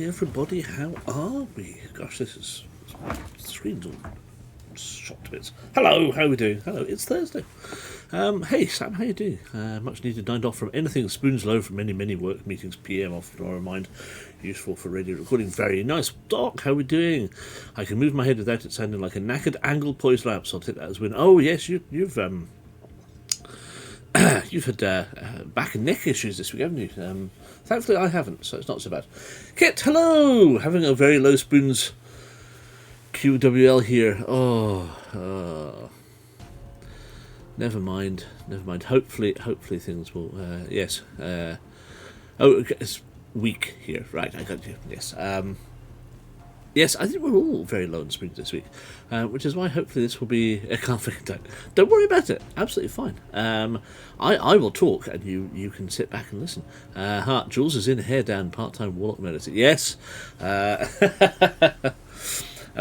everybody, how are we? Gosh, the screen's all shot to bits. Hello, how are we doing? Hello, it's Thursday. Hey Sam, how you doing? Much needed night off from anything spoons low from many work meetings PM off tomorrow mind. Useful for radio recording. Very nice. Doc, how are we doing? I can move my head without it sounding like a knackered angled poised lamp, so I'll take that as a win. Oh yes, you've you've had back and neck issues this week, haven't you? Thankfully I haven't, so it's not so bad. Kit, hello! Having a very low spoons QWL here. Never mind. Hopefully things will, yes. It's weak here. Right, I got you. Yes. Yes, I think we're all very low in spoons this week, which is why hopefully this will be a confident time. Don't worry about it. Absolutely fine. I will talk and you can sit back and listen. Jules is in hair down part-time warlock medicine. Yes. A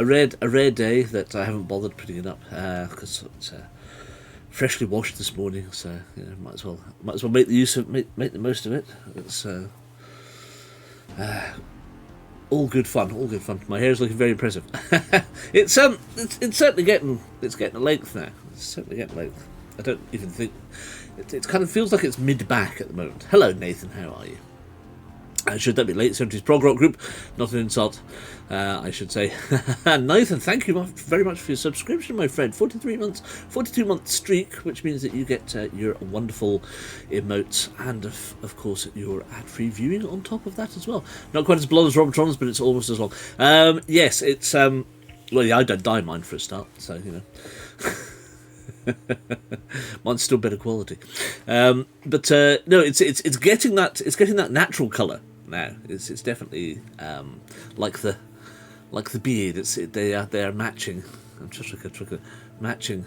rare day that I haven't bothered putting it up because it's freshly washed this morning, so you know, might as well make the most of it. It's all good fun. My hair's looking very impressive. It's certainly getting a length now. It's certainly getting length. I don't even think it kind of feels like it's mid back at the moment. Hello Nathan, how are you? Should that be late 70s prog rock group? Not an insult, I should say. Nathan, thank you very much for your subscription, my friend. 42 month streak, which means that you get your wonderful emotes and, of course, your ad-free viewing on top of that as well. Not quite as blonde as Robotron's, but it's almost as long. Yes, it's... well, yeah, I don't dye mine for a start, so, you know... Mine's still better quality, but no, it's getting that natural colour now. It's definitely like the beard. They are matching. I'm just looking matching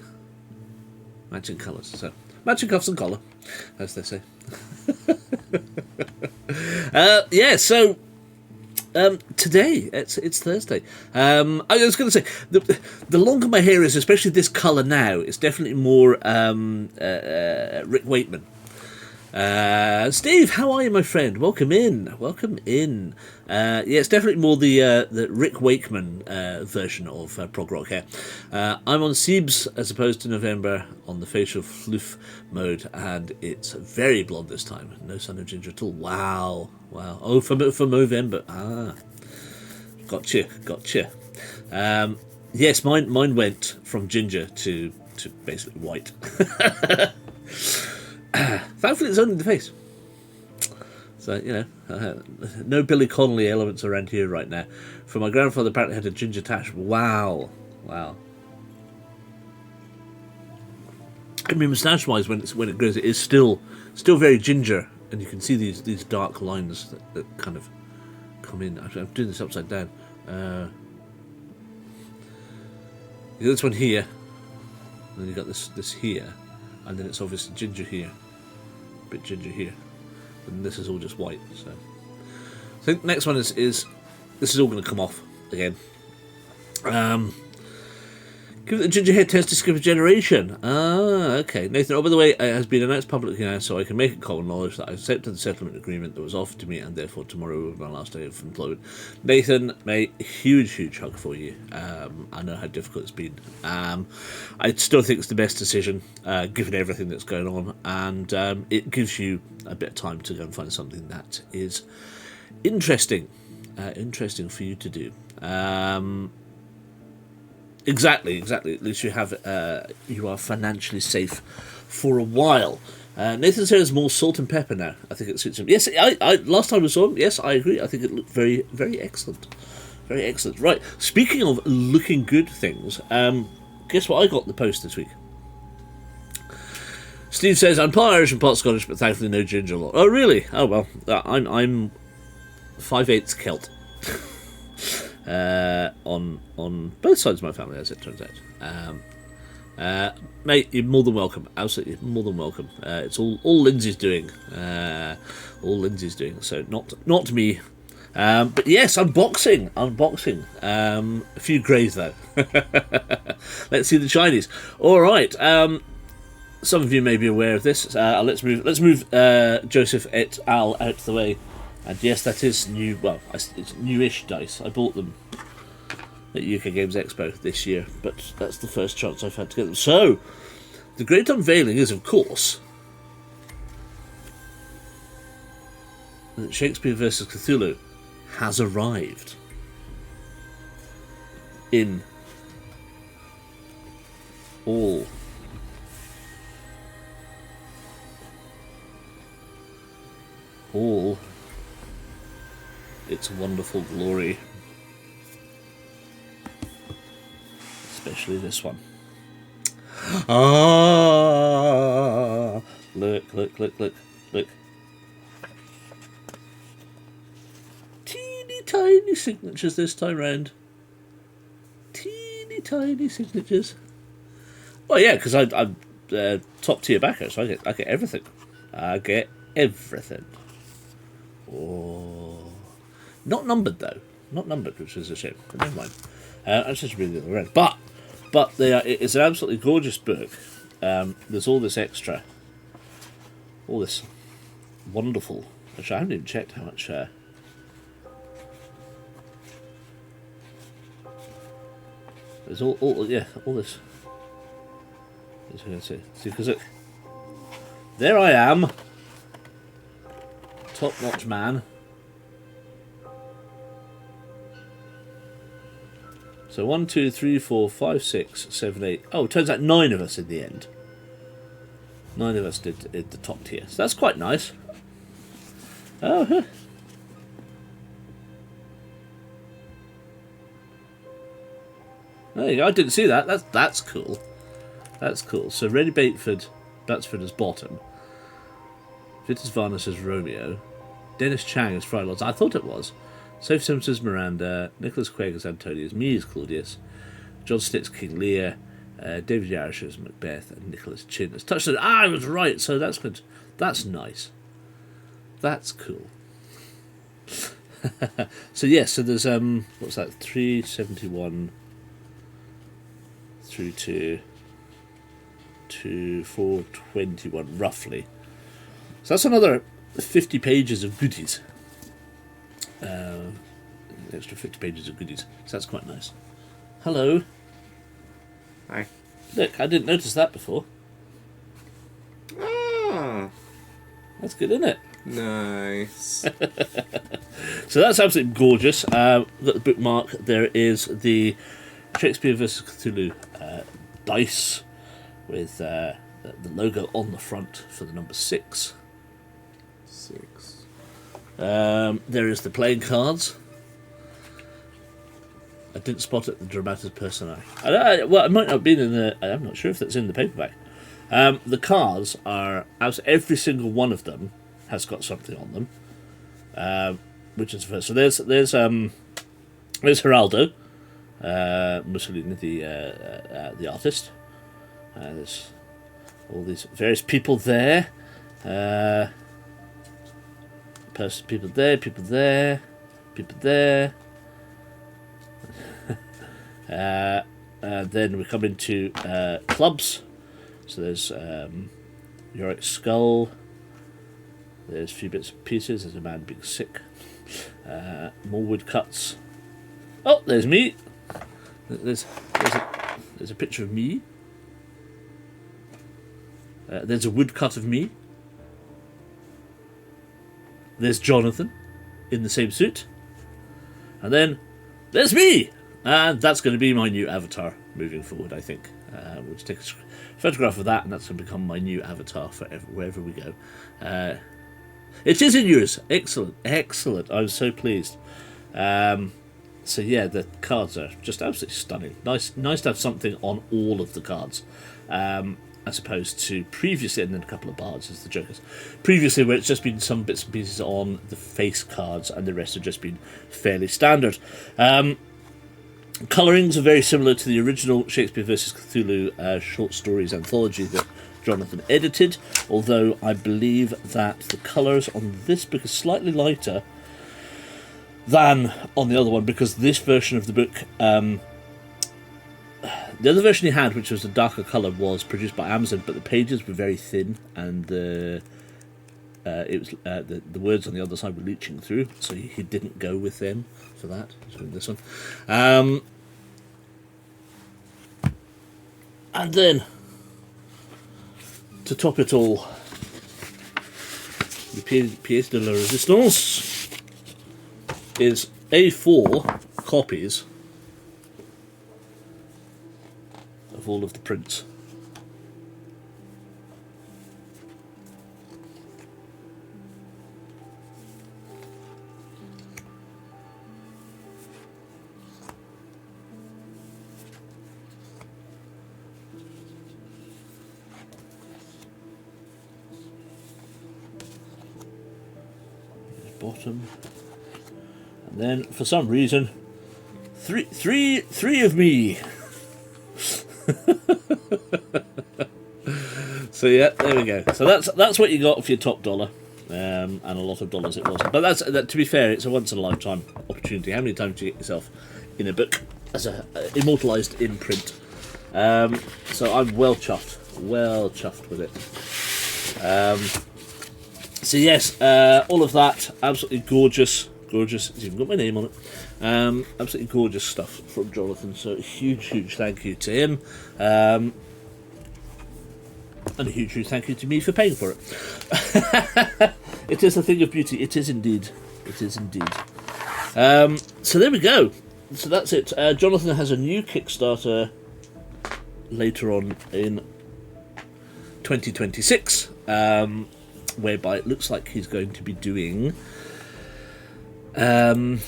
colours. So matching cuffs and collar, as they say. Yeah. So. Today it's Thursday. I was going to say the longer my hair is, especially this colour now, it's definitely more Rick Wakeman. Steve, how are you, my friend? Welcome in. Yeah, it's definitely more the Rick Wakeman version of prog rock hair. I'm on Siebes as opposed to November on the facial floof mode, and it's very blonde this time. No sign of ginger at all. Wow. Oh, for Movember. Gotcha. Yes, mine went from ginger to basically white. Thankfully, it's only in the face. So, you know, no Billy Connolly elements around here right now. For my grandfather, apparently had a ginger tash. Wow. I mean, moustache-wise, when it grows, it is still very ginger, and you can see these dark lines that kind of come in. I'm doing this upside down. You got this one here, and then you got this here, and then it's obviously ginger here, a bit ginger here, and this is all just white. So I think the next one is this is all going to come off again. Give it the ginger hair test to skip a generation. Okay. Nathan, by the way, it has been announced publicly now, so I can make it common knowledge that I accepted the settlement agreement that was offered to me, and therefore tomorrow will be my last day of employment. Nathan, mate, huge hug for you. I know how difficult it's been. I still think it's the best decision, given everything that's going on, and it gives you a bit of time to go and find something that is interesting for you to do. Exactly. At least you are financially safe for a while. Nathan says more salt and pepper now. I think it suits him. Yes, I last time I saw him, yes, I agree. I think it looked very, very excellent. Very excellent. Right, speaking of looking good things, guess what I got in the post this week? Steve says, I'm part Irish and part Scottish, but thankfully no ginger law. Oh, really? Oh, well, I'm 5/8 Celt. On both sides of my family, as it turns out. Mate, you're more than welcome. Absolutely, more than welcome. It's all Lindsay's doing. So not me. But yes, unboxing. A few greys though. Let's see the Chinese. All right. Some of you may be aware of this. Let's move Joseph et al. Out of the way And yes, that is new. Well, it's newish dice. I bought them at UK Games Expo this year, but that's the first chance I've had to get them. So, the great unveiling is, of course, that Shakespeare vs. Cthulhu has arrived in all its wonderful glory, especially this one. Ah, look. Teeny tiny signatures this time round. Teeny tiny signatures. Well, yeah, because I'm top tier backer, so I get everything. I get everything. Oh, not numbered though. Not numbered, which is a shame. But never mind. I'm just reading the other end. But it's an absolutely gorgeous book. There's all this extra, all this wonderful. Actually, I haven't even checked how much. There's all this. See, because there I am, top-notch man. So 1, 2, 3, 4, 5, 6, 7, 8. Oh, it turns out 9 of us in the end. 9 of us did the top tier. So that's quite nice. Oh, huh. There you go. I didn't see that. That's cool. That's cool. So Reddy Batford as bottom. Vitus Varnus as Romeo. Dennis Chang as Friar Lawrence. I thought it was. Sophie Simpson as Miranda. Nicholas Quegg as Antonius. Me as Claudius. John Stitt's King Lear. David Yarish as Macbeth. And Nicholas Chin as Touchstone. I was right. So that's good. That's nice. That's cool. So yes. So there's what's that? 371 through to 421 roughly. So that's another 50 pages of goodies. Extra 50 pages of goodies. So that's quite nice. Hello. Hi. Look, I didn't notice that before. Ah. That's good, isn't it? Nice. So that's absolutely gorgeous. Got the bookmark. There is the Shakespeare vs. Cthulhu dice with the logo on the front for the number 6. 6. There is the playing cards. I didn't spot it, the dramatis personae. Well, it might not have been in the... I'm not sure if that's in the paperback. The cards are... Every single one of them has got something on them. Which is the first. So there's Geraldo. Mussolini, the artist. There's all these various people there. People there, people there, people there. Then we come into clubs. So there's Yorick's skull. There's a few bits and pieces. There's a man being sick. More woodcuts. Oh, there's me. There's a picture of me. There's a woodcut of me. There's Jonathan in the same suit. And then there's me! And that's going to be my new avatar moving forward, I think. We'll just take a photograph of that, and that's going to become my new avatar for wherever we go. It is in yours. Excellent, excellent. I'm so pleased. So yeah, the cards are just absolutely stunning. Nice to have something on all of the cards. As opposed to previously, and then a couple of bards as the jokers. Previously, where it's just been some bits and pieces on the face cards, and the rest have just been fairly standard. Colourings are very similar to the original Shakespeare vs. Cthulhu short stories anthology that Jonathan edited, although I believe that the colours on this book are slightly lighter than on the other one, because this version of the book... the other version he had, which was a darker colour, was produced by Amazon, but the pages were very thin, and the it was the words on the other side were leaching through, so he didn't go with them for that. He's doing this one, and then to top it all, the pièce de la résistance is A4 copies of all of the prints. Bottom, and then for some reason, three of me. So yeah, there we go. So that's what you got for your top dollar, and a lot of dollars it was. But that, to be fair, it's a once in a lifetime opportunity. How many times do you get yourself in a book as a immortalised in print? So I'm well chuffed with it. So yes, all of that, absolutely gorgeous. It's even got my name on it. Absolutely gorgeous stuff from Jonathan. So huge thank you to him, and a huge thank you to me for paying for it. It is a thing of beauty. It is indeed. So there we go. So that's it. Jonathan has a new Kickstarter later on in 2026. Whereby it looks like he's going to be doing a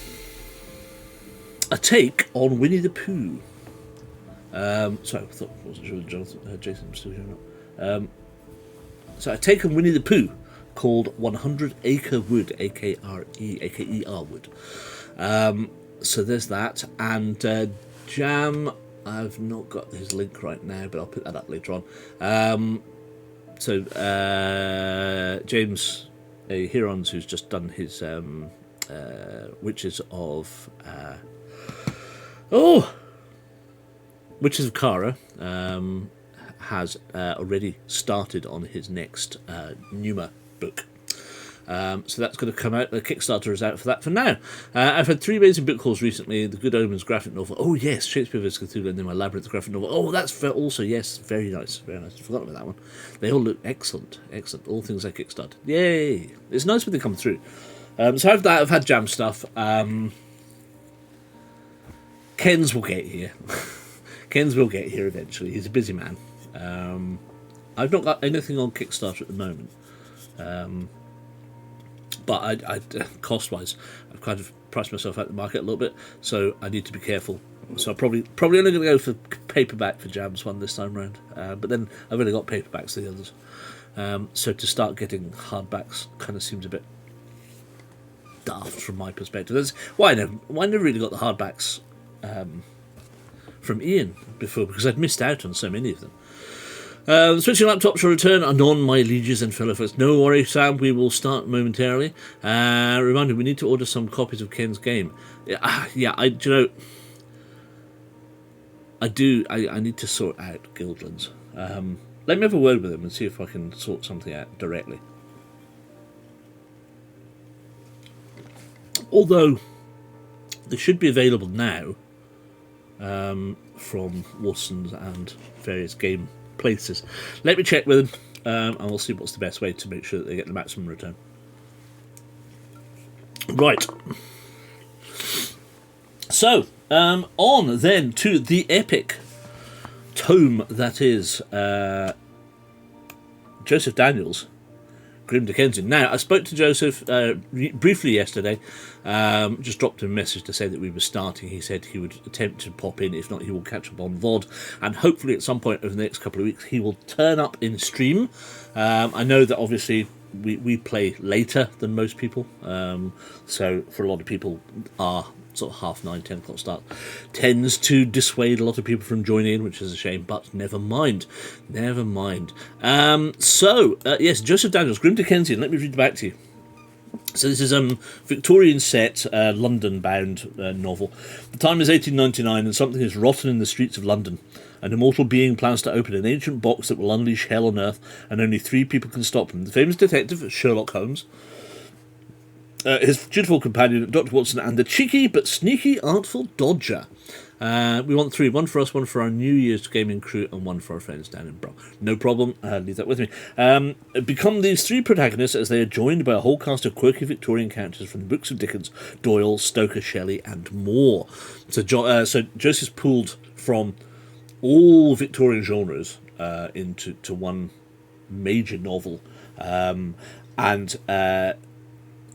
take on Winnie the Pooh. Sorry, I wasn't sure Jonathan, Jason was still here or not. So a take on Winnie the Pooh called 100 Acre Wood, A-K-R-E Wood. So there's that, and Jam. I've not got his link right now, but I'll put that up later on. So James Herons, who's just done his Witches of Kara, has already started on his next Numa book. So that's going to come out. The Kickstarter is out for that for now. I've had 3 amazing book calls recently. The Good Omens graphic novel. Oh yes, Shakespeare vs Cthulhu, and then my Labyrinth graphic novel. Oh, that's also, yes, very nice. I forgot about that one. They all look excellent. All things I kickstarted. Yay! It's nice when they come through. So I've had Jam stuff. Ken's will get here. Ken's will get here eventually. He's a busy man. I've not got anything on Kickstarter at the moment. But I cost-wise, I've kind of priced myself out of the market a little bit, so I need to be careful. So I'm probably only going to go for paperback for Jam's one this time round. But then I've only got paperbacks for the others. So to start getting hardbacks kind of seems a bit daft from my perspective. That's why I never really got the hardbacks from Ian before, because I'd missed out on so many of them. Switching laptops shall return anon, my lieges and fellow folks. No worry, Sam, we will start momentarily. Reminder, we need to order some copies of Ken's game. I need to sort out Guildlands. Let me have a word with him and see if I can sort something out directly. Although, they should be available now from Watson's and various game places. Let me check with them, and we'll see what's the best way to make sure that they get the maximum return. Right. So, on then to the epic tome that is Joseph Daniels' Grim Dickensian. Now, I spoke to Joseph briefly yesterday, just dropped him a message to say that we were starting. He said he would attempt to pop in, if not he will catch up on VOD, and hopefully at some point over the next couple of weeks he will turn up in stream. I know that obviously we play later than most people, so for a lot of people our sort of 9:30, 10 o'clock start tends to dissuade a lot of people from joining in, which is a shame, but never mind. So, yes, Joseph Daniels, Grim Dickensian, let me read it back to you. So this is a Victorian set, London-bound novel. The time is 1899 and something is rotten in the streets of London. An immortal being plans to open an ancient box that will unleash hell on earth, and only 3 people can stop him. The famous detective, Sherlock Holmes, his dutiful companion, Dr. Watson, and the cheeky but sneaky Artful Dodger. We want 3, 1 for us, 1 for our New Year's gaming crew, and 1 for our friends down in Bro. No problem, leave that with me. Become these 3 protagonists as they are joined by a whole cast of quirky Victorian characters from the books of Dickens, Doyle, Stoker, Shelley, and more. So Joseph's pulled from all Victorian genres into one major novel.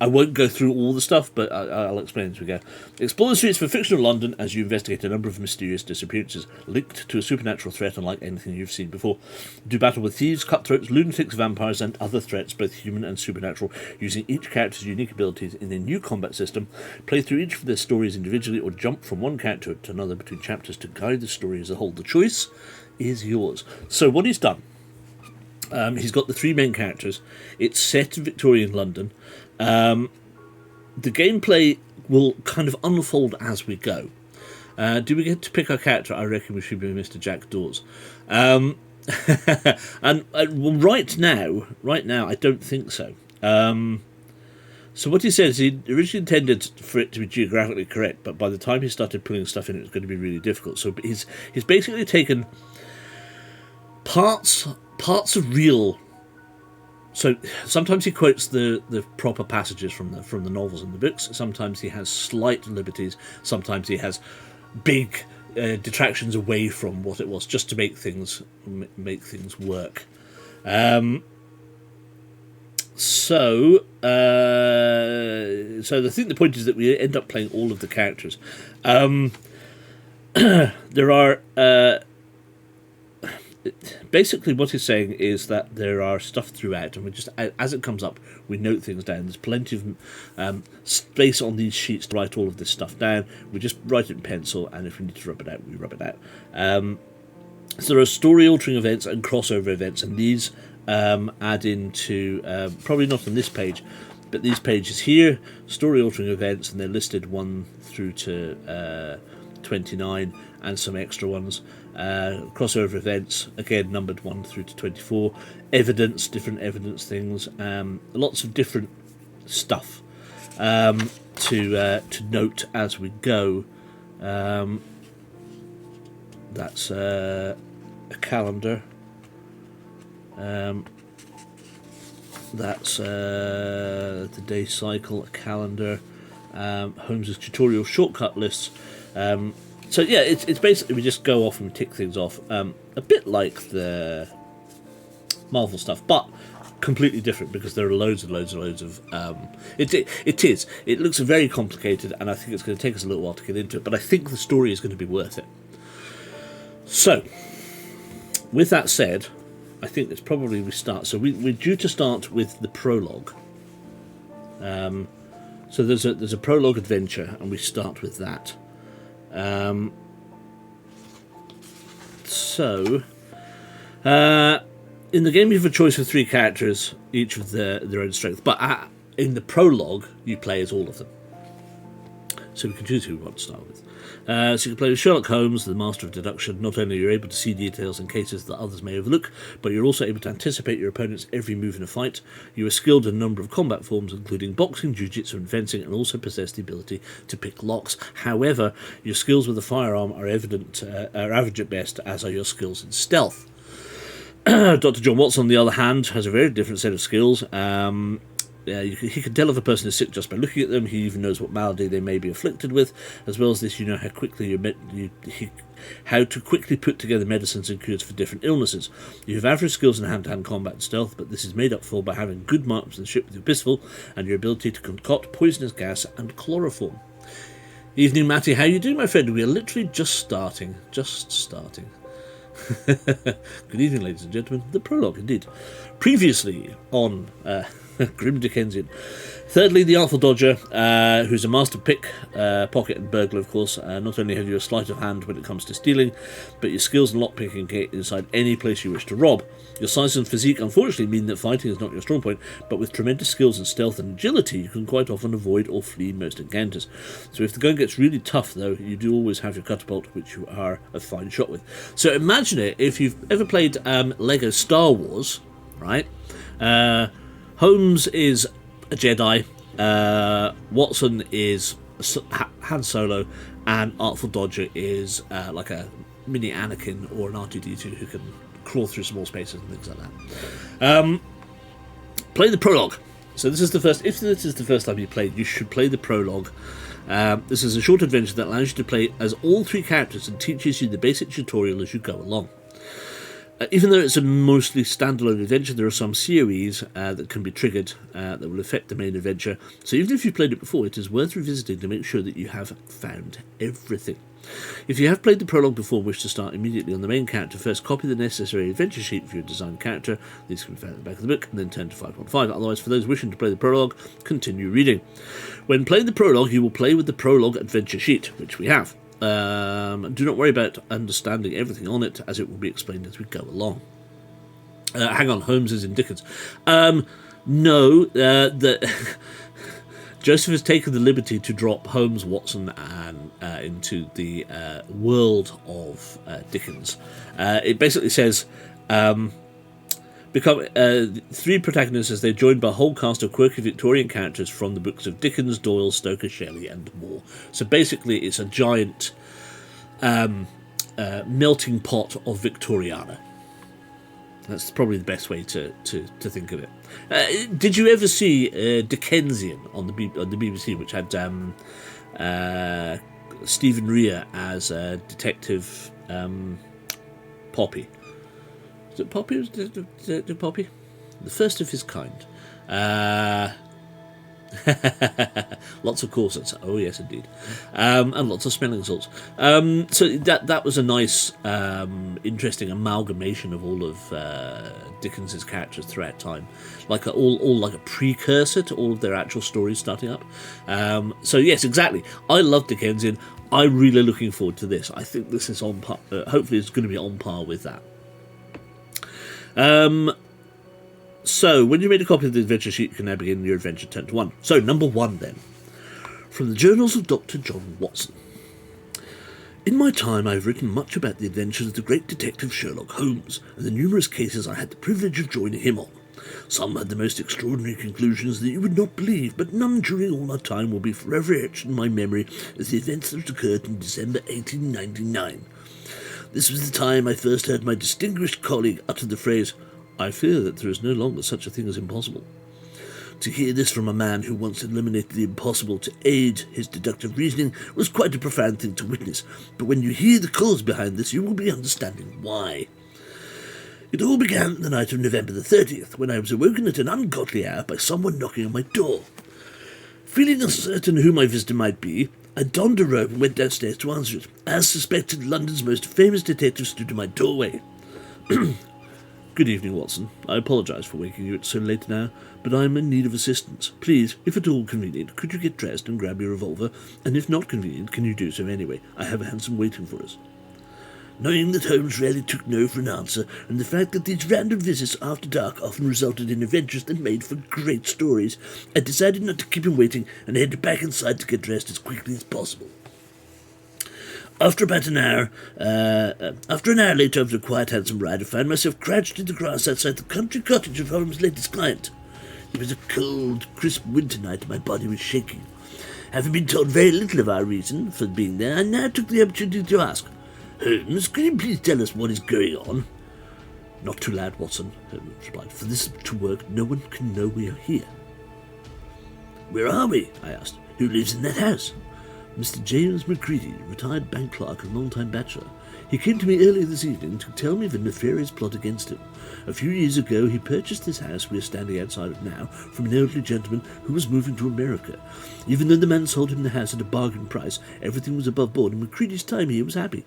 I won't go through all the stuff, but I'll explain as we go. Explore the streets of fictional London as you investigate a number of mysterious disappearances linked to a supernatural threat unlike anything you've seen before. Do battle with thieves, cutthroats, lunatics, vampires, and other threats, both human and supernatural, using each character's unique abilities in a new combat system. Play through each of their stories individually or jump from one character to another between chapters to guide the story as a whole. The choice is yours. So what he's done, he's got the 3 main characters. It's set in Victorian London. The gameplay will kind of unfold as we go. Do we get to pick our character? I reckon we should be Mr. Jack Dawes. And right now, I don't think so. So what he says, he originally intended for it to be geographically correct, but by the time he started putting stuff in, it was going to be really difficult. So he's basically taken parts of real. So sometimes he quotes the proper passages from the novels and the books. Sometimes he has slight liberties. Sometimes he has big detractions away from what it was, just to make things work. So I think the point is that we end up playing all of the characters. There are. Basically, what he's saying is that there are stuff throughout, and we just, as it comes up, we note things down. There's plenty of space on these sheets to write all of this stuff down. We just write it in pencil, and if we need to rub it out, we rub it out. So there are story-altering events and crossover events, and these add into, probably not on this page, but these pages here, story-altering events, and they're listed 1 through to 29, and some extra ones. Crossover events, again numbered 1 through to 24. Evidence, different evidence things. Lots of different stuff to note as we go. That's a calendar. That's the day cycle, a calendar. Holmes's tutorial shortcut lists. So yeah, it's basically we just go off and tick things off, a bit like the Marvel stuff, but completely different because there are loads of. It looks very complicated, and I think it's going to take us a little while to get into it. But I think the story is going to be worth it. So, with that said, I think it's probably we start. So we're due to start with the prologue. So there's a prologue adventure, and we start with that. In the game you have a choice of 3 characters, each with their own strength, but in the prologue you play as all of them. So we can choose who we want to start with. So you can play with Sherlock Holmes, the master of deduction. Not only are you able to see details and cases that others may overlook, but you're also able to anticipate your opponent's every move in a fight. You are skilled in a number of combat forms, including boxing, jiu-jitsu and fencing, and also possess the ability to pick locks. However, your skills with a firearm are average at best, as are your skills in stealth. Dr. John Watson, on the other hand, has a very different set of skills. He can tell if a person is sick just by looking at them. He even knows what malady they may be afflicted with. As well as this, you know how to quickly put together medicines and cures for different illnesses. You have average skills in hand-to-hand combat and stealth, but this is made up for by having good marksmanship with your pistol and your ability to concoct poisonous gas and chloroform. Evening, Matty. How you doing, my friend? We are literally just starting. Good evening, ladies and gentlemen. The prologue, indeed. Previously on Grim Dickensian. Thirdly, the Artful Dodger, who's a master pocket and burglar, of course. Not only have you a sleight of hand when it comes to stealing, but your skills and lockpicking get inside any place you wish to rob. Your size and physique unfortunately mean that fighting is not your strong point, but with tremendous skills in stealth and agility, you can quite often avoid or flee most encounters. So if the going gets really tough, though, you do always have your catapult, which you are a fine shot with. So imagine it, if you've ever played Lego Star Wars, right? Holmes is a Jedi, Watson is Han Solo, and Artful Dodger is like a mini Anakin or an R2-D2 who can crawl through small spaces and things like that. Play the prologue. So this is the first. If this is the first time you played, you should play the prologue. This is a short adventure that allows you to play as all three characters and teaches you the basic tutorial as you go along. Even though it's a mostly standalone adventure, there are some COEs that can be triggered that will affect the main adventure. So even if you've played it before, it is worth revisiting to make sure that you have found everything. If you have played the prologue before and wish to start immediately on the main character, first copy the necessary adventure sheet for your designed character. These can be found at the back of the book, and then turn to 5.5. Otherwise, for those wishing to play the prologue, continue reading. When playing the prologue, you will play with the prologue adventure sheet, which we have. Do not worry about understanding everything on it, as it will be explained as we go along. Hang on, Holmes is in Dickens. No, that Joseph has taken the liberty to drop Holmes, Watson, and into the world of Dickens. It basically says become three protagonists as they're joined by a whole cast of quirky Victorian characters from the books of Dickens, Doyle, Stoker, Shelley, and more. So basically, it's a giant melting pot of Victoriana. That's probably the best way to think of it. Did you ever see Dickensian on the BBC, which had Stephen Rea as Detective Poppy? Was it Poppy? Was it Poppy? The first of his kind. Lots of corsets. Oh yes, indeed. And lots of smelling salts. So that was a nice, interesting amalgamation of all of Dickens's characters throughout time, like all like a precursor to all of their actual stories starting up. So yes, exactly. I love Dickensian. I'm really looking forward to this. I think this is on par. Hopefully, it's going to be on par with that. So, when you made a copy of the adventure sheet, you can now begin your adventure turn to 1. So, number 1 then. From the journals of Dr. John Watson. In my time, I have written much about the adventures of the great detective Sherlock Holmes, and the numerous cases I had the privilege of joining him on. Some had the most extraordinary conclusions that you would not believe, but none during all our time will be forever etched in my memory as the events that occurred in December 1899. This was the time I first heard my distinguished colleague utter the phrase, "I fear that there is no longer such a thing as impossible." To hear this from a man who once eliminated the impossible to aid his deductive reasoning was quite a profound thing to witness, but when you hear the cause behind this, you will be understanding why. It all began the night of November the 30th, when I was awoken at an ungodly hour by someone knocking on my door. Feeling uncertain who my visitor might be, I donned a robe and went downstairs to answer it. As suspected, London's most famous detective stood in my doorway. Good evening, Watson. I apologise for waking you at so late now, but I am in need of assistance. Please, if at all convenient, could you get dressed and grab your revolver? And if not convenient, can you do so anyway? I have a hansom waiting for us. Knowing that Holmes rarely took no for an answer, and the fact that these random visits after dark often resulted in adventures that made for great stories, I decided not to keep him waiting and headed back inside to get dressed as quickly as possible. After an hour later of a quiet handsome ride, I found myself crouched in the grass outside the country cottage of Holmes' latest client. It was a cold, crisp winter night and my body was shaking. Having been told very little of our reason for being there, I now took the opportunity to ask, "Holmes, can you please tell us what is going on?" "Not too loud, Watson," Holmes replied. "For this to work, no one can know we are here." "Where are we?" I asked. "Who lives in that house?" "Mr. James Macready, retired bank clerk and long-time bachelor. He came to me earlier this evening to tell me of a nefarious plot against him. A few years ago, he purchased this house we are standing outside of now from an elderly gentleman who was moving to America. Even though the man sold him the house at a bargain price, everything was above board, and Macready's time here was happy.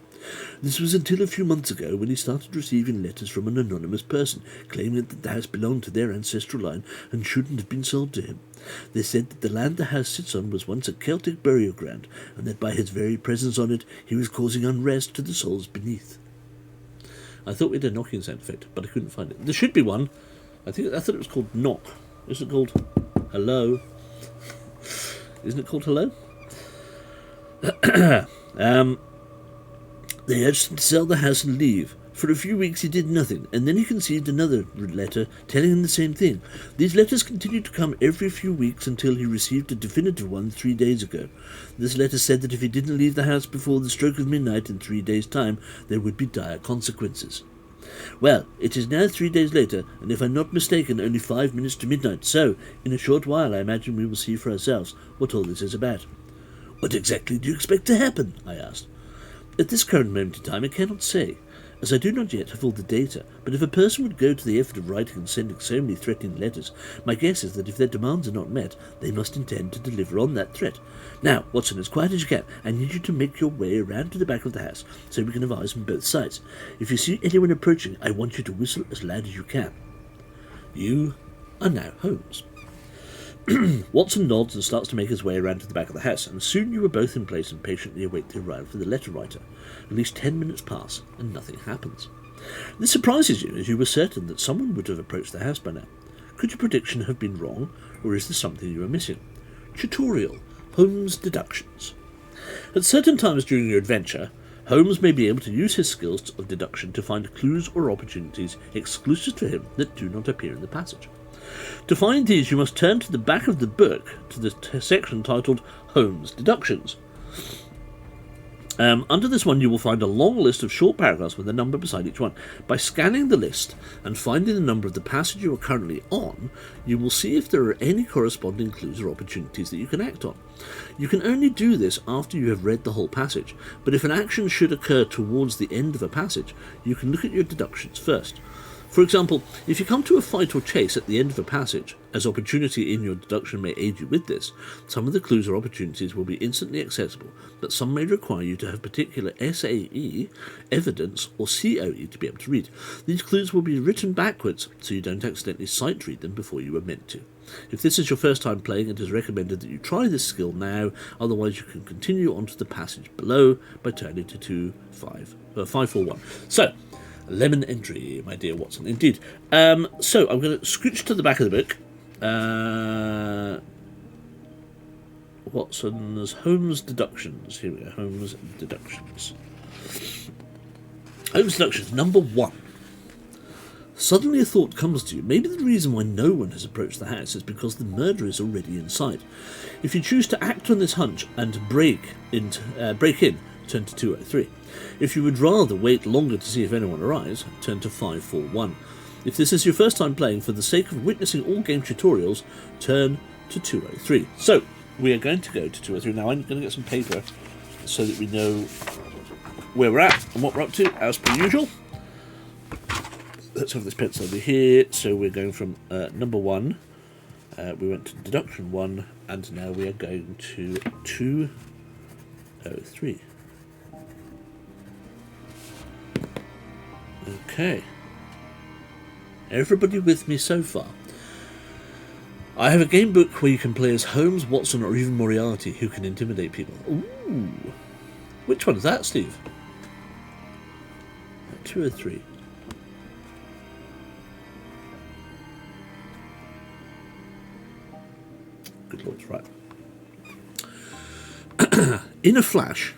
This was until a few months ago when he started receiving letters from an anonymous person claiming that the house belonged to their ancestral line and shouldn't have been sold to him. They said that the land the house sits on was once a Celtic burial ground, and that by his very presence on it he was causing unrest to the souls beneath. I thought we had a knocking sound effect, but I couldn't find it. There should be one. I thought it was called knock. Isn't it called hello? Isn't it called hello? They urged him to sell the house and leave. For a few weeks he did nothing, and then he received another letter telling him the same thing. These letters continued to come every few weeks until he received a definitive one 3 days ago. This letter said that if he didn't leave the house before the stroke of midnight in 3 days' time, there would be dire consequences. Well, it is now 3 days later, and if I'm not mistaken, only 5 minutes to midnight, so in a short while I imagine we will see for ourselves what all this is about. What exactly do you expect to happen? I asked. At this current moment in time I cannot say, as I do not yet have all the data, but if a person would go to the effort of writing and sending so many threatening letters, my guess is that if their demands are not met, they must intend to deliver on that threat. Now, Watson, as quiet as you can, I need you to make your way around to the back of the house, so we can advise from both sides. If you see anyone approaching, I want you to whistle as loud as you can. You are now Holmes. Watson nods and starts to make his way around to the back of the house, and soon you are both in place and patiently await the arrival of the letter writer. At least 10 minutes pass, and nothing happens. This surprises you, as you were certain that someone would have approached the house by now. Could your prediction have been wrong, or is there something you are missing? Tutorial: Holmes' deductions. At certain times during your adventure, Holmes may be able to use his skills of deduction to find clues or opportunities exclusive to him that do not appear in the passage. To find these, you must turn to the back of the book to the section titled Holmes' Deductions. Under this one you will find a long list of short paragraphs with a number beside each one. By scanning the list and finding the number of the passage you are currently on, you will see if there are any corresponding clues or opportunities that you can act on. You can only do this after you have read the whole passage, but if an action should occur towards the end of a passage, you can look at your deductions first. For example, if you come to a fight or chase at the end of a passage, as opportunity in your deduction may aid you with this, some of the clues or opportunities will be instantly accessible, but some may require you to have particular SAE, evidence, or COE to be able to read. These clues will be written backwards, so you don't accidentally sight read them before you were meant to. If this is your first time playing, it is recommended that you try this skill now, otherwise you can continue on to the passage below by turning to 541. So, lemon entry, my dear Watson, indeed. So I'm going to scooch to the back of the book. Watson's Holmes Deductions. Here we go, Holmes Deductions. Holmes Deductions, number 1. Suddenly a thought comes to you. Maybe the reason why no one has approached the house is because the murderer is already inside. If you choose to act on this hunch and break in, turn to 203. If you would rather wait longer to see if anyone arrives, turn to 541. If this is your first time playing, for the sake of witnessing all game tutorials, turn to 203. So, we are going to go to 203. Now, I'm going to get some paper so that we know where we're at and what we're up to, as per usual. Let's have this pencil over here. So, we're going from number 1. We went to deduction 1, and now we are going to 203. Okay. Everybody with me so far? I have a game book where you can play as Holmes, Watson, or even Moriarty, who can intimidate people. Ooh. Which one is that, Steve? 2 or 3? Good lord, right. In a flash,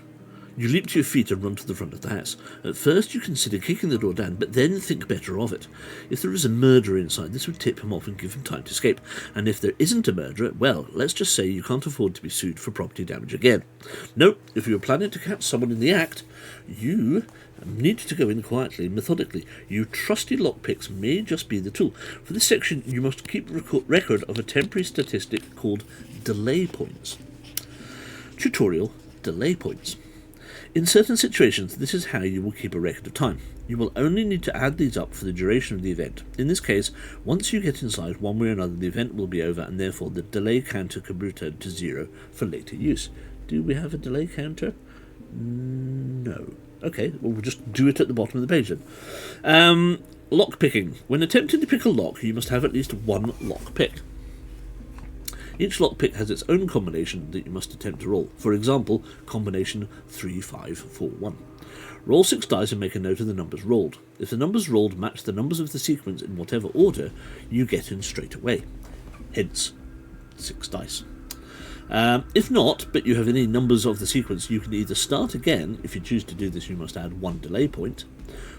you leap to your feet and run to the front of the house. At first you consider kicking the door down, but then think better of it. If there is a murderer inside, this would tip him off and give him time to escape. And if there isn't a murderer, well, let's just say you can't afford to be sued for property damage again. No, if you are planning to catch someone in the act, you need to go in quietly and methodically. You trusty lockpicks may just be the tool. For this section, you must keep record of a temporary statistic called delay points. Tutorial: delay points. In certain situations, this is how you will keep a record of time. You will only need to add these up for the duration of the event. In this case, once you get inside, one way or another, the event will be over, and therefore the delay counter can be returned to 0 for later use. Do we have a delay counter? No. Okay, well, we'll just do it at the bottom of the page then. Lock picking. When attempting to pick a lock, you must have at least one lock pick. Each lock pick has its own combination that you must attempt to roll. For example, combination 3, 5, 4, 1. Roll 6 dice and make a note of the numbers rolled. If the numbers rolled match the numbers of the sequence in whatever order, you get in straight away. Hence, 6 dice. If not, but you have any numbers of the sequence, you can either start again. If you choose to do this, you must add 1 delay point,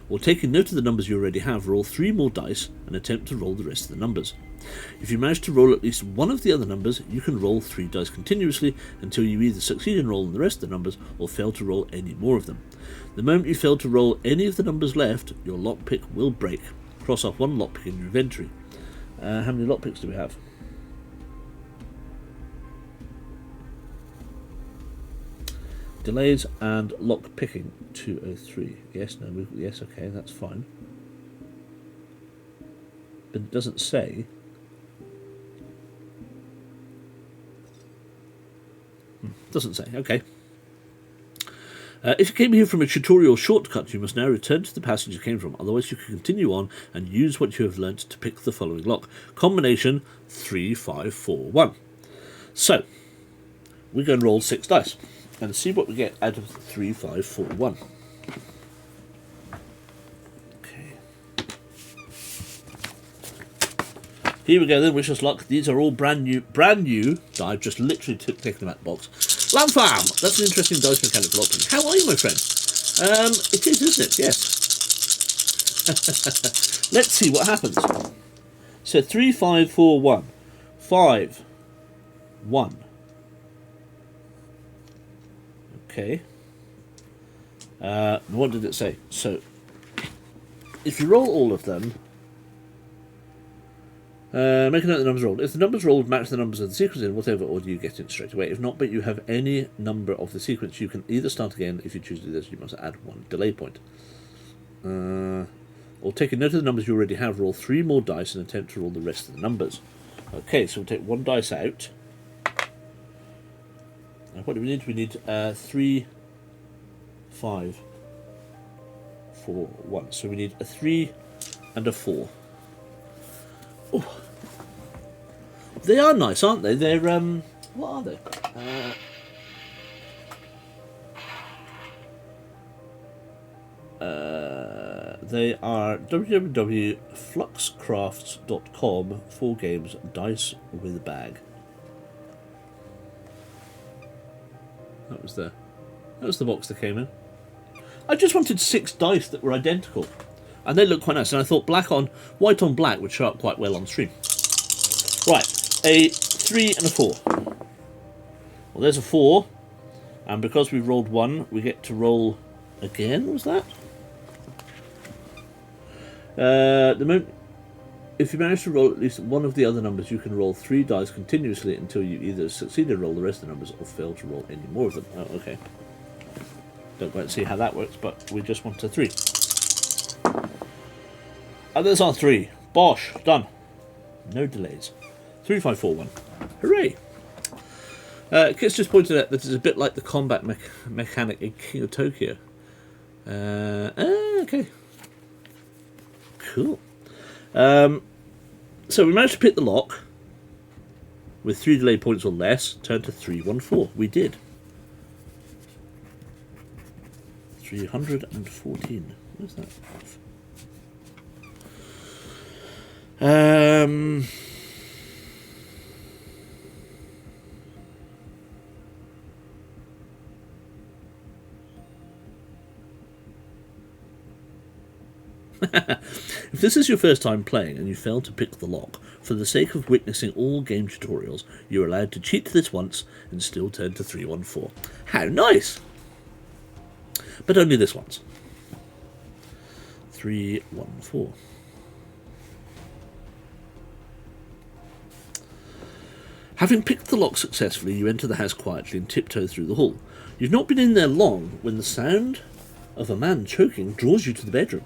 or taking note of the numbers you already have, roll 3 more dice and attempt to roll the rest of the numbers. If you manage to roll at least one of the other numbers, you can roll 3 dice continuously until you either succeed in rolling the rest of the numbers or fail to roll any more of them. The moment you fail to roll any of the numbers left, your lockpick will break. Cross off 1 lockpick in your inventory. How many lockpicks do we have? Delays and lock picking 203. Yes, no, yes, okay, that's fine. But it doesn't say. Doesn't say, okay. If you came here from a tutorial shortcut, you must now return to the passage you came from, otherwise you can continue on and use what you have learnt to pick the following lock. Combination 3, 5, 4, 1. So, we're going to roll 6 dice and see what we get out of 3, 5, 4, 1. Okay. Here we go then, wish us luck. These are all brand new. I've just literally taken them out of the box. Lamb Farm! That's an interesting dice mechanic for lockpicking. How are you, my friend? It is, isn't it? Yes. Let's see what happens. So 3, 5, 4, 1. 5, 1. Okay. What did it say? So, if you roll all of them, make a note of the numbers rolled. If the numbers rolled match the numbers of the sequence in whatever order, you get in straight away. If not, but you have any number of the sequence, you can either start again. If you choose to do this, you must add 1 delay point. Or take a note of the numbers you already have, roll 3 more dice and attempt to roll the rest of the numbers. Okay, so we'll take 1 dice out. Now what do we need? We need 3, 5, 4, 1. So we need a 3 and a 4. Oh. They are nice, aren't they? They're, what are they? They are www.fluxcrafts.com 4 games dice with a bag. That was the box that came in. I just wanted 6 dice that were identical, and they look quite nice. And I thought white on black would show up quite well on stream. Right, a 3 and a 4. Well, there's a 4, and because we rolled 1, we get to roll again. Was that? The moment, if you manage to roll at least one of the other numbers, you can roll 3 dice continuously until you either succeed in roll the rest of the numbers or fail to roll any more of them. Oh, okay. Don't quite see how that works, but we just want a 3. And there's our 3. Bosh, done. No delays. 3, 5, 4, 1. Hooray! Kit's just pointed out that it's a bit like the combat mechanic in King of Tokyo. Okay. Cool. So we managed to pick the lock with 3 delay points or less. Turn to 3, 1, 4. We did. 314. Where's that? If this is your first time playing and you fail to pick the lock, for the sake of witnessing all game tutorials, you're allowed to cheat this once and still turn to 314. How nice! But only this once. 314. Having picked the lock successfully, you enter the house quietly and tiptoe through the hall. You've not been in there long when the sound of a man choking draws you to the bedroom.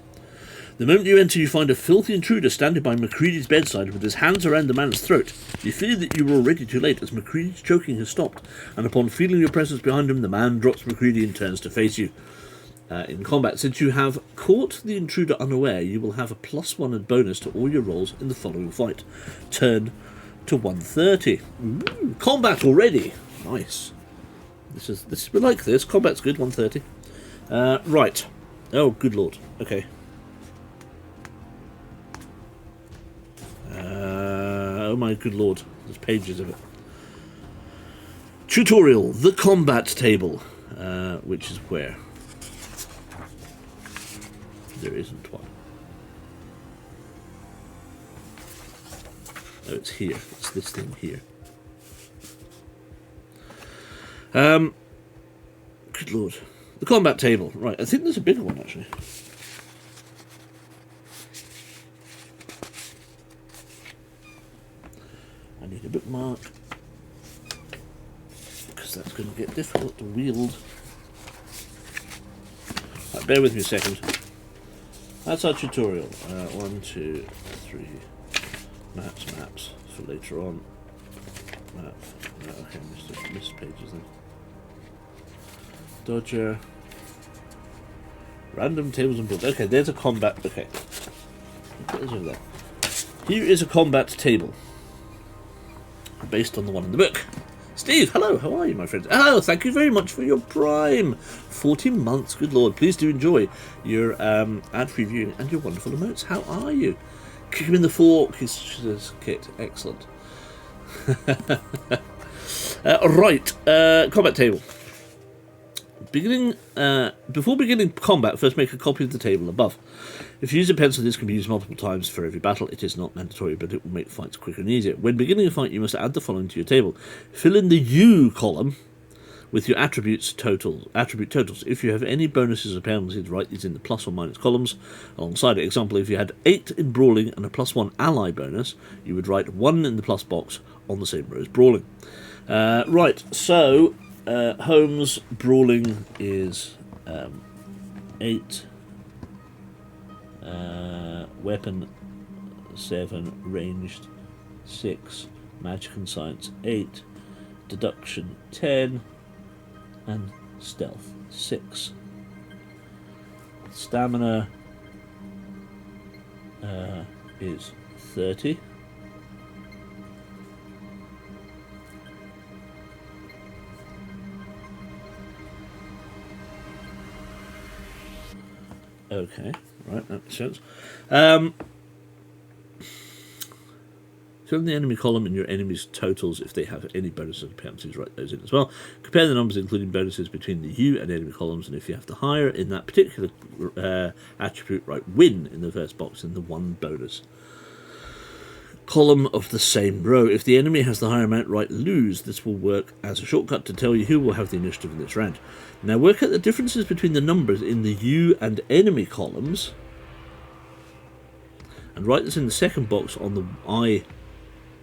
The moment you enter, you find a filthy intruder standing by Macready's bedside with his hands around the man's throat. You fear that you were already too late, as Macready's choking has stopped, and upon feeling your presence behind him, the man drops Macready and turns to face you. in combat. Since you have caught the intruder unaware, you will have a +1 bonus to all your rolls in the following fight. Turn to 130. Ooh, combat already. Nice. We like this. Combat's good. 130. Right. Oh, good lord. Okay. Oh my good lord. There's pages of it. Tutorial: the combat table, which is where there isn't one. Oh, it's here. It's this thing here. Good lord. The combat table. Right, I think there's a bigger one, actually. I need a bookmark, because that's going to get difficult to wield. Right, bear with me a second. That's our tutorial. 1, 2, 3. Maps for later on. Map. No, okay, missed pages then. Dodger. Random tables and boards. Okay, there's a combat. Okay. Put this over there. Here is a combat table. Based on the one in the book. Steve, hello, how are you, my friend? Oh, thank you very much for your Prime. 14 months, good lord. Please do enjoy your ad-free viewing and your wonderful emotes. How are you? Kick him in the fork, he says Kit. Excellent. Right, combat table. Before beginning combat, first make a copy of the table above. If you use a pencil, this can be used multiple times for every battle. It is not mandatory, but it will make fights quicker and easier. When beginning a fight, you must add the following to your table. Fill in the U column with your attribute totals. If you have any bonuses or penalties, write these in the plus or minus columns alongside it. Example, if you had 8 in brawling and a +1 ally bonus, you would write 1 in the plus box on the same row as brawling. Right, so Holmes brawling is 8, weapon 7, ranged 6, magic and science 8, deduction 10, and stealth 6. Stamina is 30. Okay, right, that makes sense. Fill in the enemy column in your enemy's totals. If they have any bonuses and penalties, write those in as well. Compare the numbers including bonuses between the U and enemy columns, and if you have to hire in that particular attribute, write win in the first box in the 1 bonus column of the same row. If the enemy has the higher amount, write lose. This will work as a shortcut to tell you who will have the initiative in this round. Now work out the differences between the numbers in the U and enemy columns, and write this in the second box on the I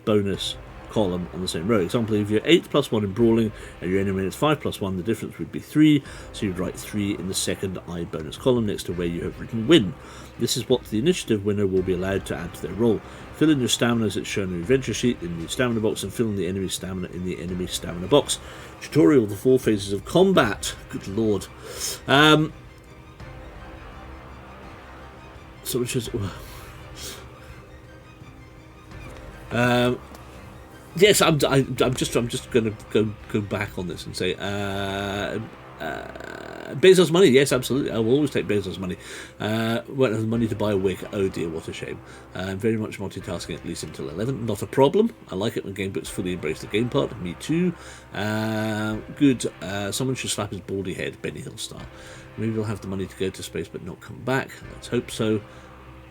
bonus column on the same row. Example, if you're 8 +1 in brawling and your enemy is 5 +1, the difference would be 3, so you'd write 3 in the second I bonus column next to where you have written win. This is what the initiative winner will be allowed to add to their roll. Fill in your stamina as it's shown on your adventure sheet in the stamina box, and fill in the enemy stamina in the enemy stamina box. Tutorial: the 4 phases of combat. Good lord. So which is yes, I'm just going to go back on this and say Bezos' money. Yes, absolutely. I will always take Bezos' money. Won't have the money to buy a wig. Oh dear, what a shame. Very much multitasking, at least until 11. Not a problem. I like it when gamebooks fully embrace the game part. Me too. Good. Someone should slap his baldy head, Benny Hill style. Maybe we'll have the money to go to space but not come back. Let's hope so.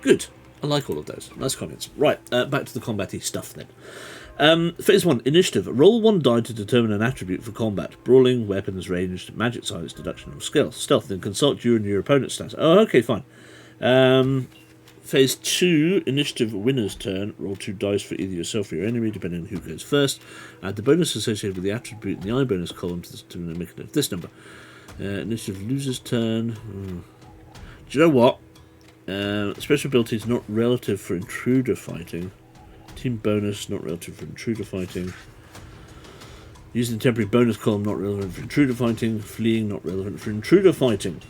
Good. I like all of those. Nice comments. Right, back to the combat-y stuff then. Phase 1, initiative. Roll 1 die to determine an attribute for combat. Brawling, weapons, ranged, magic, science, deduction, or stealth. Then consult you and your opponent's stats. Oh, okay, fine. Phase 2, initiative, winner's turn. Roll 2 dice for either yourself or your enemy, depending on who goes first. Add the bonus associated with the attribute in the I bonus column to make it of this number. Initiative, loser's turn. Do you know what? Special ability is not relative for intruder fighting. Team bonus, not relative for intruder fighting. Using the temporary bonus column, not relevant for intruder fighting. Fleeing, not relevant for intruder fighting.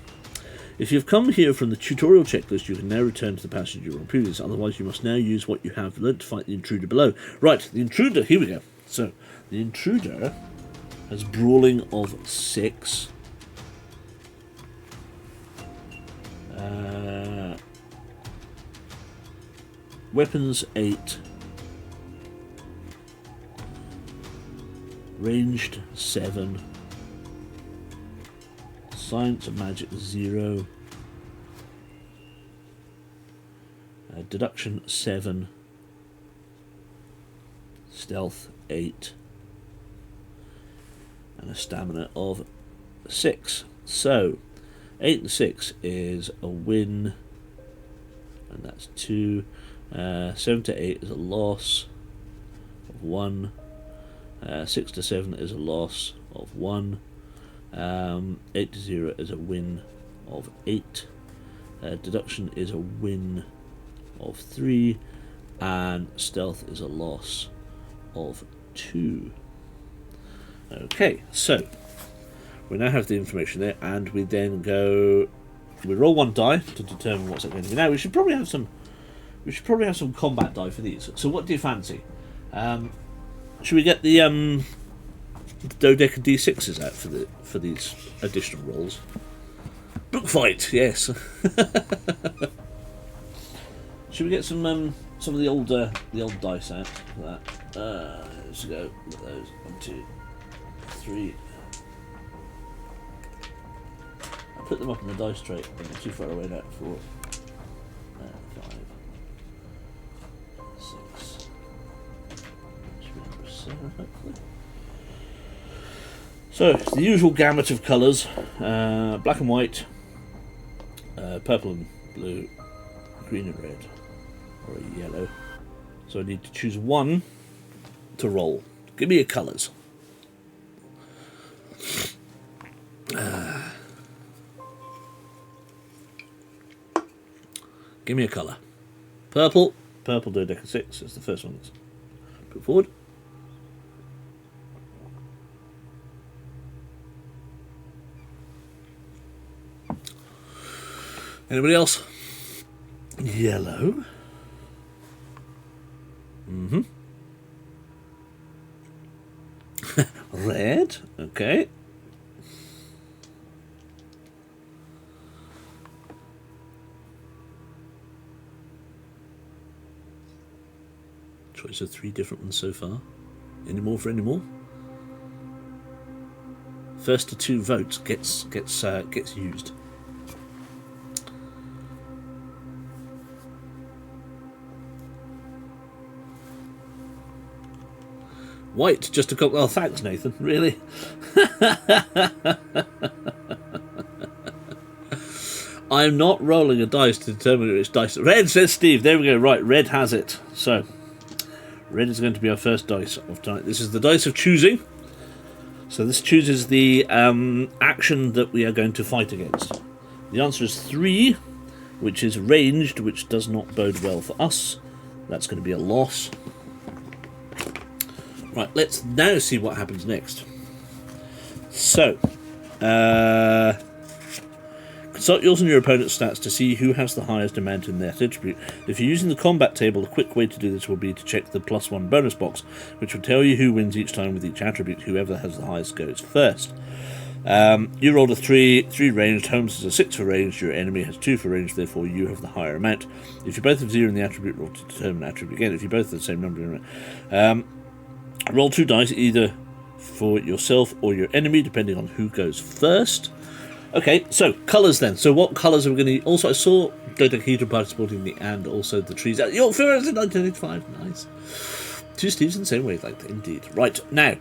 If you've come here from the tutorial checklist, you can now return to the passage you were on previous. Otherwise, you must now use what you have learnt to fight the intruder below. Right, the intruder. Here we go. So, the intruder has brawling of 6. Weapons 8. Ranged 7. Science and magic 0. Deduction 7. Stealth 8. And a stamina of 6. So 8 and 6 is a win, and that's 2. 7 to 8 is a loss of 1. 6 to 7 is a loss of 1. 8 to 0 is a win of 8. Deduction is a win of 3, and stealth is a loss of 2. Okay, so we now have the information there, and we then go. We roll 1 die to determine what's it going to be. Now we should probably have some. We should probably have some combat die for these. So what do you fancy? Should we get the dodeca d6s out for these additional rolls? Book fight, yes. Should we get some of the old dice out for that? Let's go with those. 1, 2, 3. I'll put them up in the dice tray. They're too far away now. 4, 5, 6. Should be number 7, hopefully. So it's the usual gamut of colours: black and white, purple and blue, green and red, or a yellow. So I need to choose one to roll. Give me your colours. Give me a colour. Purple. Purple dodeca 6 is the first one that's put forward. Anybody else? Yellow. Red. Okay. Choice of 3 different ones so far. Any more for any more? First to 2 votes gets used. White, just a couple. Oh, thanks, Nathan. Really? I'm not rolling a dice to determine which dice. Red, says Steve. There we go. Right, red has it. So, red is going to be our first dice of tonight. This is the dice of choosing. So this chooses the action that we are going to fight against. The answer is 3, which is ranged, which does not bode well for us. That's going to be a loss. Right, let's now see what happens next. So, consult yours and your opponent's stats to see who has the highest amount in their attribute. If you're using the combat table, a quick way to do this will be to check the +1 bonus box, which will tell you who wins each time with each attribute. Whoever has the highest goes first. You rolled a 3 ranged, Holmes has a 6 for ranged, your enemy has 2 for ranged, therefore you have the higher amount. If you both have 0 in the attribute, roll to determine attribute again. If you both have the same number, roll 2 dice, either for yourself or your enemy, depending on who goes first. Okay, so colours then. So what colours are we going to... Also, I saw dodecahedron participating in the and also the trees. Your first in 1985. Nice. 2 Steves in the same wavelength, indeed. Right, now,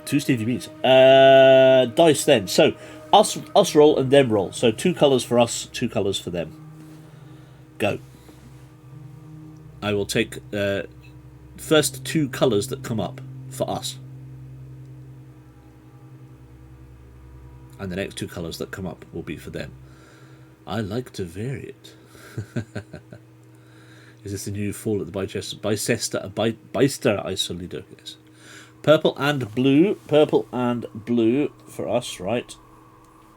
2 Stevie B's. Dice then. So, us roll and them roll. So 2 colours for us, 2 colours for them. Go. I will take first 2 colours that come up for us. And the next 2 colours that come up will be for them. I like to vary it. Is this the new Fall at the Bicester Isolido? Yes. Purple and blue. Purple and blue for us, right?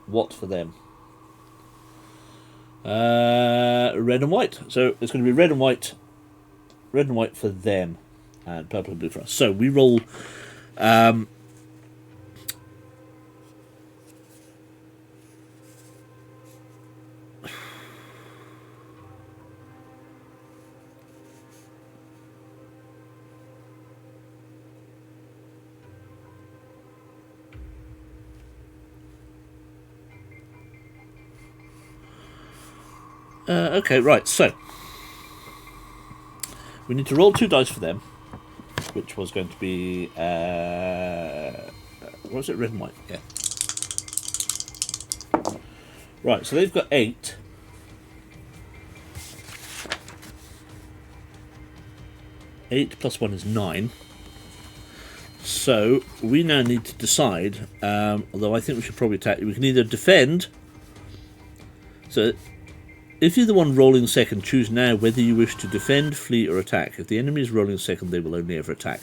What for them? Red and white. So it's going to be red and white for them, and purple and blue for us. So we roll. Okay, right, so we need to roll 2 dice for them, which was going to be what was it, red and white? Yeah. Right, so they've got 8. Eight plus 1 is 9. So we now need to decide, although I think we should probably attack. We can either defend. So if you're the one rolling second, choose now whether you wish to defend, flee, or attack. If the enemy is rolling second, they will only ever attack.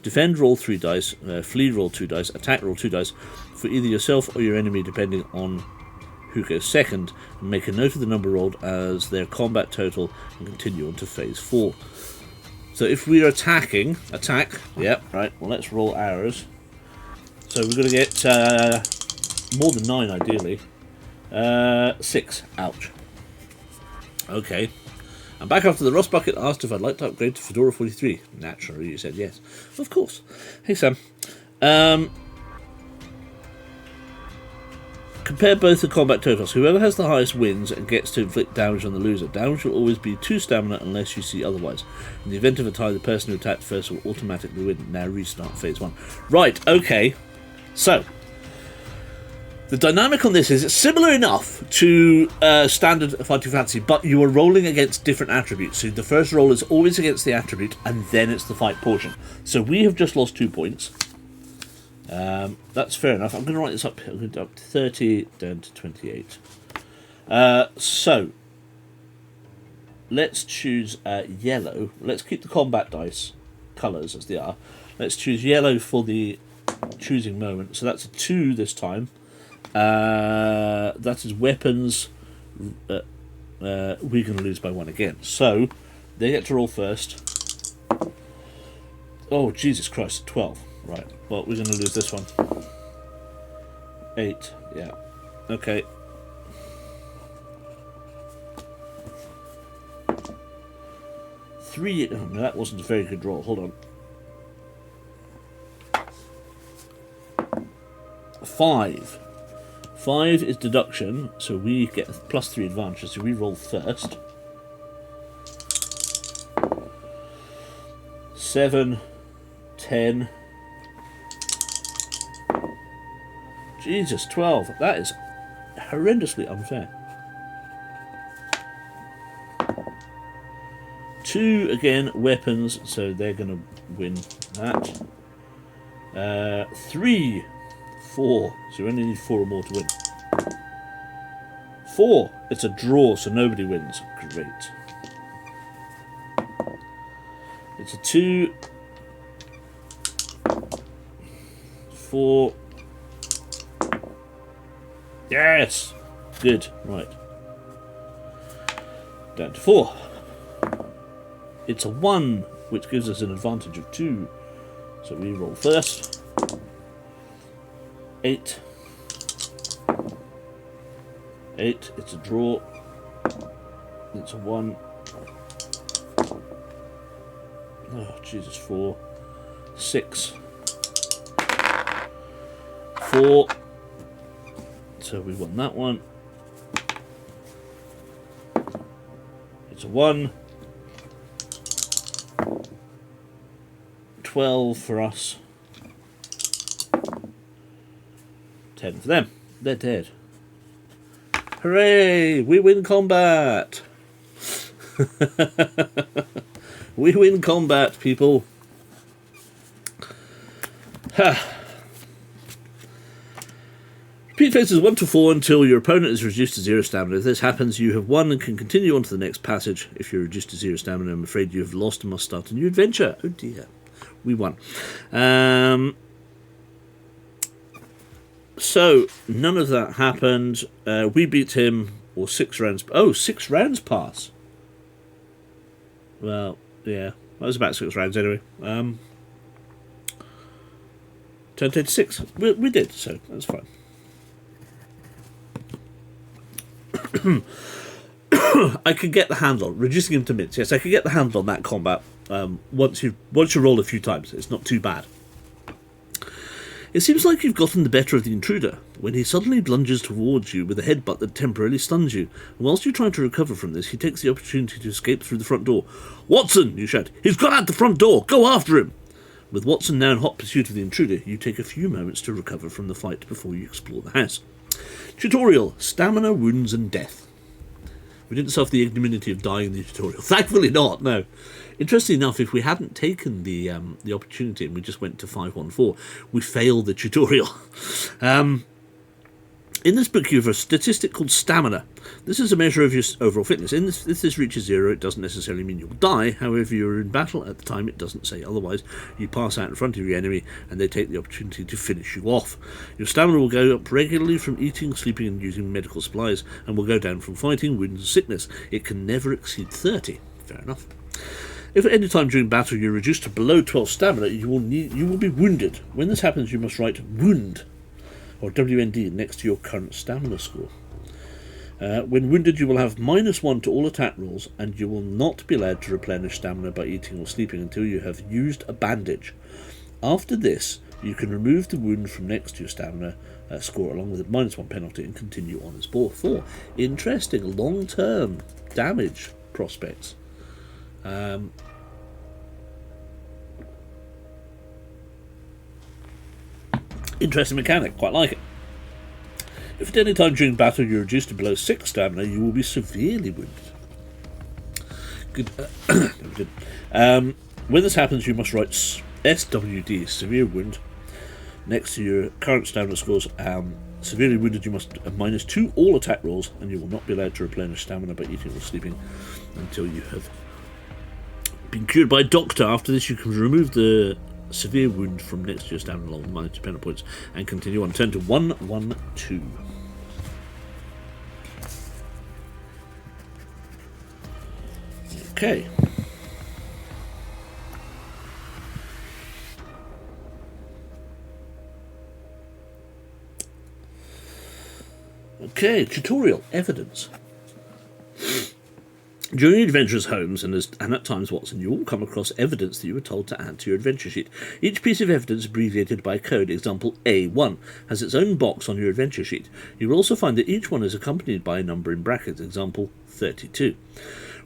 Defend, roll 3 dice. Flee, roll 2 dice. Attack, roll 2 dice for either yourself or your enemy, depending on who goes second. And make a note of the number rolled as their combat total and continue on to phase 4. So if we're attacking, yep, right, well let's roll ours. So we're going to get more than 9 ideally. 6, ouch. Okay. I'm back after the rust bucket asked if I'd like to upgrade to Fedora 43. Naturally, you said yes. Of course. Hey, Sam. Compare both the combat totals. Whoever has the highest wins and gets to inflict damage on the loser. Damage will always be 2 stamina unless you see otherwise. In the event of a tie, the person who attacked first will automatically win. Now restart phase 1. Right, okay. So, the dynamic on this is it's similar enough to standard Fighting Fantasy, but you are rolling against different attributes. So the first roll is always against the attribute, and then it's the fight portion. So we have just lost 2 points. That's fair enough. I'm going to write this up. I'm going to up to 30, down to 28. So let's choose yellow. Let's keep the combat dice colours as they are. Let's choose yellow for the choosing moment. So that's a 2 this time. That is weapons. We're going to lose by 1 again. So they get to roll first. Oh, Jesus Christ, 12. Right, well, we're going to lose this one. 8, yeah. Okay. Three. Oh, no, that wasn't a very good roll. Hold on. 5. 5 is deduction, so we get a +3 advantage, so we roll first. 7, 10. Jesus, 12. That is horrendously unfair. 2 again, weapons, so they're going to win that. 3, 4, so you only need 4 or more to win. 4, it's a draw, so nobody wins. Great. It's a 2, 4. Yes! Good, right. Down to 4. It's a 1, which gives us an advantage of 2. So we roll first. 8. 8, it's a draw. It's a 1. Oh, Jesus, 4. 6. 4. So we won that one. It's a 1. 12 for us. 10 for them. They're dead. Hooray! We win combat! We win combat, people. Ha! Repeat phases 1 to 4 until your opponent is reduced to 0 stamina. If this happens, you have won and can continue on to the next passage. If you're reduced to 0 stamina, I'm afraid you have lost and must start a new adventure. Oh dear. We won. So, none of that happened. We beat him. or 6 rounds. Oh, 6 rounds pass. Well, yeah, that was about 6 rounds anyway. Turned 6. We did, so that's fine. I could get the handle, reducing him to minutes. Yes, I could get the handle on that combat. Once you roll a few times, it's not too bad. It seems like you've gotten the better of the intruder, when he suddenly lunges towards you with a headbutt that temporarily stuns you, and whilst you're trying to recover from this, he takes the opportunity to escape through the front door. "Watson!" you shout. "He's gone out the front door! Go after him!" With Watson now in hot pursuit of the intruder, you take a few moments to recover from the fight before you explore the house. Tutorial: Stamina, Wounds and Death. We didn't suffer the ignominy of dying in the tutorial. Thankfully not, no. Interestingly enough, if we hadn't taken the opportunity and we just went to 514, we failed the tutorial. In this book, you have a statistic called stamina. This is a measure of your overall fitness. If this reaches 0, it doesn't necessarily mean you'll die. However, you're in battle at the time, it doesn't say otherwise. You pass out in front of your enemy, and they take the opportunity to finish you off. Your stamina will go up regularly from eating, sleeping, and using medical supplies, and will go down from fighting, wounds, and sickness. It can never exceed 30. Fair enough. If at any time during battle you're reduced to below 12 stamina, you will be wounded. When this happens, you must write wound, or WND, next to your current stamina score. When wounded, you will have -1 to all attack rolls, and you will not be allowed to replenish stamina by eating or sleeping until you have used a bandage. After this, you can remove the wound from next to your stamina score along with a -1 penalty and continue on as before. Interesting long-term damage prospects. Interesting mechanic, quite like it. If at any time during battle you're reduced to below 6 stamina, you will be severely wounded. Good. When this happens, you must write SWD, severe wound, next to your current stamina scores. Severely wounded, you must -2 all attack rolls, and you will not be allowed to replenish stamina by eating or sleeping until you have been cured by a doctor. After this, you can remove the severe wound from next to your stamina along with -2 penalty points and continue on. Turn to 112. Okay. Okay, tutorial evidence. During your adventures, Holmes, and at times Watson, you will come across evidence that you were told to add to your adventure sheet. Each piece of evidence abbreviated by a code. Example A1 has its own box on your adventure sheet. You will also find that each one is accompanied by a number in brackets. Example 32.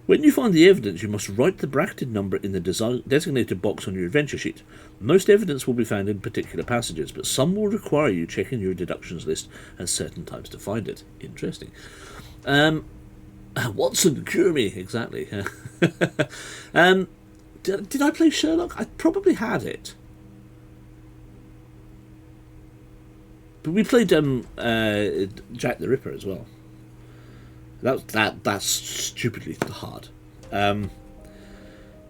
When you find the evidence, you must write the bracketed number in the designated box on your adventure sheet. Most evidence will be found in particular passages, but some will require you checking your deductions list at certain times to find it. Interesting. Watson, cure me, exactly. Did I play Sherlock? I probably had it. But we played Jack the Ripper as well. That's stupidly hard.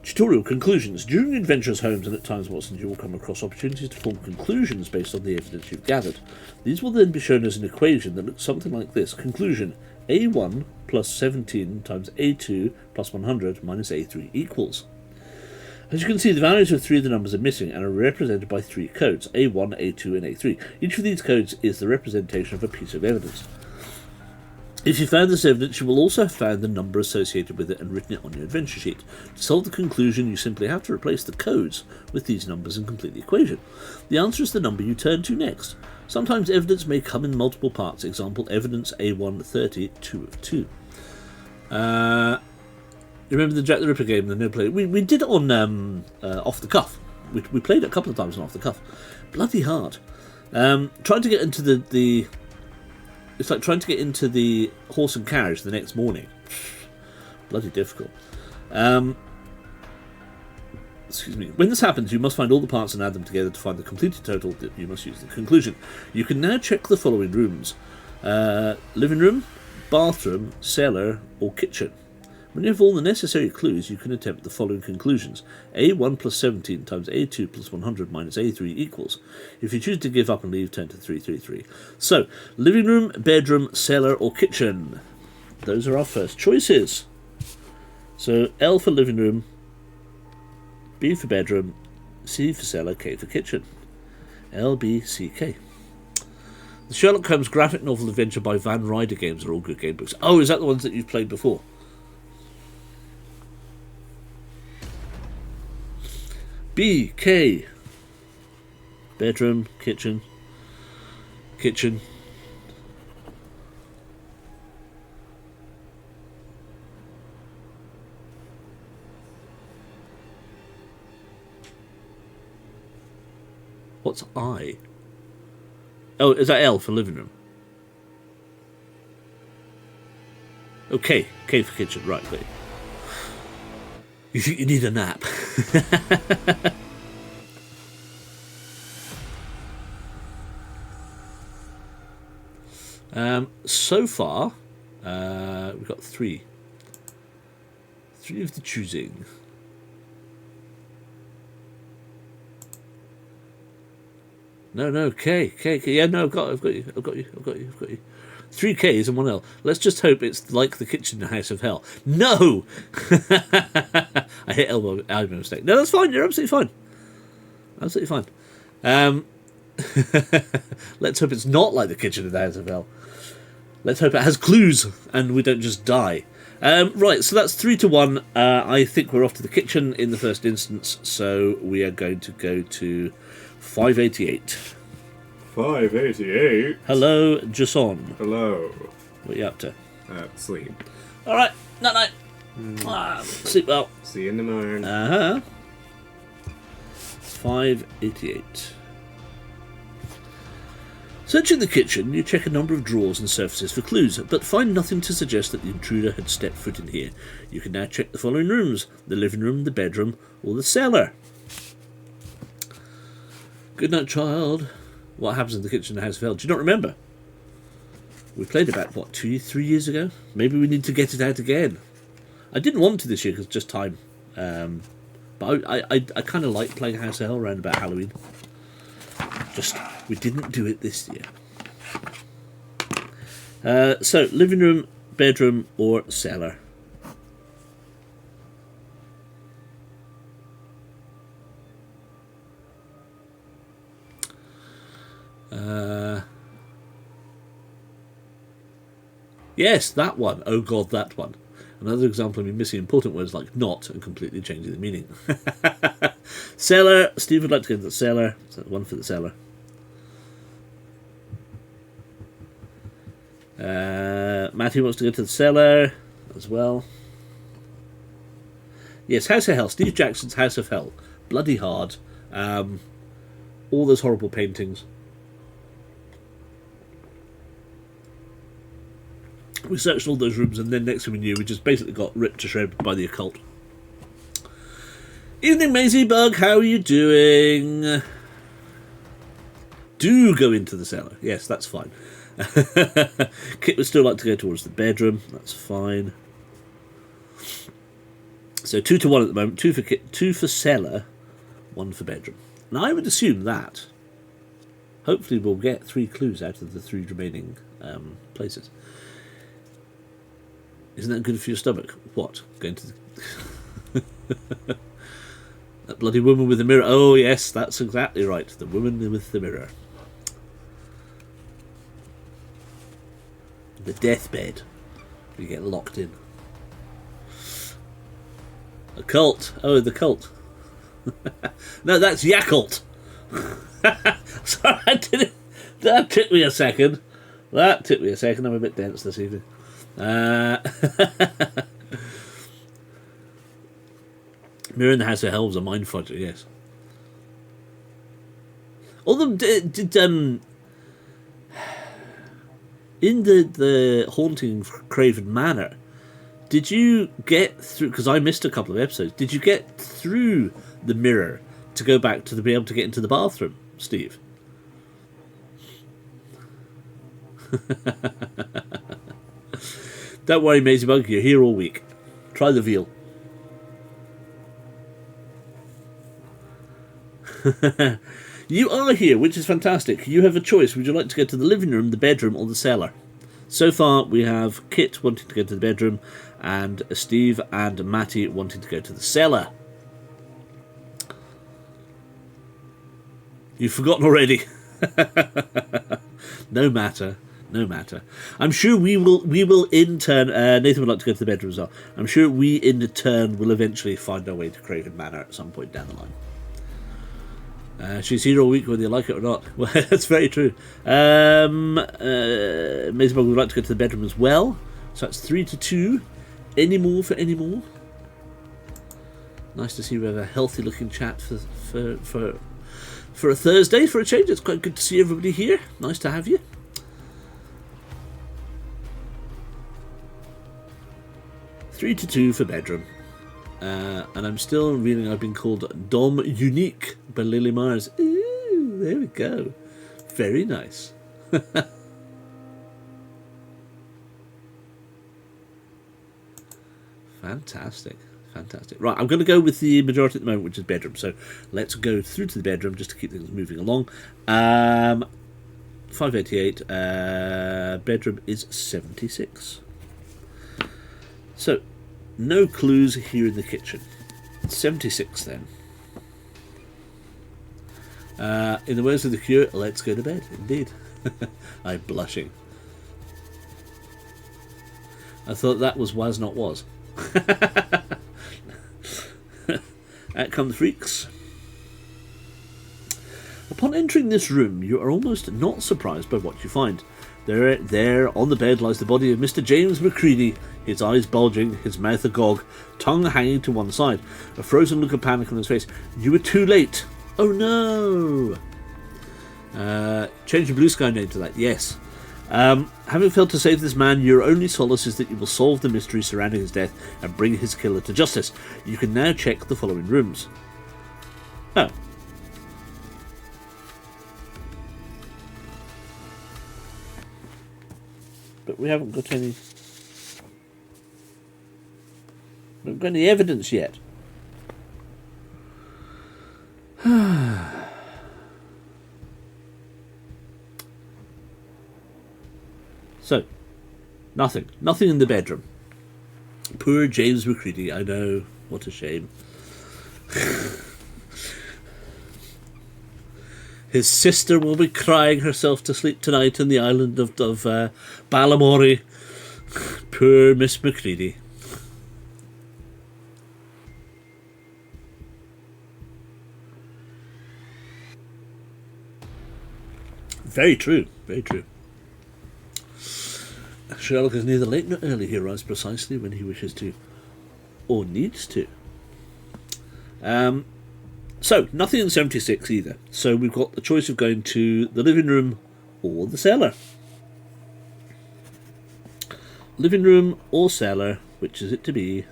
Tutorial conclusions. During adventures, Holmes, and at times Watson, you will come across opportunities to form conclusions based on the evidence you've gathered. These will then be shown as an equation that looks something like this. Conclusion: A1 plus 17 times A2 plus 100 minus A3 equals. As you can see, the values of 3 of the numbers are missing and are represented by 3 codes, A1, A2 and A3. Each of these codes is the representation of a piece of evidence. If you found this evidence, you will also have found the number associated with it and written it on your adventure sheet. To solve the conclusion, you simply have to replace the codes with these numbers and complete the equation. The answer is the number you turn to next. Sometimes evidence may come in multiple parts. Example, evidence A1 30, 2 of 2. You remember the Jack the Ripper game? The no play. We did it on Off the Cuff. We played it a couple of times on Off the Cuff. Bloody hard. Trying to get into the it's like trying to get into the horse and carriage the next morning. Bloody difficult. Excuse me. When this happens, you must find all the parts and add them together to find the completed total that you must use the conclusion. You can now check the following rooms: living room, bathroom, cellar, or kitchen. When you have all the necessary clues, you can attempt the following conclusions. A1 plus 17 times A2 plus 100 minus A3 equals. If you choose to give up and leave, turn to 333. So, living room, bedroom, cellar, or kitchen. those are our first choices. So L for living room, B for bedroom, C for cellar, K for kitchen. L, B, C, K. The Sherlock Holmes graphic novel adventure by Van Ryder games are all good game books. Oh, is that the ones that you've played before? B, K. Bedroom, kitchen. Kitchen. What's I? Oh, is that L for living room? Okay, K for kitchen, right, got you. You think you need a nap? So far, we've got three. Three of the choosing. No, K. Yeah, no, I've got you. 3 Ks and 1 L. Let's just hope it's like the kitchen in House of Hell. No! I hit elbow mistake. No, that's fine. You're absolutely fine. Absolutely fine. Let's hope it's not like the kitchen in the House of Hell. Let's hope it has clues and we don't just die. Right, so that's 3-1. I think we're off to the kitchen in the first instance, so we are going to go to 588. 588. Hello, Jason. Hello. What are you up to? Sleep. Alright, night. Sleep well. See you in the morning. 588. Searching the kitchen, you check a number of drawers and surfaces for clues, but find nothing to suggest that the intruder had stepped foot in here. You can now check the following rooms: the living room, the bedroom, or the cellar. Good night, child. What happens in the kitchen in the House of Hell? Do you not remember? We played about, what, 2-3 years ago? Maybe we need to get it out again. I didn't want to this year because just time. But I kind of like playing House of Hell around about Halloween. Just, we didn't do it this year. So, living room, bedroom, or cellar. Yes, that one. Oh god, that one. Another example of me missing important words like not and completely changing the meaning. Cellar. Steve would like to go to the cellar. So one for the cellar. Matthew wants to go to the cellar as well. Yes, House of Hell. Steve Jackson's House of Hell. Bloody hard. All those horrible paintings. We searched all those rooms, and then next thing we knew, we just basically got ripped to shreds by the occult. Evening, Maisie Bug. How are you doing? Do go into the cellar. Yes, that's fine. Kit would still like to go towards the bedroom. That's fine. So 2-1 at the moment. 2 for Kit, 2 for cellar, 1 for bedroom. Now I would assume that hopefully we'll get 3 clues out of the 3 remaining places. Isn't that good for your stomach? What? Going to the... That bloody woman with the mirror. Oh, yes, that's exactly right. The woman with the mirror. The deathbed. You get locked in. A cult. Oh, the cult. No, that's Yakult. Sorry, I did it. That took me a second. I'm a bit dense this evening. Mirror in the House of Hell was a mind fudger, yes. Although, did in the Haunting of Craven Manor, did you get through, because I missed a couple of episodes, did you get through the mirror to go back to be able to get into the bathroom, Steve? Don't worry, Maisie Bug, you're here all week. Try the veal. You are here, which is fantastic. You have a choice. Would you like to go to the living room, the bedroom, or the cellar? So far, we have Kit wanting to go to the bedroom, and Steve and Matty wanting to go to the cellar. You've forgotten already. No matter. No matter. I'm sure we will in turn. Nathan would like to go to the bedroom as well. I'm sure we in turn will eventually find our way to Craven Manor at some point down the line. She's here all week whether you like it or not. Well, that's very true. Mazebug would like to go to the bedroom as well. So that's 3-2. Any more for any more? Nice to see we have a healthy looking chat for a Thursday for a change. It's quite good to see everybody here. Nice to have you. 3-2 for bedroom. And I'm still reading I've been called Dom Unique by Lily Mars. Ooh, there we go. Very nice. Fantastic. Fantastic. Right, I'm going to go with the majority at the moment, which is bedroom. So let's go through to the bedroom just to keep things moving along. 588. Bedroom is 76. So, no clues here in the kitchen. 76 then. In the words of the Cure, let's go to bed. Indeed. I'm blushing. I thought that was not was. Out come the freaks. Upon entering this room, you are almost not surprised by what you find. There, on the bed, lies the body of Mr. James Macready, his eyes bulging, his mouth agog, tongue hanging to one side, a frozen look of panic on his face. You were too late. Oh no! Change your blue sky name to that, yes. Having failed to save this man, your only solace is that you will solve the mystery surrounding his death and bring his killer to justice. You can now check the following rooms. Oh. But we haven't got any... We haven't got any evidence yet. So, nothing. Nothing in the bedroom. Poor James Macready, I know. What a shame. His sister will be crying herself to sleep tonight on the island of Balamory. Poor Miss Macready. Very true, very true. Sherlock is neither late nor early. He arrives precisely when he wishes to, or needs to. So, nothing in 76 either. So we've got the choice of going to the living room or the cellar. Living room or cellar, which is it to be?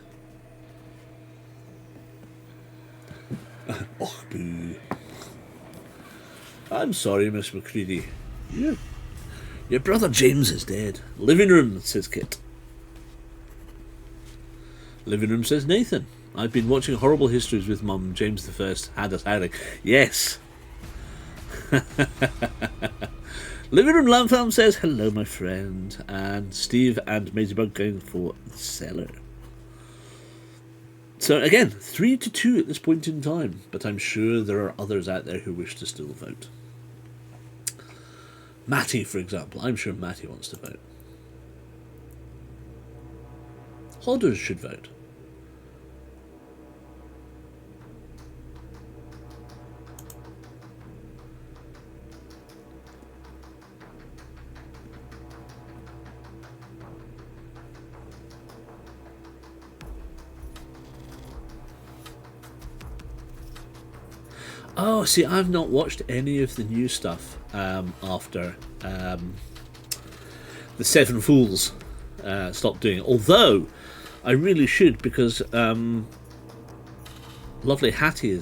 Oh, boo. I'm sorry, Miss Macready. Your brother James is dead. Living room, says Kit. Living room, says Nathan. I've been watching Horrible Histories with Mum. James I had us howling. Yes. Living room Lamfarm says, hello, my friend. And Steve and Mazybug going for the cellar. So again, 3-2 at this point in time. But I'm sure there are others out there who wish to still vote. Matty, for example. I'm sure Matty wants to vote. Hodders should vote. Oh, see, I've not watched any of the new stuff after the Seven Fools stopped doing it. Although, I really should, because lovely Hattie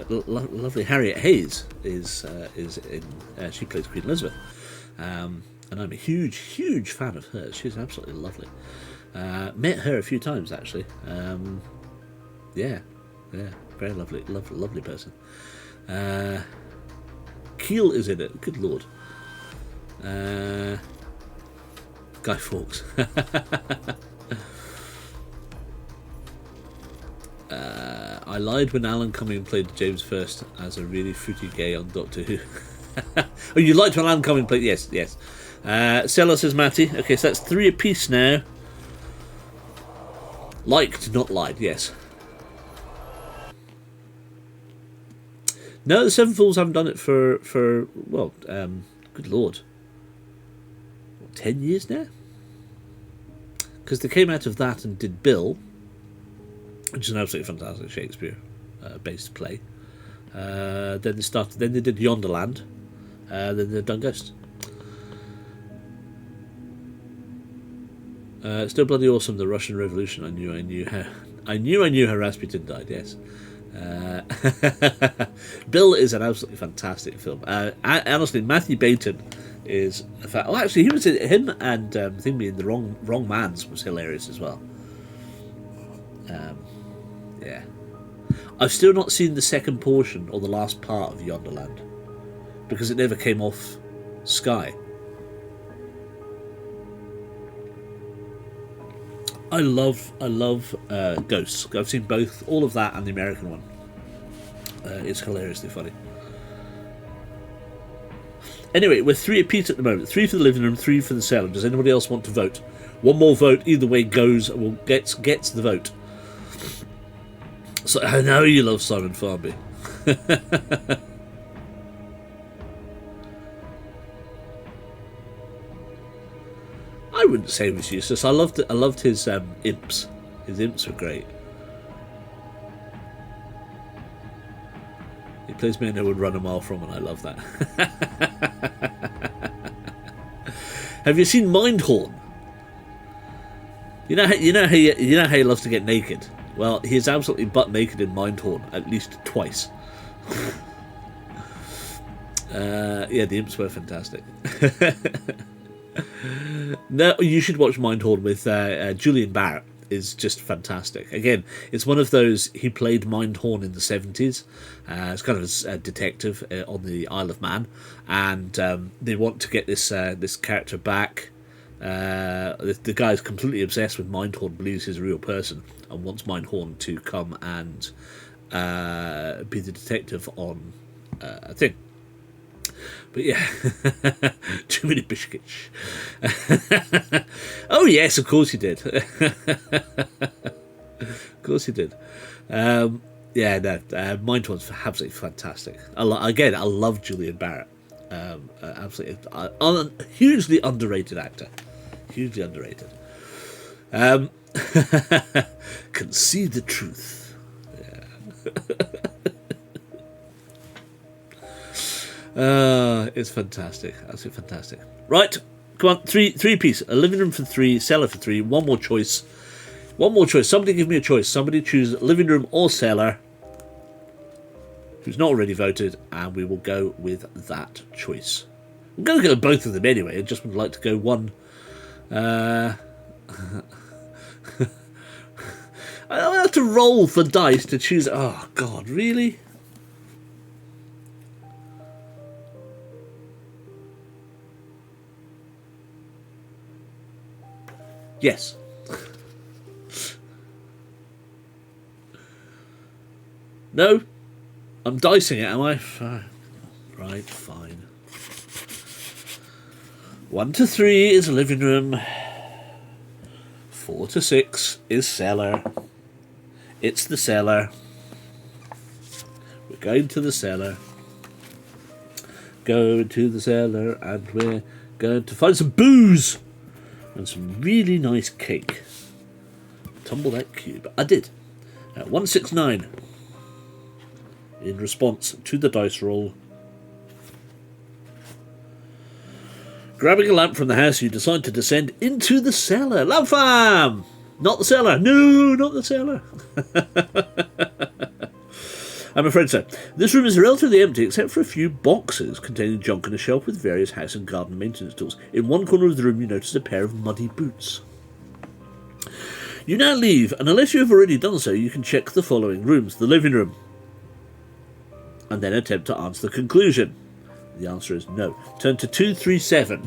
lovely Harriet Hayes is in. She plays Queen Elizabeth, and I'm a huge fan of hers. She's absolutely lovely. Met her a few times actually. Yeah, very lovely person. Keel is in it. Good lord. Guy Fawkes. I lied when Alan Cumming played James First as a really fruity gay on Doctor Who. Oh, you liked when Alan Cumming played? Yes, yes. Seller, says Matty. Okay, so that's 3 apiece now. Liked, not lied, yes. No, the Seven Fools haven't done it for well, good lord, what, 10 years now? Because they came out of that and did Bill, which is an absolutely fantastic Shakespeare-based play. Then they did Yonderland, then they've done Ghost. Still bloody awesome. The Russian Revolution. I knew how Rasputin died. Yes. Bill is an absolutely fantastic film. Honestly, Matthew Baton is a fact. Oh, actually, he was in him and Thingy in the Wrong Man's was hilarious as well. Yeah, I've still not seen the second portion or the last part of Yonderland because it never came off Sky. I love Ghosts. I've seen both, all of that and the American one. It's hilariously funny. Anyway, we're 3 apiece at the moment. 3 for the living room, 3 for the cellar. Does anybody else want to vote? One more vote, either way goes, well, gets the vote. So I know you love Simon Farby. I wouldn't say it was useless. I loved his imps. His imps were great. He plays men who would run a mile from, and I love that. Have you seen Mindhorn? You know how he loves to get naked. Well, he is absolutely butt naked in Mindhorn at least twice. Yeah, the imps were fantastic. No, you should watch Mindhorn with Julian Barrett. Is just fantastic. Again, it's one of those. He played Mindhorn in the 70s. It's kind of a detective on the Isle of Man, and they want to get this character back. The guy's completely obsessed with Mindhorn, believes he's a real person, and wants Mindhorn to come and be the detective on a thing. But yeah, too many biscuits. Oh yes, of course he did. Of course he did. Yeah, no, Mindhorn's absolutely fantastic. I love Julian Barrett. Absolutely, hugely underrated actor. Hugely underrated. Can see the truth. Yeah. It's fantastic. Absolutely fantastic. Right, come on, three piece. A living room for 3, cellar for 3. One more choice. Somebody give me a choice. Somebody choose living room or cellar who's not already voted, and we will go with that choice. I'm going to go both of them anyway. I just would like to go one. I have to roll for dice to choose. Oh God, really? Yes. No? I'm dicing it, am I? Right, fine. 1 to 3 is living room. 4 to 6 is cellar. It's the cellar. We're going to the cellar. Going to the cellar, and we're going to find some booze and some really nice cake. Tumble that cube. I did. 169. In response to the dice roll. Grabbing a lamp from the house, you decide to descend into the cellar. Lamp fam! Not the cellar. No, not the cellar. I'm afraid so. This room is relatively empty except for a few boxes containing junk and a shelf with various house and garden maintenance tools. In one corner of the room you notice a pair of muddy boots. You now leave, and unless you have already done so, you can check the following rooms. The living room. And then attempt to answer the conclusion. The answer is no. Turn to 237.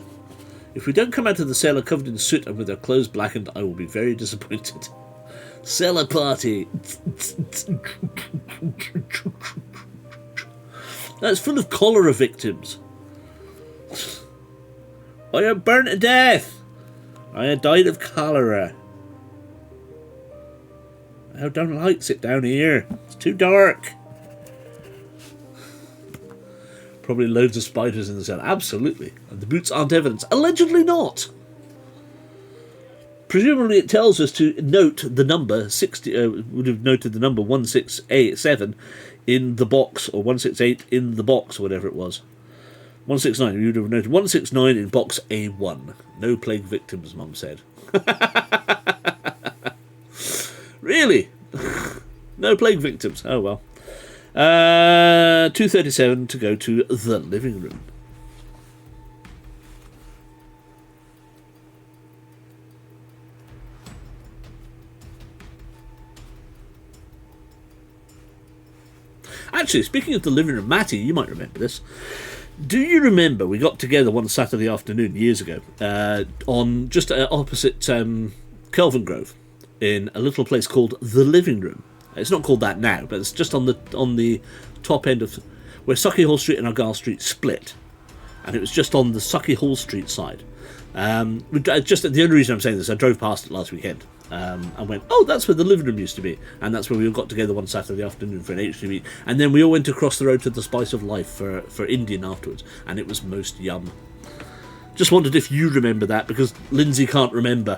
If we don't come out of the cellar covered in soot and with our clothes blackened, I will be very disappointed. Cellar party. That's full of cholera victims. I am burnt to death. I have died of cholera. I don't like it down here. It's too dark. Probably loads of spiders in the cellar. Absolutely. And the boots aren't evidence. Allegedly not. Presumably it tells us to note the number 60. Would have noted the number 167 in the box, or 168 in the box, or whatever it was. 169. You would have noted 169 in box A1. No plague victims, Mum said. Really? No plague victims. Oh well. 237 to go to the living room. Actually, speaking of the living room, Matty, you might remember this. Do you remember we got together one Saturday afternoon years ago on just opposite Kelvin Grove in a little place called the Living Room? It's not called that now, but it's just on the top end of where Sucky Hall Street and Argyle Street split, and it was just on the Sucky Hall Street side. Just the only reason I'm saying this, I drove past it last weekend and went, oh, that's where the living room used to be, and that's where we all got together one Saturday afternoon for an HTV, and then we all went across the road to the Spice of Life for Indian afterwards, and it was most yum. Just wondered if you remember that, because Lindsay can't remember.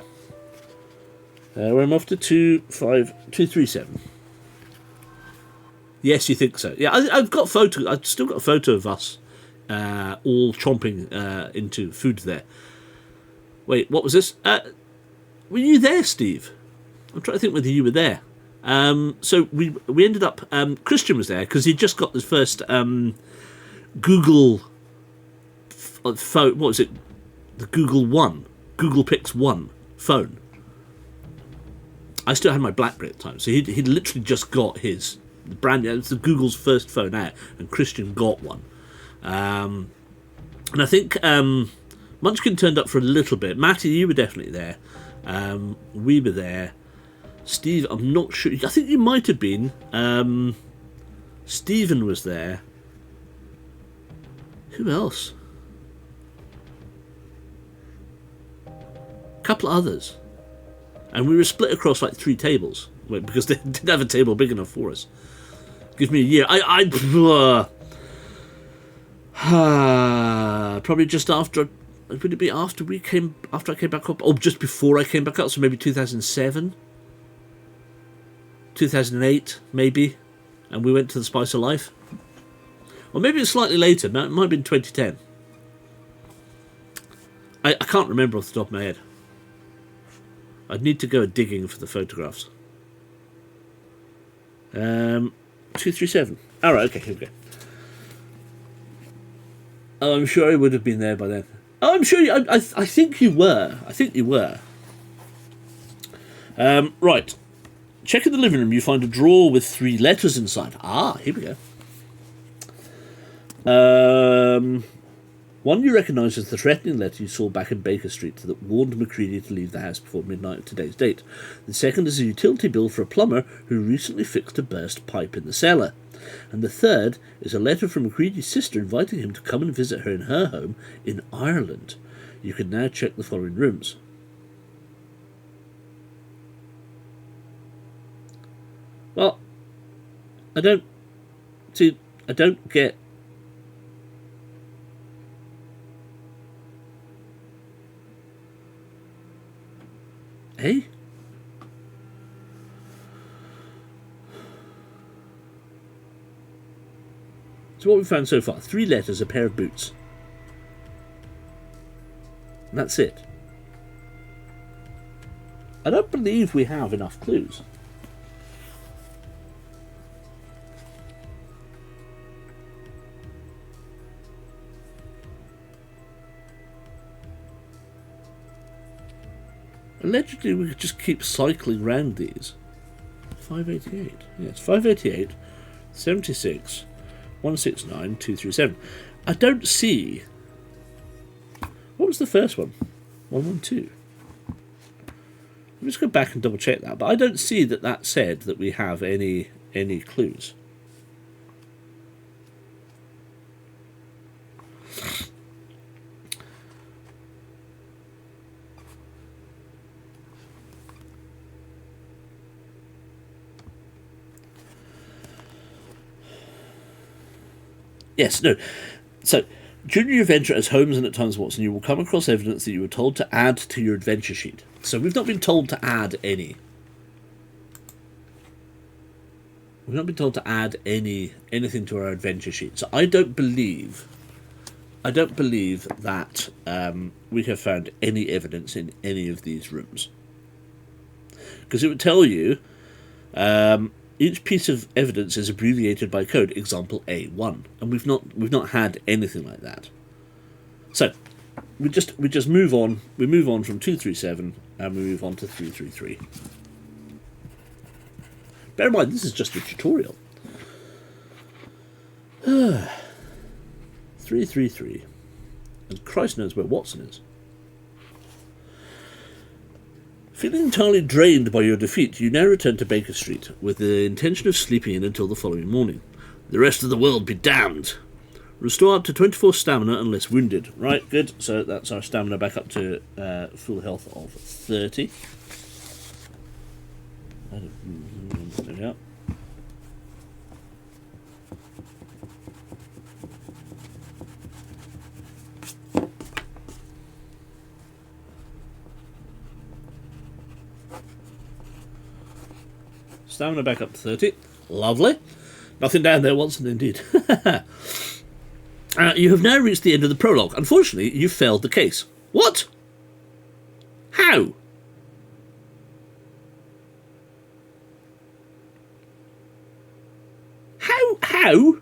Where I'm off to 237. Yes, you think so? Yeah, I've got photo. I've still got a photo of us all chomping into food there. Wait, what was this? Were you there, Steve? I'm trying to think whether you were there. So we ended up. Christian was there because he'd just got his first Google phone. What was it? The Google One, Google Pix One phone. I still had my BlackBerry at the time, so he'd literally just got his brand new. It was the Google's first phone out, and Christian got one. And I think Munchkin turned up for a little bit. Matty, you were definitely there. We were there. Steve, I'm not sure. I think you might have been. Stephen was there. Who else? A couple of others. And we were split across like 3 tables because they didn't have a table big enough for us. Give me a year. Probably just after. Would it be after I came back up, or just before I came back up? So maybe 2007, 2008, maybe. And we went to the Spice of Life. Or maybe it's slightly later. It might have been 2010. I can't remember off the top of my head. I'd need to go digging for the photographs. 237. All right, okay, here we go. Oh, I'm sure I would have been there by then. Oh, I'm sure you... I think you were. I think you were. Right. Check in the living room. You find a drawer with 3 letters inside. Ah, here we go. One you recognise as the threatening letter you saw back in Baker Street that warned Macready to leave the house before midnight of today's date. The second is a utility bill for a plumber who recently fixed a burst pipe in the cellar. And the third is a letter from Macready's sister inviting him to come and visit her in her home in Ireland. You can now check the following rooms. Well, I don't get... Hey? So what we've found so far, 3 letters, a pair of boots. And that's it. I don't believe we have enough clues. Allegedly, we could just keep cycling round these. 588. Yes, 588, 76, 169, 237. I don't see... What was the first one? 112. Let me just go back and double check that, but I don't see that said that we have any clues. Yes, no. So, during your adventure as Holmes and at times Watson, you will come across evidence that you were told to add to your adventure sheet. So we've not been told to add any. We've not been told to add anything to our adventure sheet. So I don't believe that we have found any evidence in any of these rooms. Because it would tell you each piece of evidence is abbreviated by code, example A1, and we've not had anything like that. So we just move on. We move on from 237 and we move on to 333. Bear in mind, this is just a tutorial. 333, and Christ knows where Watson is. Feeling entirely drained by your defeat, you now return to Baker Street, with the intention of sleeping in until the following morning. The rest of the world be damned. Restore up to 24 stamina unless wounded. Right, good. So that's our stamina back up to full health of 30. There we are. Stamina back up to 30. Lovely. Nothing down there, Watson, indeed. You have now reached the end of the prologue. Unfortunately, you failed the case. What? How? How?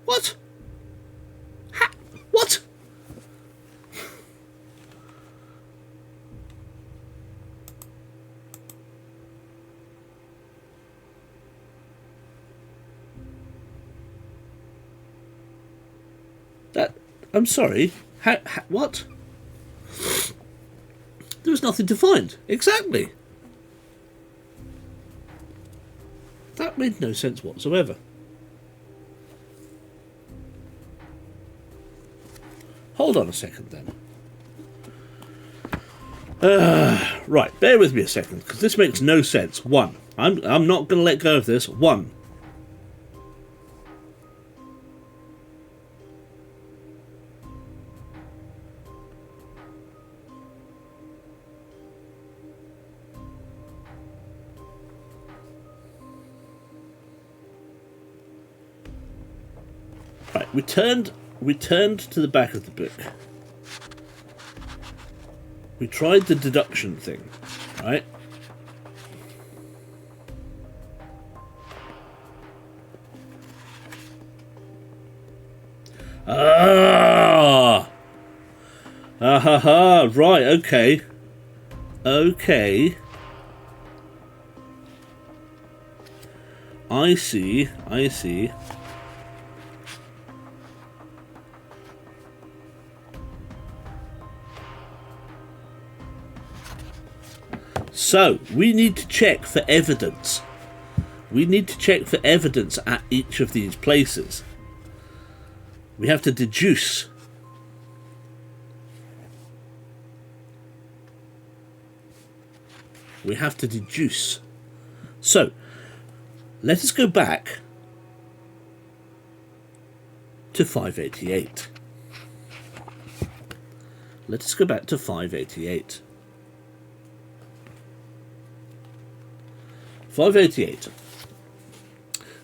What? What? I'm sorry. What? There was nothing to find. Exactly. That made no sense whatsoever. Hold on a second then. Right, bear with me a second, because this makes no sense. One, I'm not going to let go of this. One. Right, we turned to the back of the book. We tried the deduction thing, right? Ah! Ah ha ha! Right, okay. Okay. I see. So, we need to check for evidence. We need to check for evidence at each of these places. We have to deduce. We have to deduce. So, let us go back to 588. Let us go back to 588. 588.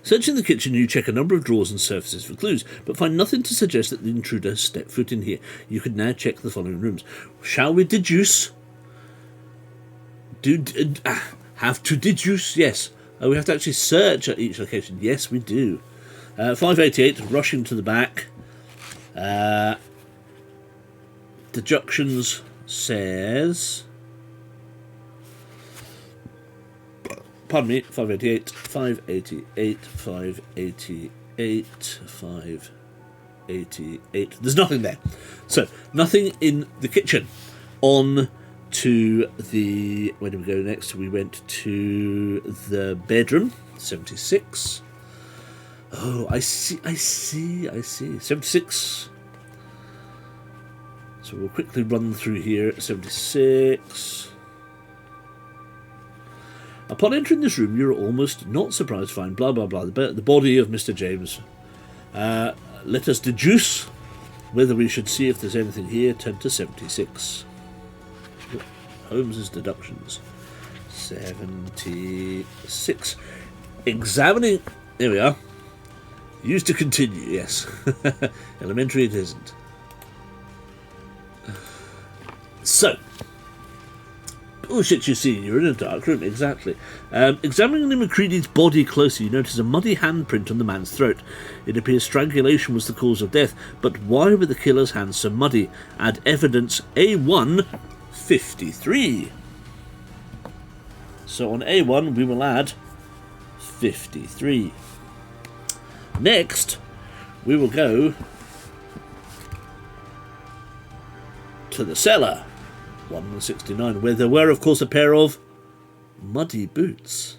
Searching the kitchen, you check a number of drawers and surfaces for clues, but find nothing to suggest that the intruder has stepped foot in here. You could now check the following rooms. Shall we deduce? Have to deduce? Yes. We have to actually search at each location. Yes, we do. 588, rushing to the back. Deductions says... pardon me, 588, 588, 588, 588. There's nothing there. So, nothing in the kitchen. On to the... Where did we go next? We went to the bedroom, 76. Oh, I see. 76. So we'll quickly run through here. 76. Upon entering this room, you're almost not surprised to find blah blah blah, the body of Mr. James. Let us deduce whether we should see if there's anything here. Turn to 76. Holmes's deductions. 76. Examining. There we are. Used to continue, yes. Elementary it isn't. So. Bullshit you see, you're in a dark room, exactly. Examining the Macready's body closely, you notice a muddy handprint on the man's throat. It appears strangulation was the cause of death, but why were the killer's hands so muddy? Add evidence A1, 53. So on A1 we will add 53. Next, we will go to the cellar. 169, where there were, of course, a pair of muddy boots.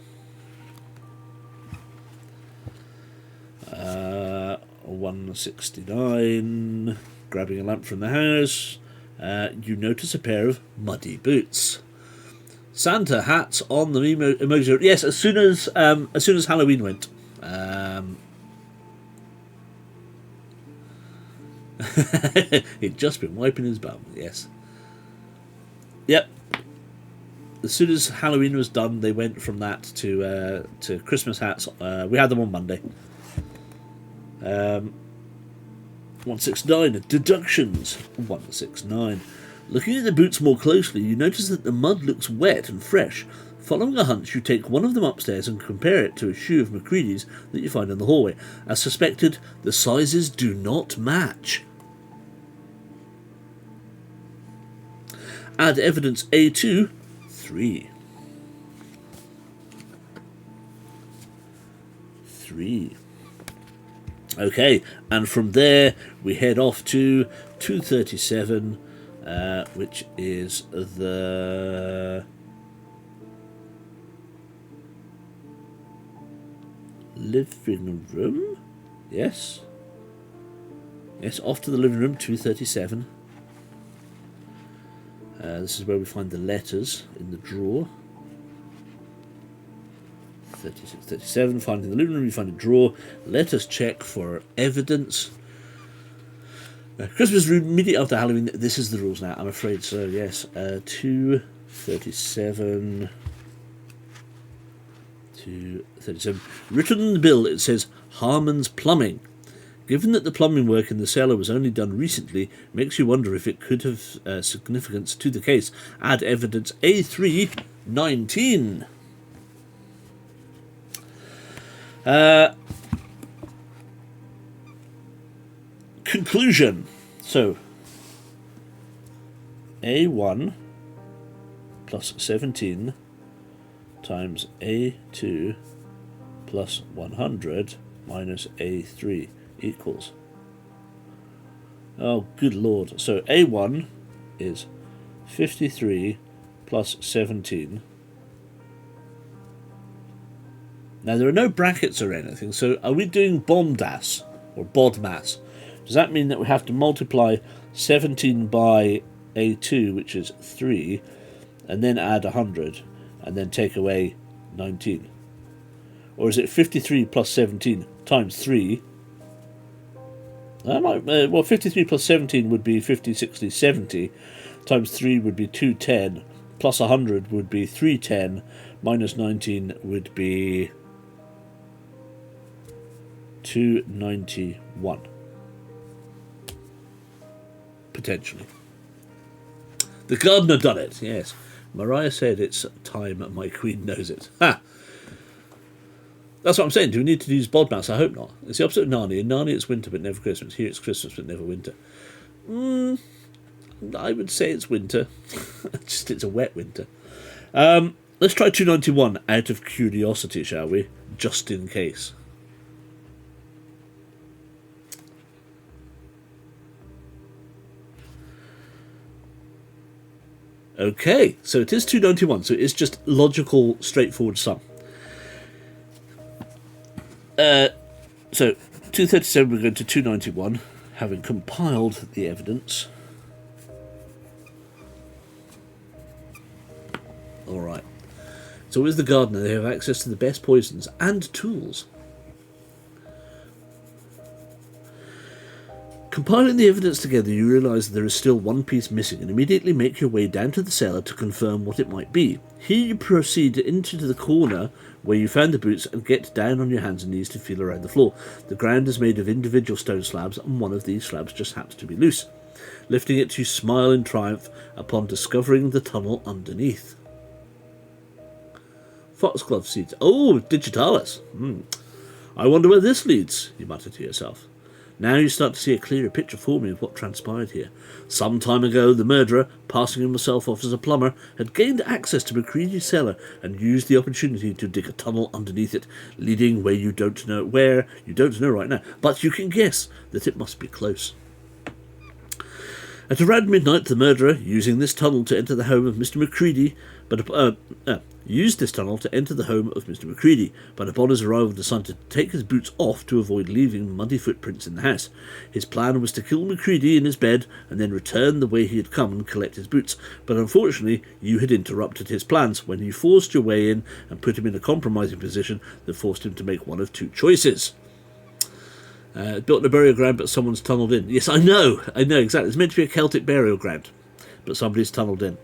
169, grabbing a lamp from the house, you notice a pair of muddy boots. Santa hats on the emoji. Yes, as soon as Halloween went. He'd just been wiping his bum. Yes. Yep. As soon as Halloween was done, they went from that to Christmas hats. We had them on Monday. 169, deductions. 169. Looking at the boots more closely, you notice that the mud looks wet and fresh. Following a hunch, you take one of them upstairs and compare it to a shoe of Macready's that you find in the hallway. As suspected, the sizes do not match. Add evidence A2, 3. 3. Okay, and from there we head off to 237, which is the living room. Yes. Yes, off to the living room, 237. This is where we find the letters in the drawer. 36, 37, finding the living room, you find a drawer. Let us check for evidence. Christmas room immediately after Halloween. This is the rules now, I'm afraid so, yes. 237. 237. Written in the bill, it says Harmon's Plumbing. Given that the plumbing work in the cellar was only done recently, makes you wonder if it could have significance to the case. Add evidence A3, 19. Conclusion. So, A1 plus 17 times A2 plus 100 minus A3 equals. Oh, good lord. So A1 is 53 plus 17. Now there are no brackets or anything, so are we doing BOMDAS or BODMAS? Does that mean that we have to multiply 17 by A2, which is 3, and then add 100, and then take away 19? Or is it 53 plus 17 times 3? Well, 53 plus 17 would be 50, 60, 70, times 3 would be 210, plus 100 would be 310, minus 19 would be 291. Potentially. The gardener done it, yes. Mariah said it's time my queen knows it. Ha! That's what I'm saying. Do we need to use BODMAS? I hope not. It's the opposite of Narnia. In Narnia it's winter but never Christmas. Here it's Christmas but never winter. I would say it's winter. Just it's a wet winter. let's try 291 out of curiosity, shall we? Just in case. Okay, so it is 291, so it is just logical, straightforward sum. So 237 we're going to 291, having compiled the evidence. Alright. So as the gardener, they have access to the best poisons and tools. Compiling the evidence together, you realise that there is still one piece missing and immediately make your way down to the cellar to confirm what it might be. Here you proceed into the corner where you found the boots and get down on your hands and knees to feel around the floor. The ground is made of individual stone slabs and one of these slabs just happens to be loose. Lifting it, you smile in triumph upon discovering the tunnel underneath. Foxglove seeds. Oh, digitalis. I wonder where this leads, you mutter to yourself. Now you start to see a clearer picture forming of what transpired here. Some time ago, the murderer, passing himself off as a plumber, had gained access to Macready's cellar and used the opportunity to dig a tunnel underneath it, leading where you don't know right now, but you can guess that it must be close. At around midnight, the murderer, using this tunnel to enter the home of Mr. Macready, but upon his arrival decided to take his boots off to avoid leaving muddy footprints in the house. His plan was to kill Macready in his bed and then return the way he had come and collect his boots, but unfortunately you had interrupted his plans when you forced your way in and put him in a compromising position that forced him to make one of two choices. Built in a burial ground, but someone's tunnelled in. Yes, I know, exactly. It's meant to be a Celtic burial ground, but somebody's tunnelled in.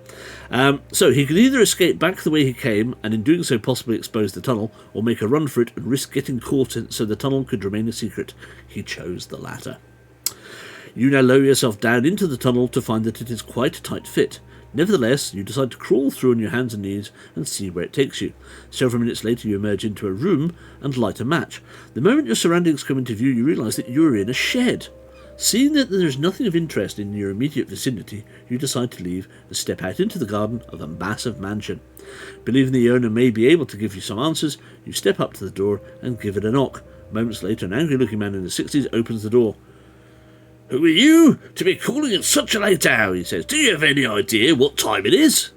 So he could either escape back the way he came, and in doing so possibly expose the tunnel, or make a run for it and risk getting caught so the tunnel could remain a secret. He chose the latter. You now lower yourself down into the tunnel to find that it is quite a tight fit. Nevertheless, you decide to crawl through on your hands and knees and see where it takes you. Several minutes later you emerge into a room and light a match. The moment your surroundings come into view, you realise that you are in a shed. Seeing that there is nothing of interest in your immediate vicinity, you decide to leave and step out into the garden of a massive mansion. Believing the owner may be able to give you some answers, you step up to the door and give it a knock. Moments later, an angry-looking man in his 60s opens the door. "Who are you to be calling at such a late hour?" he says. "Do you have any idea what time it is?"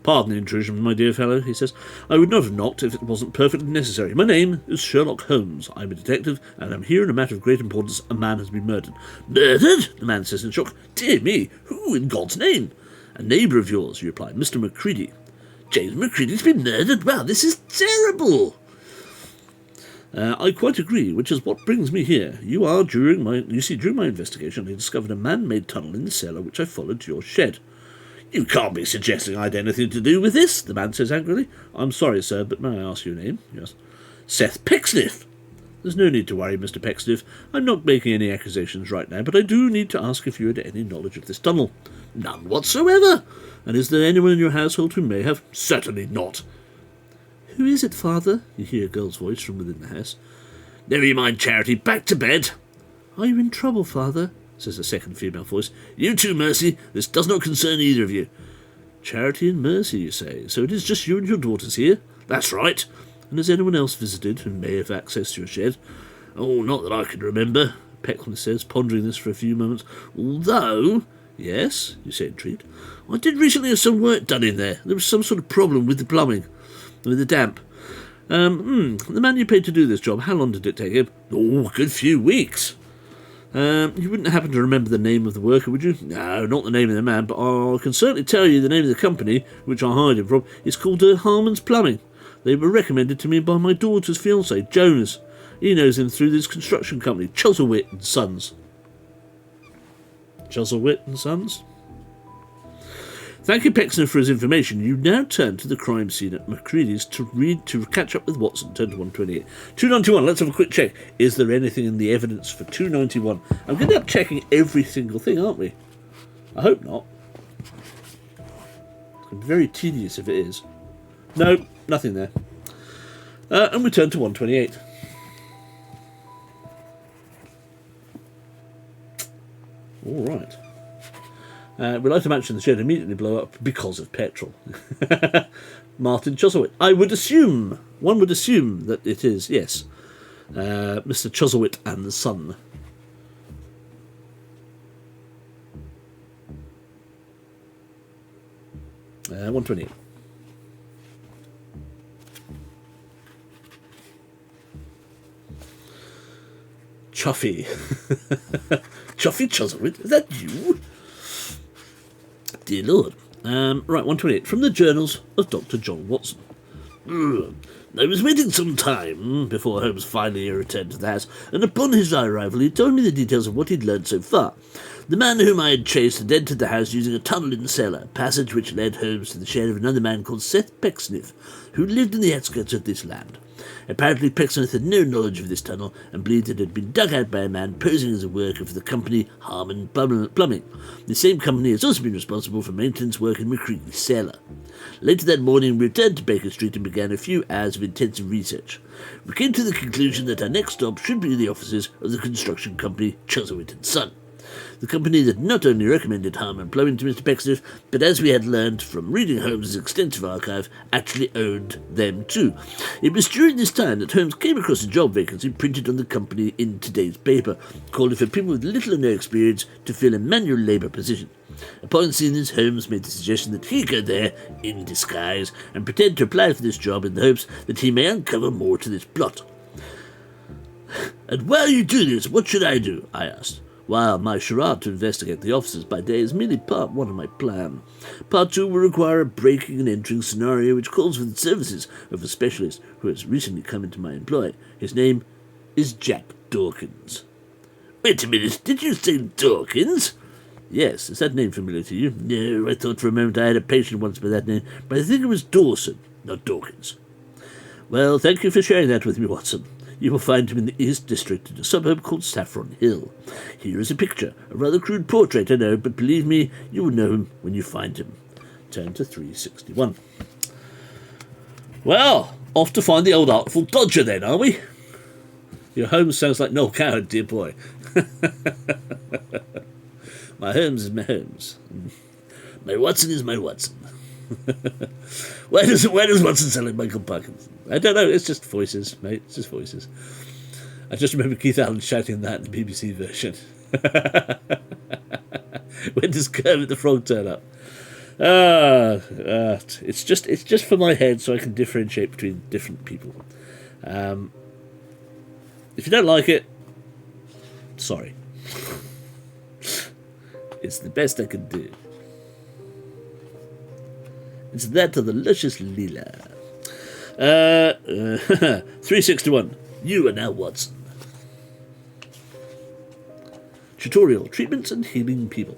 "Pardon the intrusion, my dear fellow," he says. "I would not have knocked if it wasn't perfectly necessary. My name is Sherlock Holmes. I'm a detective, and I'm here in a matter of great importance. A man has been murdered." "Murdered?" the man says in shock. "Dear me, who in God's name?" "A neighbour of yours," you reply, "Mr. Macready." "James Macready's been murdered? Well, this is terrible." I quite agree, which is what brings me here. During my investigation, I discovered a man-made tunnel in the cellar which I followed to your shed. "You can't be suggesting I had anything to do with this," the man says angrily. "I'm sorry, sir, but may I ask your name?" Yes. "Seth Pecksniff." "There's no need to worry, Mr. Pecksniff. I'm not making any accusations right now, but I do need to ask if you had any knowledge of this tunnel." "None whatsoever." "And is there anyone in your household who may have?" "Certainly not." "Who is it, father?" you hear a girl's voice from within the house. "Never you mind, Charity. Back to bed." "Are you in trouble, father?" says a second female voice. "You too, Mercy. This does not concern either of you." "Charity and Mercy, you say? So it is just you and your daughters here?" "That's right." "And has anyone else visited who may have access to your shed?" "Oh, not that I can remember," Pecksniff says, pondering this for a few moments. "Although—" "Yes?" you say, intrigued. "I did recently have some work done in there. There was some sort of problem with the plumbing. With the damp. The man you paid to do this job, how long did it take him?" "Oh, a good few weeks." You wouldn't happen to remember the name of the worker, would you?" "No, not the name of the man, but I can certainly tell you the name of the company which I hired him from. It's called Harmon's Plumbing. They were recommended to me by my daughter's fiancé, Jonas. He knows him through this construction company, Chuzzlewit and Sons." Chuzzlewit and Sons? Thank you, Pecksniff, for his information. You now turn to the crime scene at Macready's to catch up with Watson. Turn to 128. 291, let's have a quick check. Is there anything in the evidence for 291? I'm going to end up checking every single thing, aren't we? I hope not. It's going to be very tedious if it is. No, nothing there. And we turn to 128. All right. We like to mention the shed immediately blow up because of petrol. Martin Chuzzlewit. One would assume that it is, yes. Mr. Chuzzlewit and the Son. Uh, 128. Chuffy. Chuffy Chuzzlewit, is that you? Dear Lord. Right, 128. From the journals of Dr. John Watson. I was waiting some time before Holmes finally returned to the house, and upon his arrival he told me the details of what he'd learned so far. The man whom I had chased had entered the house using a tunnel in the cellar, a passage which led Holmes to the shed of another man called Seth Pecksniff, who lived in the outskirts of this land. Apparently Pecksniff had no knowledge of this tunnel, and believed it had been dug out by a man posing as a worker for the company Harmon Plumbing. The same company has also been responsible for maintenance work in McCready's cellar. Later that morning we returned to Baker Street and began a few hours of intensive research. We came to the conclusion that our next stop should be the offices of the construction company Chuzzlewit and Son. The company that not only recommended Harmon Plumbing to Mr. Pecksniff, but as we had learned from reading Holmes' extensive archive, actually owned them too. It was during this time that Holmes came across a job vacancy printed on the company in today's paper, calling for people with little or no experience to fill a manual labour position. Upon seeing this, Holmes made the suggestion that he go there, in disguise, and pretend to apply for this job in the hopes that he may uncover more to this plot. "And while you do this, what should I do?" I asked. "While my charade to investigate the offices by day is merely part one of my plan. Part two will require a breaking and entering scenario which calls for the services of a specialist who has recently come into my employ. His name is Jack Dawkins." "Wait a minute, did you say Dawkins?" "Yes, is that name familiar to you?" "No, I thought for a moment I had a patient once by that name, but I think it was Dawson, not Dawkins." "Well, thank you for sharing that with me, Watson. You will find him in the East District in a suburb called Saffron Hill. Here is a picture, a rather crude portrait, I know, but believe me, you will know him when you find him." Turn to 361. Well, off to find the old Artful Dodger then, are we? Your Holmes sounds like Noel Coward, dear boy. My Holmes is my Holmes. My Watson is my Watson. Why does Watson sound like Michael Parkinson? I don't know, it's just voices, mate. It's just voices. I just remember Keith Allen shouting that in the BBC version. When does Kermit the Frog turn up? It's just for my head so I can differentiate between different people. If you don't like it, sorry. It's the best I can do. It's that of the luscious Leela. 361. You are now Watson. Tutorial. Treatments and healing people.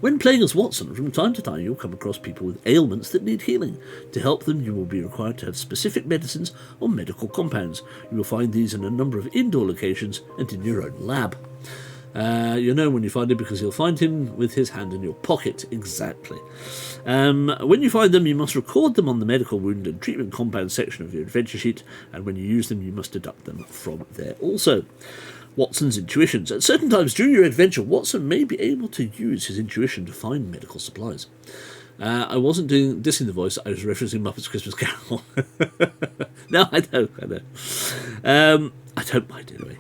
When playing as Watson, from time to time you'll come across people with ailments that need healing. To help them, you will be required to have specific medicines or medical compounds. You will find these in a number of indoor locations and in your own lab. You'll know when you find him because you'll find him with his hand in your pocket. Exactly. When you find them, you must record them on the medical wound and treatment compound section of your adventure sheet, and when you use them, you must deduct them from there also. Watson's intuitions. At certain times during your adventure, Watson may be able to use his intuition to find medical supplies. I wasn't dissing the voice, I was referencing Muppets Christmas Carol. No, I know. I don't mind anyway.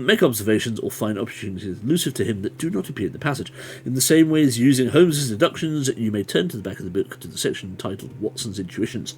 Make observations or find opportunities elusive to him that do not appear in the passage. In the same way as using Holmes's deductions, you may turn to the back of the book to the section titled Watson's Intuitions.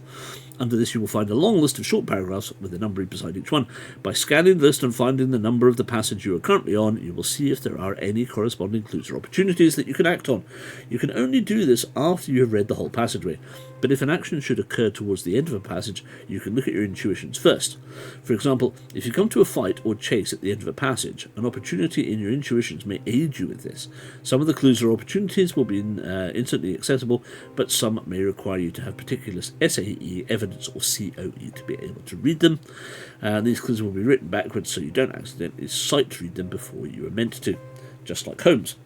Under this you will find a long list of short paragraphs with a numbering beside each one. By scanning the list and finding the number of the passage you are currently on, you will see if there are any corresponding clues or opportunities that you can act on. You can only do this after you have read the whole passageway, but if an action should occur towards the end of a passage, you can look at your intuitions first. For example, if you come to a fight or chase at the end of a passage, an opportunity in your intuitions may aid you with this. Some of the clues or opportunities will be instantly accessible, but some may require you to have particular SAE, evidence, or COE to be able to read them. These clues will be written backwards so you don't accidentally sight read them before you are meant to, just like Holmes.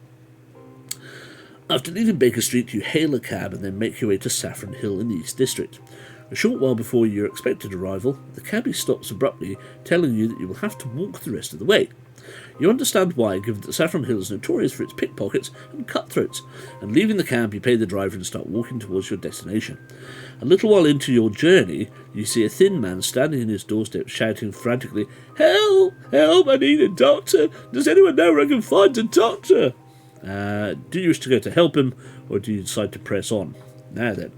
After leaving Baker Street, you hail a cab and then make your way to Saffron Hill in the East District. A short while before your expected arrival, the cabbie stops abruptly, telling you that you will have to walk the rest of the way. You understand why, given that Saffron Hill is notorious for its pickpockets and cutthroats, and leaving the cab you pay the driver and start walking towards your destination. A little while into your journey, you see a thin man standing in his doorstep shouting frantically, "Help! Help! I need a doctor! Does anyone know where I can find a doctor?" Do you wish to go to help him, or do you decide to press on? Now then,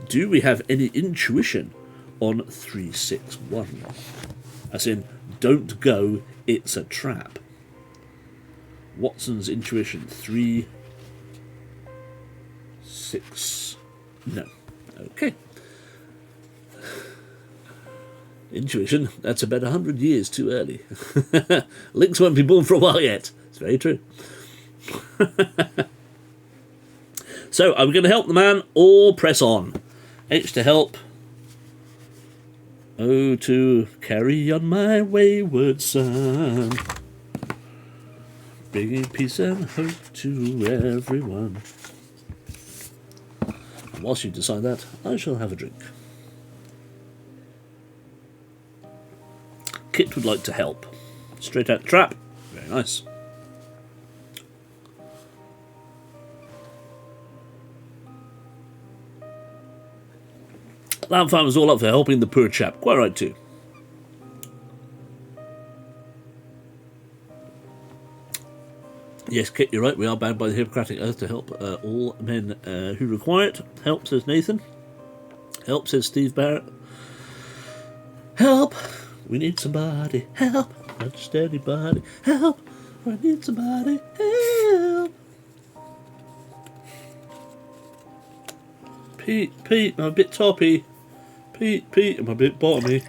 do we have any intuition on 361? As in, don't go, it's a trap. Watson's intuition, 3, 6, no. Okay. Intuition, that's about 100 years too early. Lynx won't be born for a while yet. It's very true. So, are we going to help the man or press on? H to help. O to carry on my wayward son, bringing peace and hope to everyone. And whilst you decide that, I shall have a drink. Kit would like to help. Straight out the trap. Very nice. Lamb Farm was all up for helping the poor chap. Quite right too. Yes, Kit, you're right. We are bound by the Hippocratic Oath to help all men who require it. Help, says Nathan. Help, says Steve Barrett. Help! We need somebody. Help! Not just anybody. Help! I need somebody. Help! Pete, I'm a bit toppy. Pete, I'm a bit bottomy.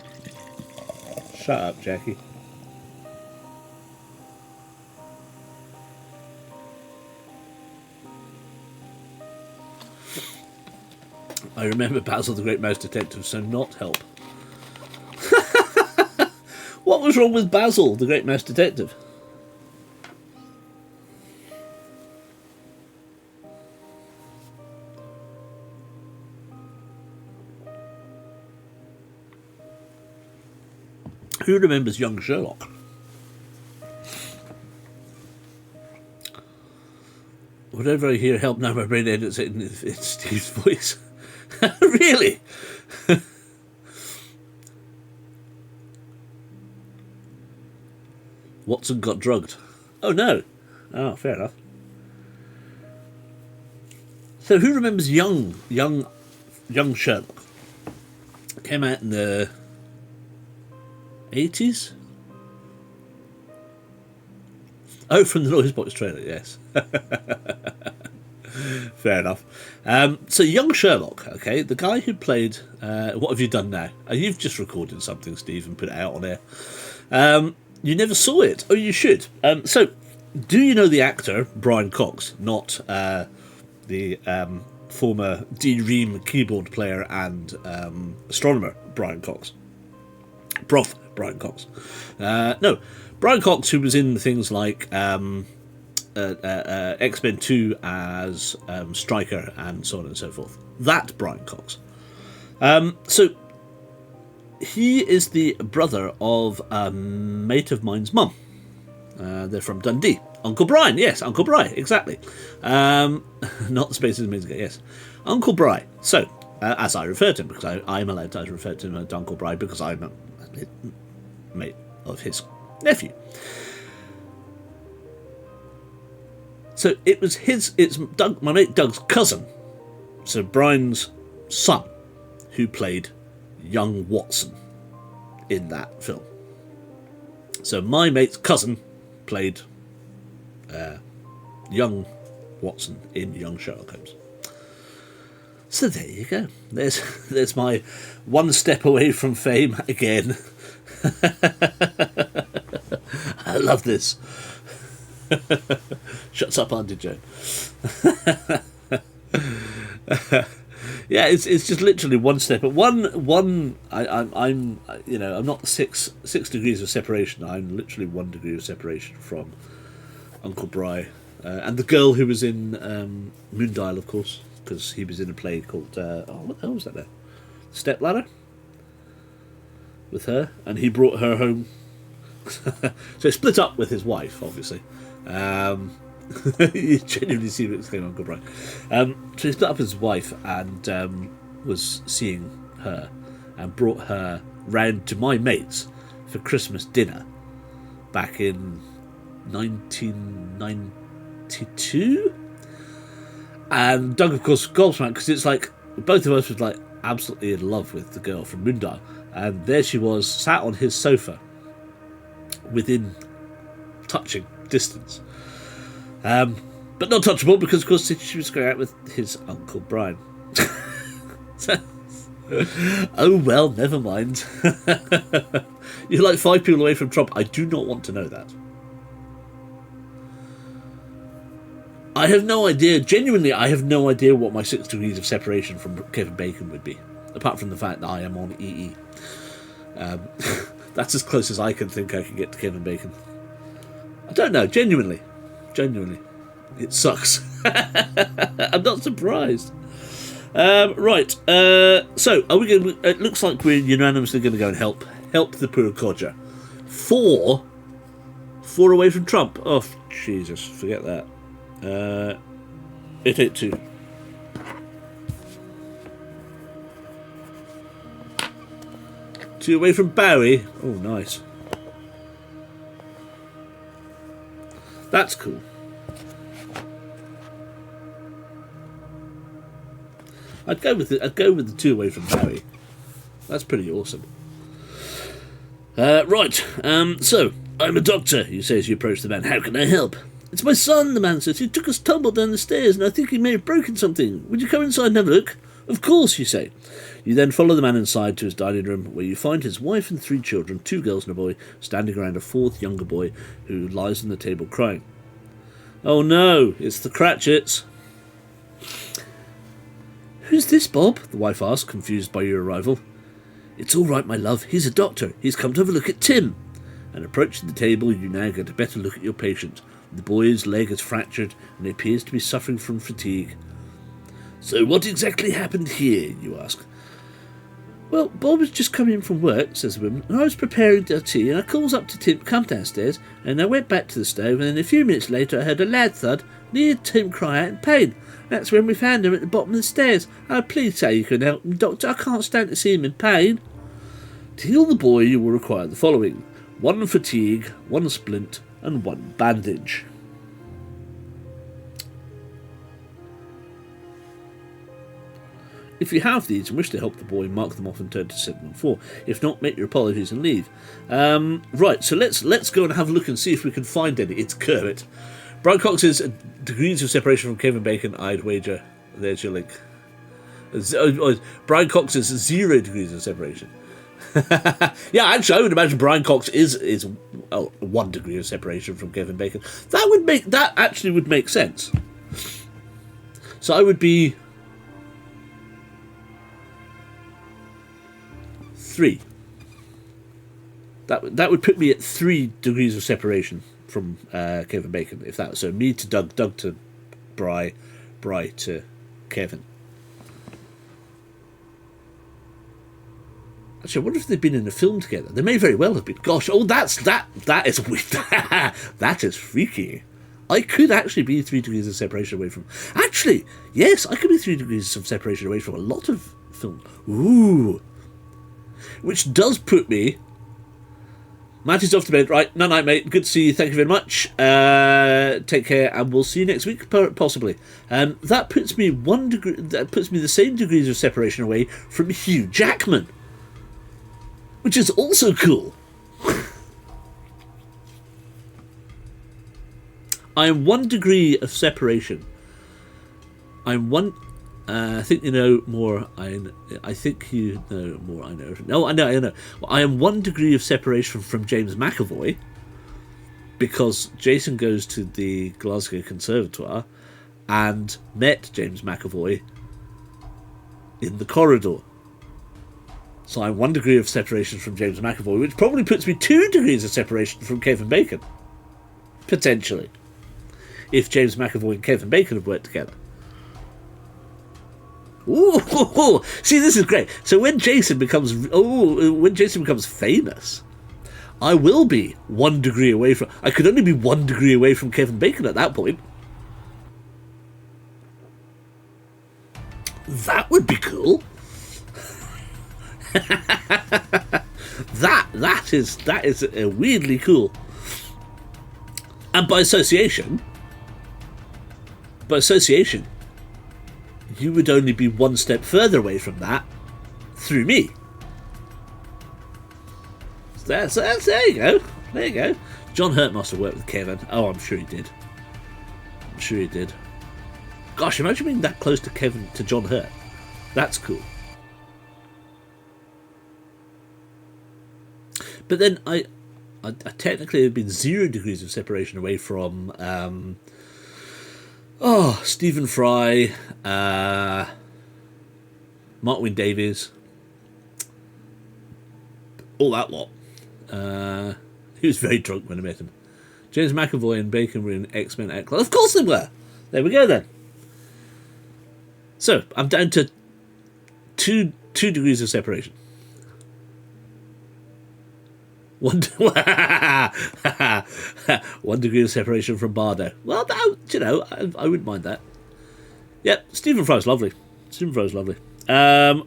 Shut up, Jackie. I remember Basil the Great Mouse Detective, so not help. What was wrong with Basil the Great Mouse Detective? Who remembers young Sherlock? Whenever I hear help now, my brain edits it in Steve's voice. Really? Watson got drugged. Oh no. Oh, fair enough. So who remembers young Sherlock? Came out in the 80s? Oh, from the Noise Box trailer, yes. Fair enough. So young Sherlock, okay, the guy who played What Have You Done Now? You've just recorded something, Steve, and put it out on air. You never saw it. Oh, you should. So, do you know the actor Brian Cox? Not the former D-Ream keyboard player and astronomer Brian Cox. Prof. Brian Cox. No, Brian Cox, who was in things like X-Men 2 as Stryker and so on and so forth. That Brian Cox. So, he is the brother of a mate of mine's mum. They're from Dundee. Uncle Brian, yes, Uncle Brian, exactly. Not the Spaces a minute ago, yes. Uncle Brian. So, as I refer to him, because I'm allowed to refer to him as Uncle Brian because I'm a mate of his nephew. So it's my mate Doug's cousin, so Brian's son, who played young Watson in that film. So my mate's cousin played young Watson in Young Sherlock Holmes. So there you go. There's my one step away from fame again. I love this. Shuts up, Auntie Joan. Yeah, it's just literally one step. But I'm not six degrees of separation. I'm literally 1 degree of separation from Uncle Bry, and the girl who was in Moondial, of course, because he was in a play called what the hell was that now? Stepladder. With her, and he brought her home. So he split up with his wife, obviously. You genuinely see what's going on, good right. So he split up with his wife and was seeing her and brought her round to my mates for Christmas dinner back in 1992. And Doug, of course, gobsmacked, because it's like both of us was like absolutely in love with the girl from Moondar, and there she was sat on his sofa within touching distance, but not touchable, because of course she was going out with his Uncle Brian. So, oh well, never mind. You're like 5 people away from Trump. I do not want to know that. I have no idea, genuinely, I have no idea what my 6 degrees of separation from Kevin Bacon would be, apart from the fact that I am on EE. That's as close as I can think I can get to Kevin Bacon. I don't know, genuinely. It sucks. I'm not surprised. Right, so are we going? It looks like we're unanimously going to go and help the poor codger. 4 away from Trump. Oh Jesus, forget that. 882. Two away from Bowie. Oh, nice. That's cool. I'd go with the 2 away from Bowie. That's pretty awesome. Right. So I'm a doctor, you say as you approach the man. How can I help? It's my son, the man says. He took us tumble down the stairs, and I think he may have broken something. Would you come inside and have a look? Of course, you say. You then follow the man inside to his dining room, where you find his wife and 3 children, 2 girls and a boy, standing around a 4th younger boy who lies on the table crying. Oh no, it's the Cratchits. Who's this, Bob? The wife asked, confused by your arrival. It's all right, my love. He's a doctor. He's come to have a look at Tim. And approaching the table, you now get a better look at your patient. The boy's leg is fractured, and he appears to be suffering from fatigue. So what exactly happened here, you ask? Well, Bob has just come in from work, says the woman, and I was preparing their tea, and I calls up to Tim, come downstairs, and I went back to the stove, and then a few minutes later I heard a loud thud, and I heard Tim cry out in pain. That's when we found him at the bottom of the stairs. Oh, please say you can help him, Doctor. I can't stand to see him in pain. To heal the boy, you will require the following: 1 fatigue, 1 splint, and 1 bandage. If you have these and wish to help the boy, mark them off and turn to 714. If not, make your apologies and leave. Right, so let's go and have a look and see if we can find any. It's Kermit. Brian Cox's degrees of separation from Kevin Bacon, I'd wager. There's your link. Brian Cox's 0 degrees of separation. Yeah, actually, I would imagine Brian Cox is 1 degree of separation from Kevin Bacon. That actually would make sense. So I would be 3. That would put me at 3 degrees of separation from Kevin Bacon. If that was so, me to Doug to Bry to Kevin. Actually, I wonder if they've been in a film together. They may very well have been. Gosh, that is weird. That is freaky. I could actually be 3 degrees of separation away from... Actually, yes, I could be 3 degrees of separation away from a lot of film. Ooh. Which does put me... Matty's off to bed. Right, night, mate. Good to see you. Thank you very much. Take care, and we'll see you next week, possibly. That puts me 1 degree... That puts me the same degrees of separation away from Hugh Jackman, which is also cool. I am 1 degree of separation. I'm 1... I think you know more. I think you know more. I know. No, I know. Well, I am 1 degree of separation from James McAvoy, because Jason goes to the Glasgow Conservatoire and met James McAvoy in the corridor. So I'm 1 degree of separation from James McAvoy, which probably puts me 2 degrees of separation from Kevin Bacon. Potentially. If James McAvoy and Kevin Bacon have worked together. Ooh, see, this is great. So when Jason becomes famous, I will be 1 degree away from... I could only be 1 degree away from Kevin Bacon at that point. That would be cool. That is weirdly cool. And by association, you would only be 1 step further away from that through me. So there you go. There you go. John Hurt must have worked with Kevin. Oh, I'm sure he did. Gosh, imagine being that close to John Hurt. That's cool. But then I technically have been 0 degrees of separation away from Stephen Fry, Mark Wynne Davies, all that lot. He was very drunk when I met him. James McAvoy and Bacon were in X-Men Act Club. Of course they were. There we go then. So I'm down to two degrees of separation. 1 degree of separation from Bardo. Well, I wouldn't mind that. Yep, Stephen Fry's lovely. I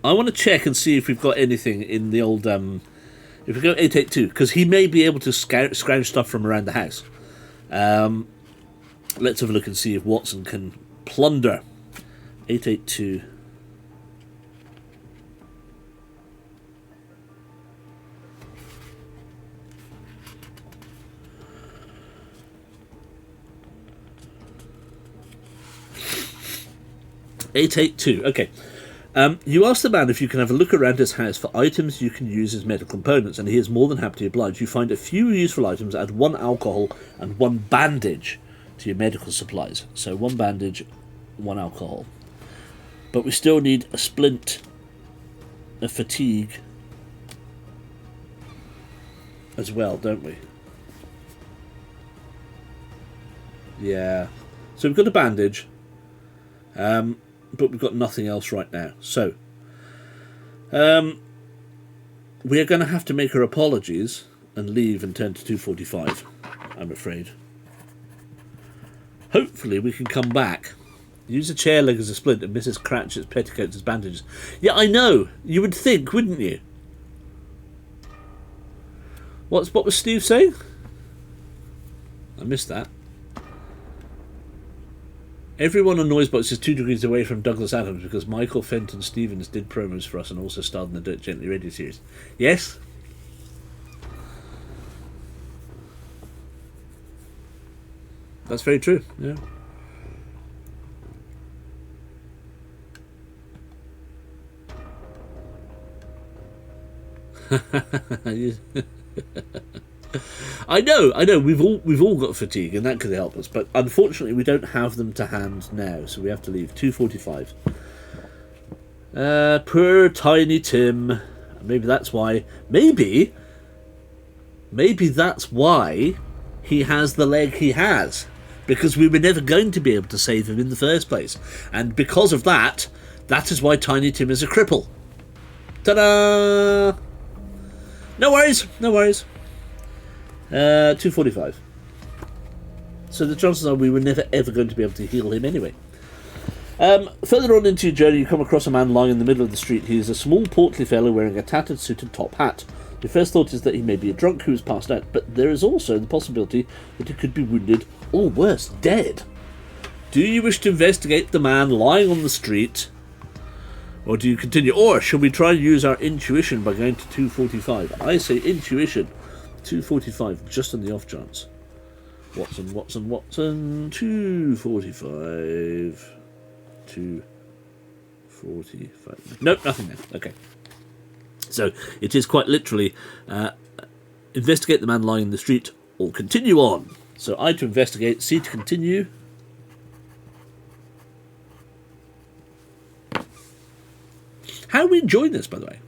want to check and see if we've got anything in the old... if we go 882, because he may be able to scrounge stuff from around the house. Let's have a look and see if Watson can plunder. 882... Okay. You ask the man if you can have a look around his house for items you can use as medical components, and he is more than happy to oblige. You find a few useful items, add 1 alcohol and 1 bandage to your medical supplies. So 1 bandage, 1 alcohol. But we still need a splint, a fatigue as well, don't we? Yeah. So we've got a bandage. But we've got nothing else right now. So, we are going to have to make our apologies and leave and turn to 245, I'm afraid. Hopefully we can come back. Use a chair leg as a splint and Mrs. Cratchit's petticoats as bandages. Yeah, I know. You would think, wouldn't you? What was Steve saying? I missed that. Everyone on Noisebox is 2 degrees away from Douglas Adams because Michael Fenton Stevens did promos for us and also starred in the Dirt Gently radio series. Yes? That's very true, yeah. I know. We've all got fatigue, and that could help us. But unfortunately, we don't have them to hand now, so we have to leave 2:45. Poor Tiny Tim. Maybe that's why. Maybe that's why he has the leg he has, because we were never going to be able to save him in the first place, and because of that, that is why Tiny Tim is a cripple. Ta-da! No worries. 2:45. So the chances are we were never ever going to be able to heal him anyway. Further on into your journey, you come across a man lying in the middle of the street. He is a small, portly fellow wearing a tattered suit and top hat. Your first thought is that he may be a drunk who has passed out, but there is also the possibility that he could be wounded, or worse, dead. Do you wish to investigate the man lying on the street, or do you continue? Or shall we try and use our intuition by going to 2:45? I say intuition. 2:45, just on the off chance. Watson. 2:45. 2:45. Nope, nothing there. Okay. So it is quite literally investigate the man lying in the street or continue on. So I to investigate, C to continue. How are we enjoying this, by the way?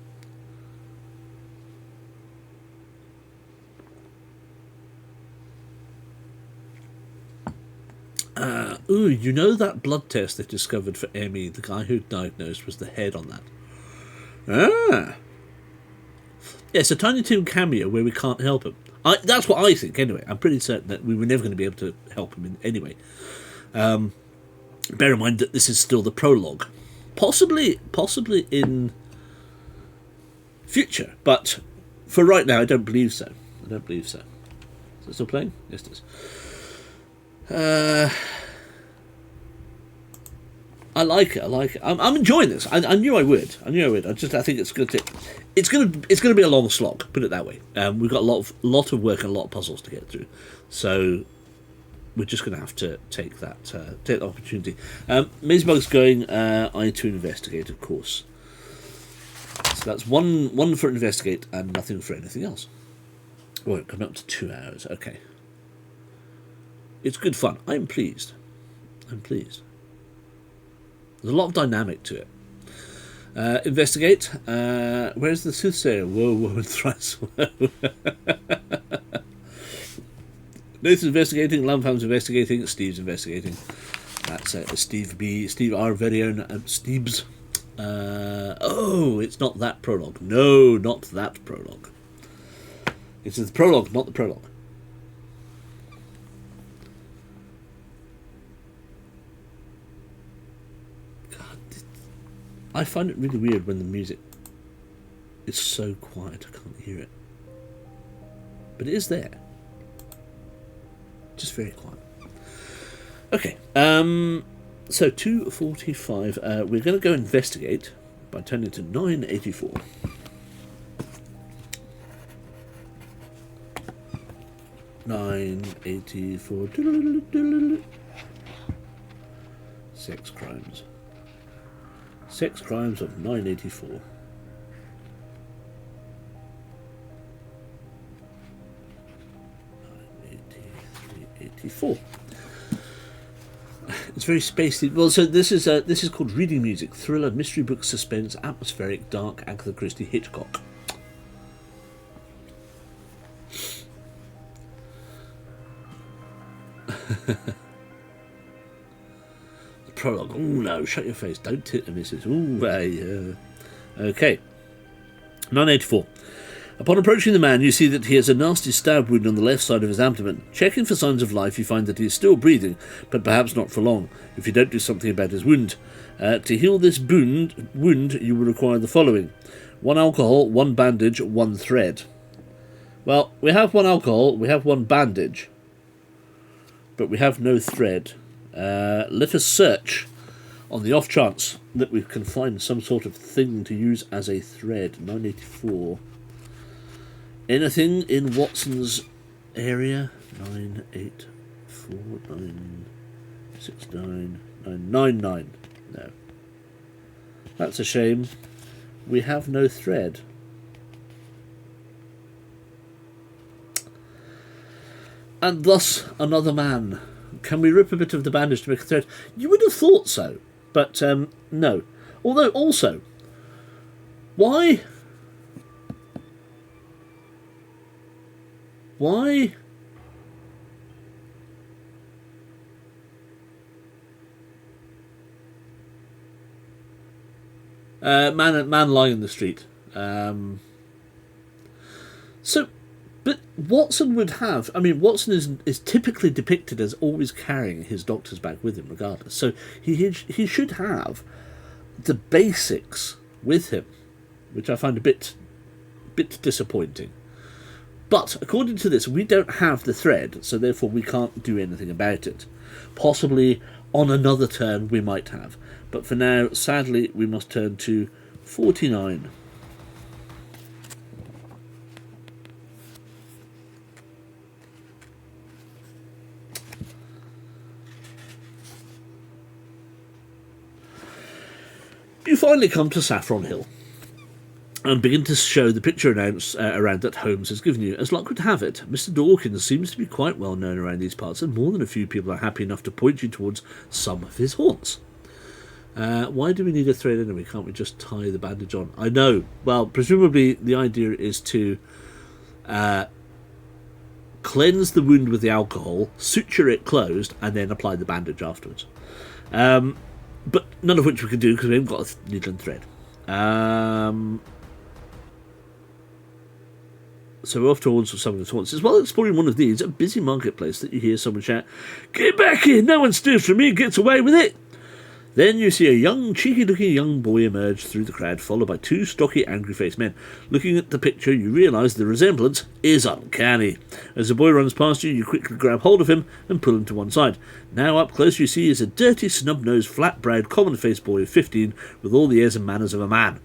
You know that blood test they discovered for Emmy? The guy who diagnosed was the head on that. Yes, a Tiny Toon cameo where we can't help him. That's what I think, anyway. I'm pretty certain that we were never going to be able to help him in anyway. Bear in mind that this is still the prologue. Possibly in future, but for right now, I don't believe so. I don't believe so. Is it still playing? Yes, it is. I like it. I'm enjoying this. I knew I would. I think it's going to be a long slog. Put it that way. We've got a lot of work and a lot of puzzles to get through. So we're just going to have to take that opportunity. Mazebug's going. I to investigate, of course. So that's one for investigate and nothing for anything else. Oh, it coming up to 2 hours. Okay. It's good fun. I'm pleased. There's a lot of dynamic to it. Investigate. Where's the soothsayer? Whoa, and thrice whoa. Nathan's investigating. Lumpham's investigating. Steve's investigating. That's Steve B. Steve, our very own Steve's. It's not that prologue. No, not that prologue. It's the prologue, not the prologue. I find it really weird when the music is so quiet I can't hear it. But it is there. Just very quiet. Okay. So 2:45. We're going to go investigate by turning to 984. Sex crimes. Sex crimes of 984. 983, 84. It's very spacey. Well, so this is called reading music, thriller, mystery book, suspense, atmospheric, dark, Agatha Christie, Hitchcock. Prologue. Oh no, shut your face. Don't hit the missus. Ooh, okay. 984. Upon approaching the man, you see that he has a nasty stab wound on the left side of his abdomen. Checking for signs of life, you find that he is still breathing, but perhaps not for long, if you don't do something about his wound. To heal this wound, you will require the following. 1 alcohol, 1 bandage, 1 thread. Well, we have 1 alcohol, we have 1 bandage, but we have no thread. Let us search on the off chance that we can find some sort of thing to use as a thread. 984. Anything in Watson's area? 984, 969, 999. No. That's a shame. We have no thread. And thus another man. Can we rip a bit of the bandage to make a thread? You would have thought so, but no. Although, also, why? Man lying in the street. But Watson would have... I mean, Watson is typically depicted as always carrying his doctor's bag with him, regardless. So he should have the basics with him, which I find a bit disappointing. But according to this, we don't have the thread, so therefore we can't do anything about it. Possibly on another turn we might have. But for now, sadly, we must turn to 49. You finally come to Saffron Hill and begin to show the picture around that Holmes has given you. As luck would have it, Mr. Dawkins seems to be quite well known around these parts, and more than a few people are happy enough to point you towards some of his haunts. Why do we need a thread anyway? Can't we just tie the bandage on? I know. Well, presumably the idea is to cleanse the wound with the alcohol, suture it closed, and then apply the bandage afterwards. But none of which we can do because we haven't got a needle and thread. So we're off towards something at once. It's while exploring one of these, a busy marketplace, that you hear someone shout, "Get back here! No one steals from me and gets away with it!" Then you see a young, cheeky-looking young boy emerge through the crowd, followed by two stocky, angry-faced men. Looking at the picture, you realise the resemblance is uncanny. As the boy runs past you, you quickly grab hold of him and pull him to one side. Now up close you see is a dirty, snub-nosed, flat-browed, common-faced boy of 15 with all the airs and manners of a man.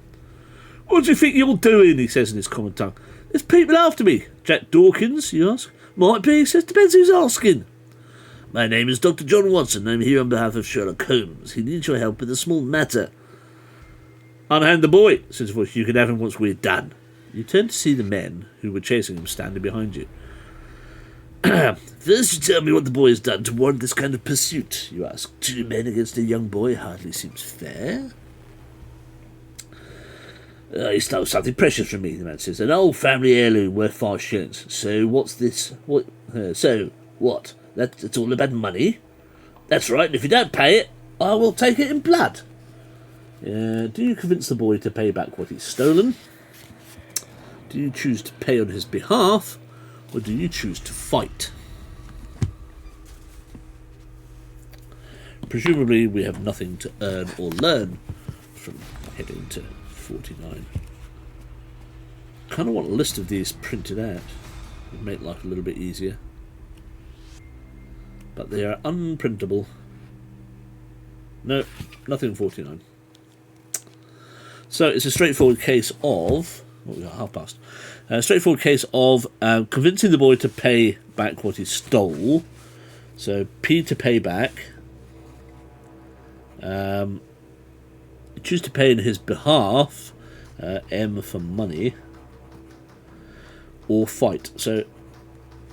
"What do you think you're doing?" he says in his common tongue. "There's people after me." "Jack Dawkins?" you ask. "Might be," he says. "Depends who's asking." "My name is Dr. John Watson. I'm here on behalf of Sherlock Holmes. He needs your help with a small matter." "Unhand the boy," says the voice. "You can have him once we're done." You turn to see the men who were chasing him standing behind you. "First you tell me what the boy has done to warrant this kind of pursuit," you ask. "2 men against a young boy hardly seems fair." "He stole something precious from me," the man says. "An old family heirloom worth 5 shillings. So what's this? What? So what? It's all about money?" "That's right, and if you don't pay it, I will take it in blood." Do you convince the boy to pay back what he's stolen? Do you choose to pay on his behalf, or do you choose to fight? Presumably we have nothing to earn or learn from heading to 49. Kind of want a list of these printed out. It'd make life a little bit easier. But they are unprintable. No, nothing 49. So it's a straightforward case of... What we got, half past. Straightforward case of convincing the boy to pay back what he stole. So P to pay back. Choose to pay in his behalf. M for money. Or fight. So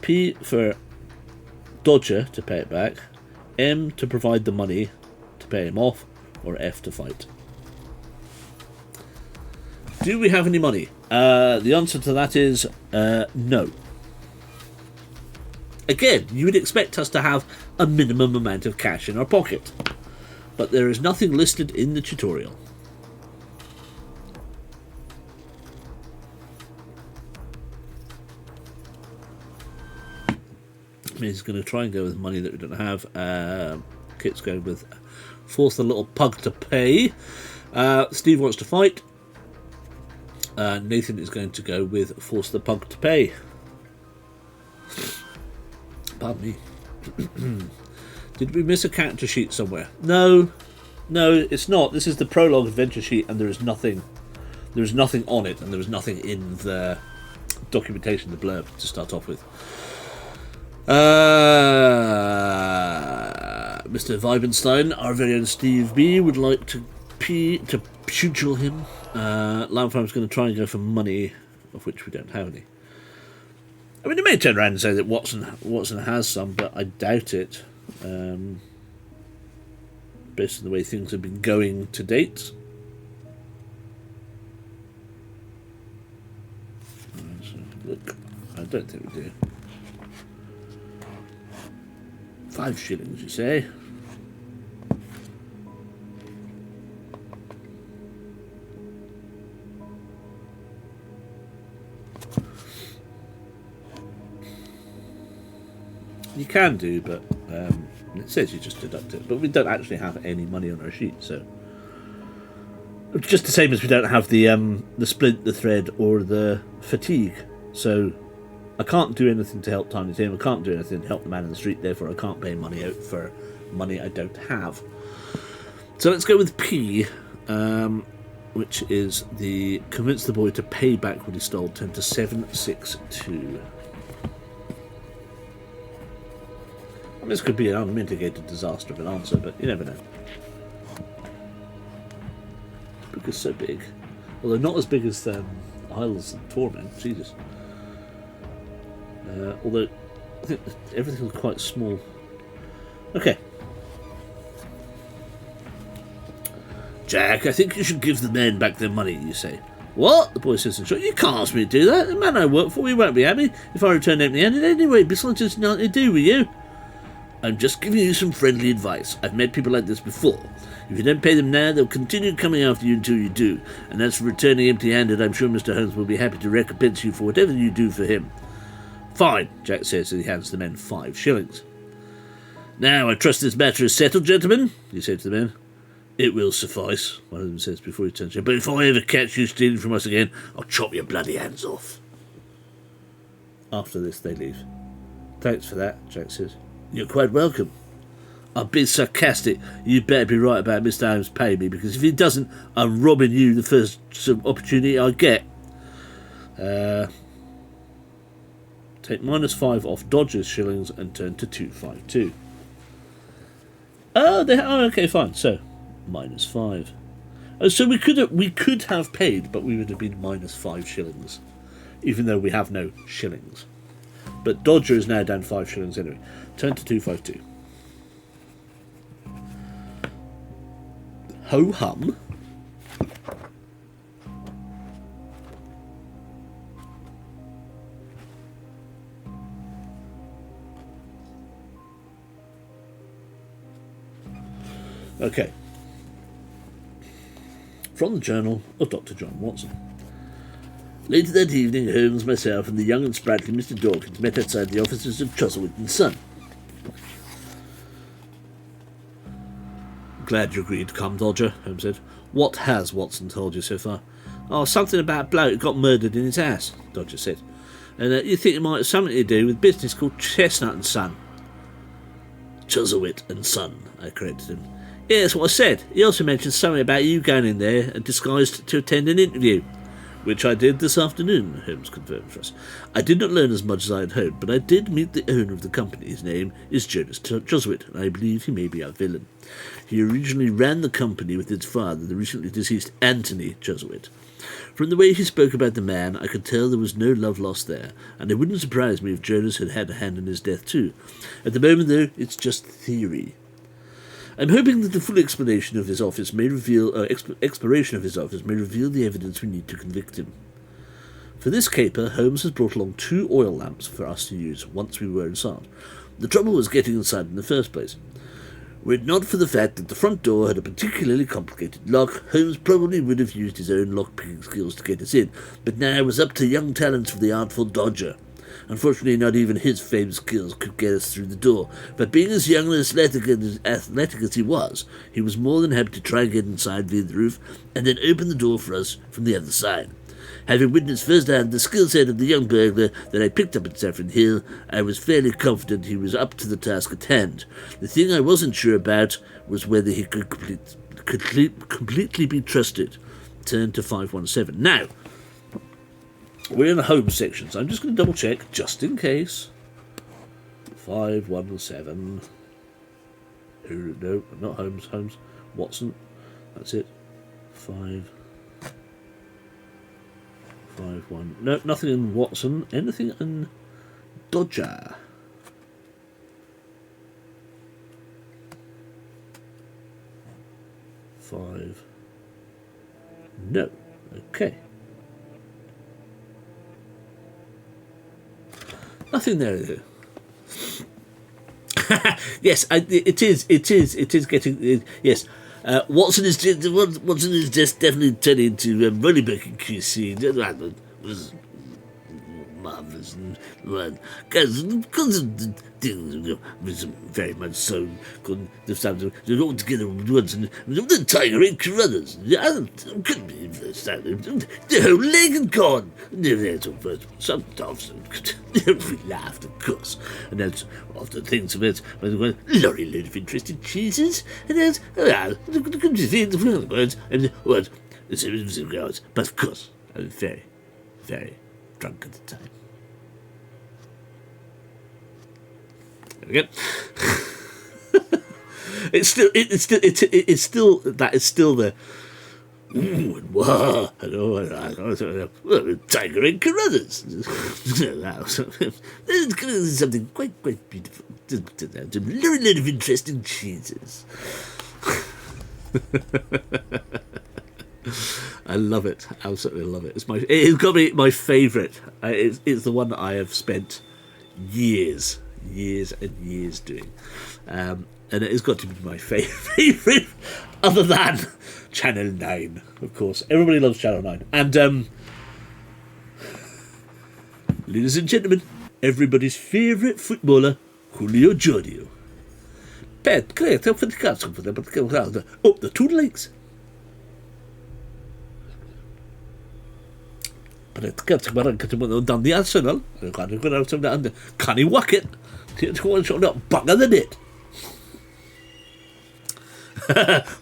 P for Dodger to pay it back, M to provide the money to pay him off, or F to fight. Do we have any money? The answer to that is no. Again, you would expect us to have a minimum amount of cash in our pocket, but there is nothing listed in the tutorial. He's going to try and go with money that we don't have. Kit's going with force the little pug to pay. Steve wants to fight. Nathan is going to go with force the pug to pay. Pardon me. Did we miss a character sheet somewhere? No, it's not. This is the prologue adventure sheet, and there is nothing. There is nothing on it, and there is nothing in the documentation, the blurb, to start off with. Mr. Weibenstein, our very own Steve B, would like to pugil him. Lamfarm's going to try and go for money, of which we don't have any. I mean, he may turn around and say that Watson has some, but I doubt it. Based on the way things have been going to date. Look, I don't think we do. 5 shillings, you say? You can do, but it says you just deduct it. But we don't actually have any money on our sheet, so it's just the same as we don't have the splint, the thread, or the fatigue. So I can't do anything to help Tiny Tim. I can't do anything to help the man in the street. Therefore, I can't pay money out for money I don't have. So let's go with P, which is the convince the boy to pay back what he stole. 10 to 762. This could be an unmitigated disaster of an answer, but you never know. The book is so big. Although not as big as Isles and Torment, Jesus. Although I think everything was quite small. Okay. Jack, I think you should give the men back their money, you say. What? The boy says in short. You can't ask me to do that. The man I work for, he won't be happy if I return empty-handed anyway. Besides, there's nothing to do with you. I'm just giving you some friendly advice. I've met people like this before. If you don't pay them now, they'll continue coming after you until you do. And as for returning empty-handed, I'm sure Mr. Holmes will be happy to recompense you for whatever you do for him. Fine, Jack says as he hands the men 5 shillings. Now, I trust this matter is settled, gentlemen, he said to the men. It will suffice, one of them says before he turns to him. But if I ever catch you stealing from us again, I'll chop your bloody hands off. After this, they leave. Thanks for that, Jack says. You're quite welcome. I'm being sarcastic. You better be right about Mr. Holmes paying me, because if he doesn't, I'm robbing you the first opportunity I get. Take -5 off Dodger's shillings and turn to 252. Oh, okay, fine. So, -5. Oh, so we could have paid, but we would have been -5 shillings, even though we have no shillings. But Dodger is now down 5 shillings anyway. Turn to 252. Ho hum. Okay. From the Journal of Dr. John Watson. Later that evening, Holmes, myself, and the young and sprightly Mr. Dawkins met outside the offices of Chuzzlewit and Son. Glad you agreed to come, Dodger, Holmes said. What has Watson told you so far? Oh, something about a bloke who got murdered in his house, Dodger said. And you think it might have something to do with business called Chestnut and Son. Chuzzlewit and Son, I corrected him. Yeah, that's what I said. He also mentioned something about you going in there and disguised to attend an interview. Which I did this afternoon, Holmes confirmed for us. I did not learn as much as I had hoped, but I did meet the owner of the company. His name is Jonas Chuzzlewit, and I believe he may be our villain. He originally ran the company with his father, the recently deceased Anthony Chuzzlewit. From the way he spoke about the man, I could tell there was no love lost there, and it wouldn't surprise me if Jonas had had a hand in his death too. At the moment, though, it's just theory. I'm hoping that the full explanation of his office may reveal, exploration of his office may reveal the evidence we need to convict him. For this caper, Holmes has brought along 2 oil lamps for us to use once we were inside. The trouble was getting inside in the first place. Were it not for the fact that the front door had a particularly complicated lock, Holmes probably would have used his own lock-picking skills to get us in, but now it was up to young talents for the Artful Dodger. Unfortunately, not even his famed skills could get us through the door, but being as young and athletic as he was more than happy to try and get inside via the roof, and then open the door for us from the other side. Having witnessed firsthand the skill set of the young burglar that I picked up at Saffron Hill, I was fairly confident he was up to the task at hand. The thing I wasn't sure about was whether he could completely be trusted. Turn to 517. Now, we're in the home section, so I'm just going to double check, just in case. 517. No, not Holmes. Watson. That's it. 551. No, nothing in Watson. Anything in Dodger. Five. No. Okay. Nothing there, is there? Yes, it is getting. Yes, Watson is just definitely turning into Moneyback and QC. That was marvellous and because of the things was very much so good. The sound of all together once and the tiger in Carruthers. I couldn't believe the whole leg had gone. Sometimes we laughed, of course, and that's often things of it. But there was a lorry load of interesting cheeses, and there's the words and what the series of regards. But of course, I was very, very drunk at the time. There we go. It's still the ooh and tiger in Carruthers. There's something quite beautiful. A lot of interesting cheeses. I love it. Absolutely love it. It's got to be my favourite. It's the one that I have spent years years and years doing. And it has got to be my favourite, other than Channel 9, of course. Everybody loves Channel 9. And, ladies and gentlemen, everybody's favourite footballer, Julio Jodio. Pet, great, for the cards, for the up the 2 legs. But it gets down the Arsenal. Can he whack it? Bang on the net.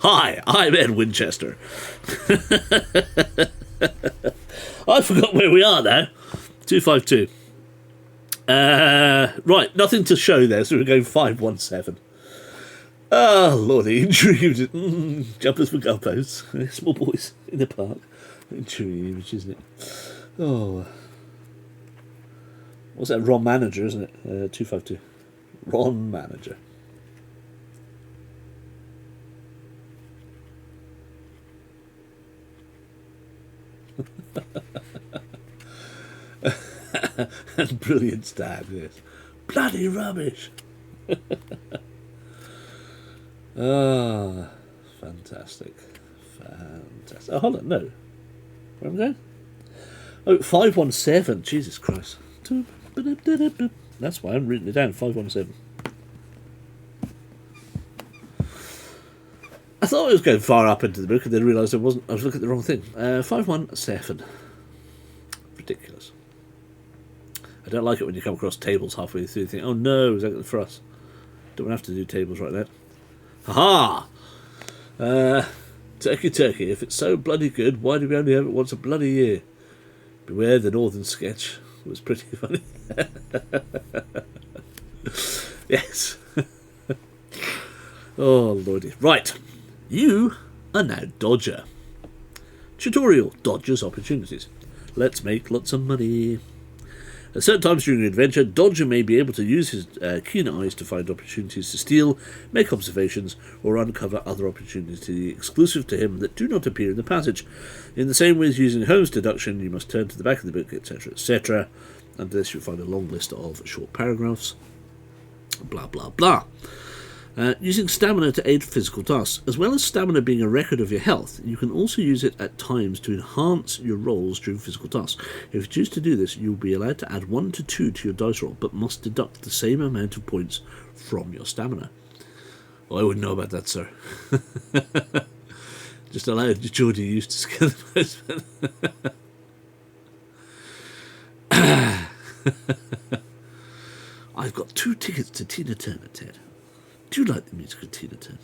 Hi, I'm Ed Winchester. I forgot where we are now. 252. Right, nothing to show there, so we're going 517. Oh, lordy, intrigued. Jumpers for goalposts. Small boys in the park. Intrigued, isn't it? Oh. What's that? Ron Manager, isn't it? 252. Ron Manager. And brilliant stab, yes. Bloody rubbish. Ah, fantastic. Fantastic. Oh, hold on, no. Where am I going? Oh, 517. Jesus Christ. That's why I'm written it down. 517. I thought I was going far up into the book and then realised I wasn't. I was looking at the wrong thing. 517. Ridiculous. I don't like it when you come across tables halfway through and think, oh no, is that for us? Don't have to do tables right now. Ha ha! Turkey, if it's so bloody good, why do we only have it once a bloody year? Beware the Northern Sketch. It was pretty funny. Yes. Oh, lordy. Right. You are now Dodger. Tutorial. Dodger's opportunities. Let's make lots of money. At certain times during an adventure, Dodger may be able to use his keen eyes to find opportunities to steal, make observations, or uncover other opportunities exclusive to him that do not appear in the passage. In the same way as using Holmes' deduction, you must turn to the back of the book, etc., etc. And this you'll find a long list of short paragraphs. Blah, blah, blah. Using stamina to aid physical tasks. As well as stamina being a record of your health, you can also use it at times to enhance your rolls during physical tasks. If you choose to do this, you'll be allowed to add 1 to 2 to your dice roll, but must deduct the same amount of points from your stamina. Well, I wouldn't know about that, sir. Just allowed Geordie used to scare the postman. I've got 2 tickets to Tina Turner, Ted. Do you like the music of Tina Turner?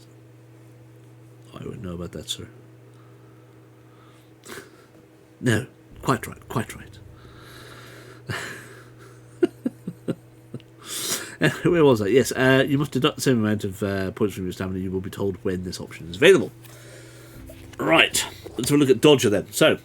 I wouldn't know about that, sir. No, quite right, quite right. Where was I? Yes, you must deduct the same amount of points from your stamina. You will be told when this option is available. Right, let's have a look at Dodger then. So,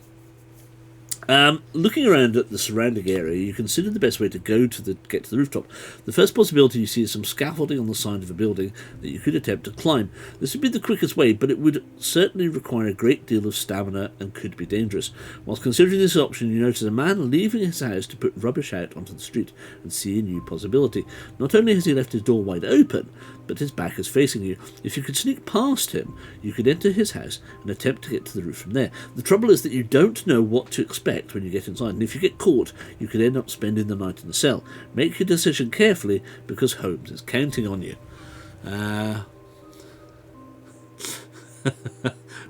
looking around at the surrounding area, you consider the best way to get to the rooftop. The first possibility you see is some scaffolding on the side of a building that you could attempt to climb. This would be the quickest way, but it would certainly require a great deal of stamina and could be dangerous. Whilst considering this option, you notice a man leaving his house to put rubbish out onto the street and see a new possibility. Not only has he left his door wide open, but his back is facing you. If you could sneak past him, you could enter his house and attempt to get to the roof from there. The trouble is that you don't know what to expect when you get inside, and if you get caught, you could end up spending the night in the cell. Make your decision carefully, because Holmes is counting on you.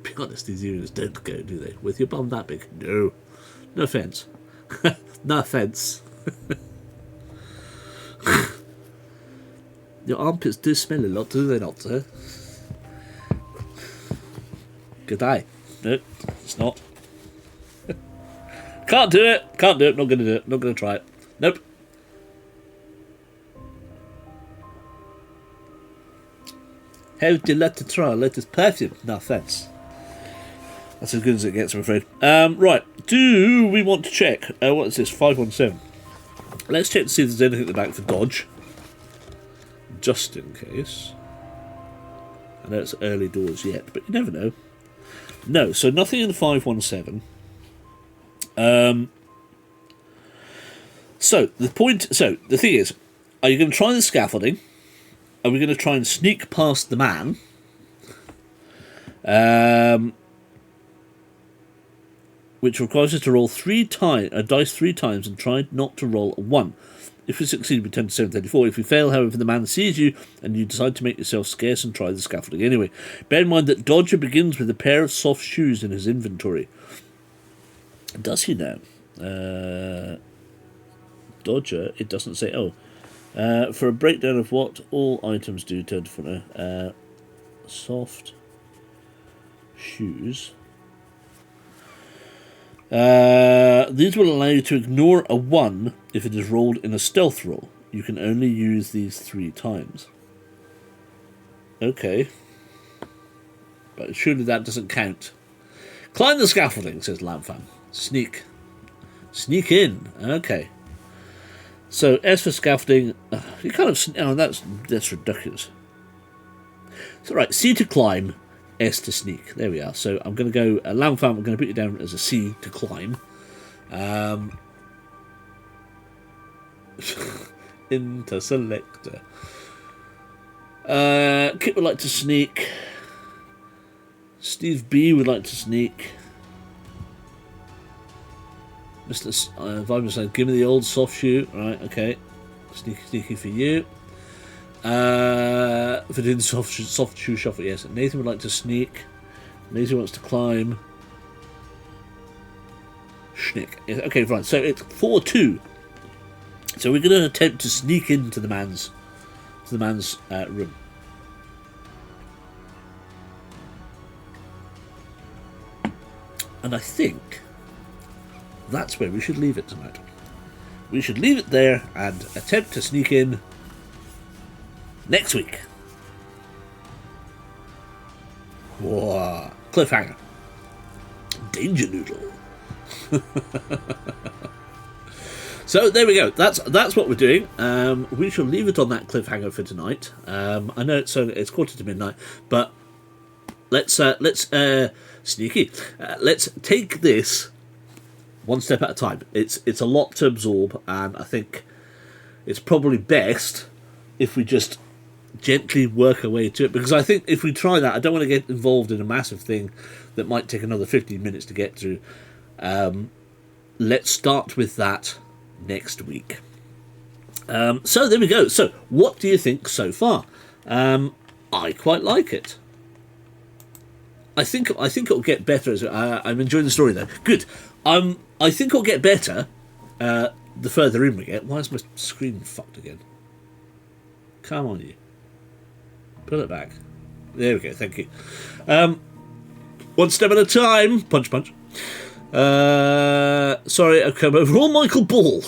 Be honest, these earrings don't go, do they? With your bum that big? No. No offence. No offence. Your armpits do smell a lot, do they not, sir? Good eye. No, it's not. Can't do it. Can't do it. Not going to do it. Not going to try it. Nope. How would you like to try a latest perfume? No offence. That's as good as it gets, I'm afraid. Right. Do we want to check? What is this? 517. Let's check to see if there's anything at the back for Dodge. Just in case. I know it's early doors yet, but you never know. No, so nothing in 517. So the thing is, Are you going to try the scaffolding? Are we going to try and sneak past the man? Which requires us to roll dice 3 times and try not to roll a 1. If we succeed, we turn to 734. If we fail, however, the man sees you and you decide to make yourself scarce and try the scaffolding anyway. Bear in mind that Dodger begins with a pair of soft shoes in his inventory. Does he now? Dodger, it doesn't say. For a breakdown of what all items do, turn to front. Soft shoes. These will allow you to ignore a 1 if it is rolled in a stealth roll. You can only use these 3 times. Okay. But surely that doesn't count. Climb the scaffolding, says Lampfan. Sneak. Sneak in. Okay. So, as for scaffolding, you kind of... Oh, that's ridiculous. So, right, C to climb, S to sneak. There we are. So, I'm going to go... Lampfan, I'm going to put you down as a C to climb. Into selector. Kit would like to sneak. Steve B would like to sneak. Mr. Vibrant saying, give me the old soft shoe. Right, okay. Sneaky for you. For doing soft shoe shuffle, yes. Nathan would like to sneak. Nathan wants to climb. Schnick. Okay, right. So it's 4-2. So we're going to attempt to sneak into the man's room. And I think that's where we should leave it tonight. We should leave it there and attempt to sneak in next week. Whoa. Cliffhanger. Danger noodle. So there we go. That's what we're doing. We shall leave it on that cliffhanger for tonight. I know it's quarter to midnight, but let's sneaky. Let's take this one step at a time. It's a lot to absorb, and I think it's probably best if we just gently work our way to it, because I think if we try that, I don't want to get involved in a massive thing that might take another 15 minutes to get through. Let's start with that next week. So there we go. So what do you think so far? I quite like it. I think it'll get better. I'm enjoying the story though. Good. I think it'll get better the further in we get. Why is my screen fucked again? Come on, you. Pull it back. There we go. Thank you. One step at a time. Punch, punch. Sorry, I've come over. All Michael Ball.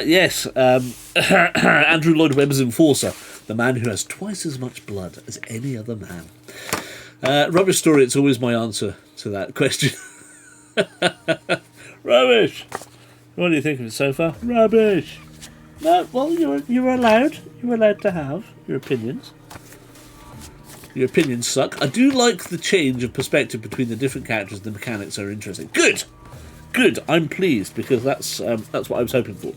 Yes, Andrew Lloyd Webber's Enforcer, the man who has twice as much blood as any other man. Rubbish story, it's always my answer to that question. Rubbish! What do you think of it so far? Rubbish! No, well, you're allowed. You're allowed to have your opinions. Your opinions suck. I do like the change of perspective between the different characters. The mechanics are interesting. Good! Good, I'm pleased, because that's what I was hoping for.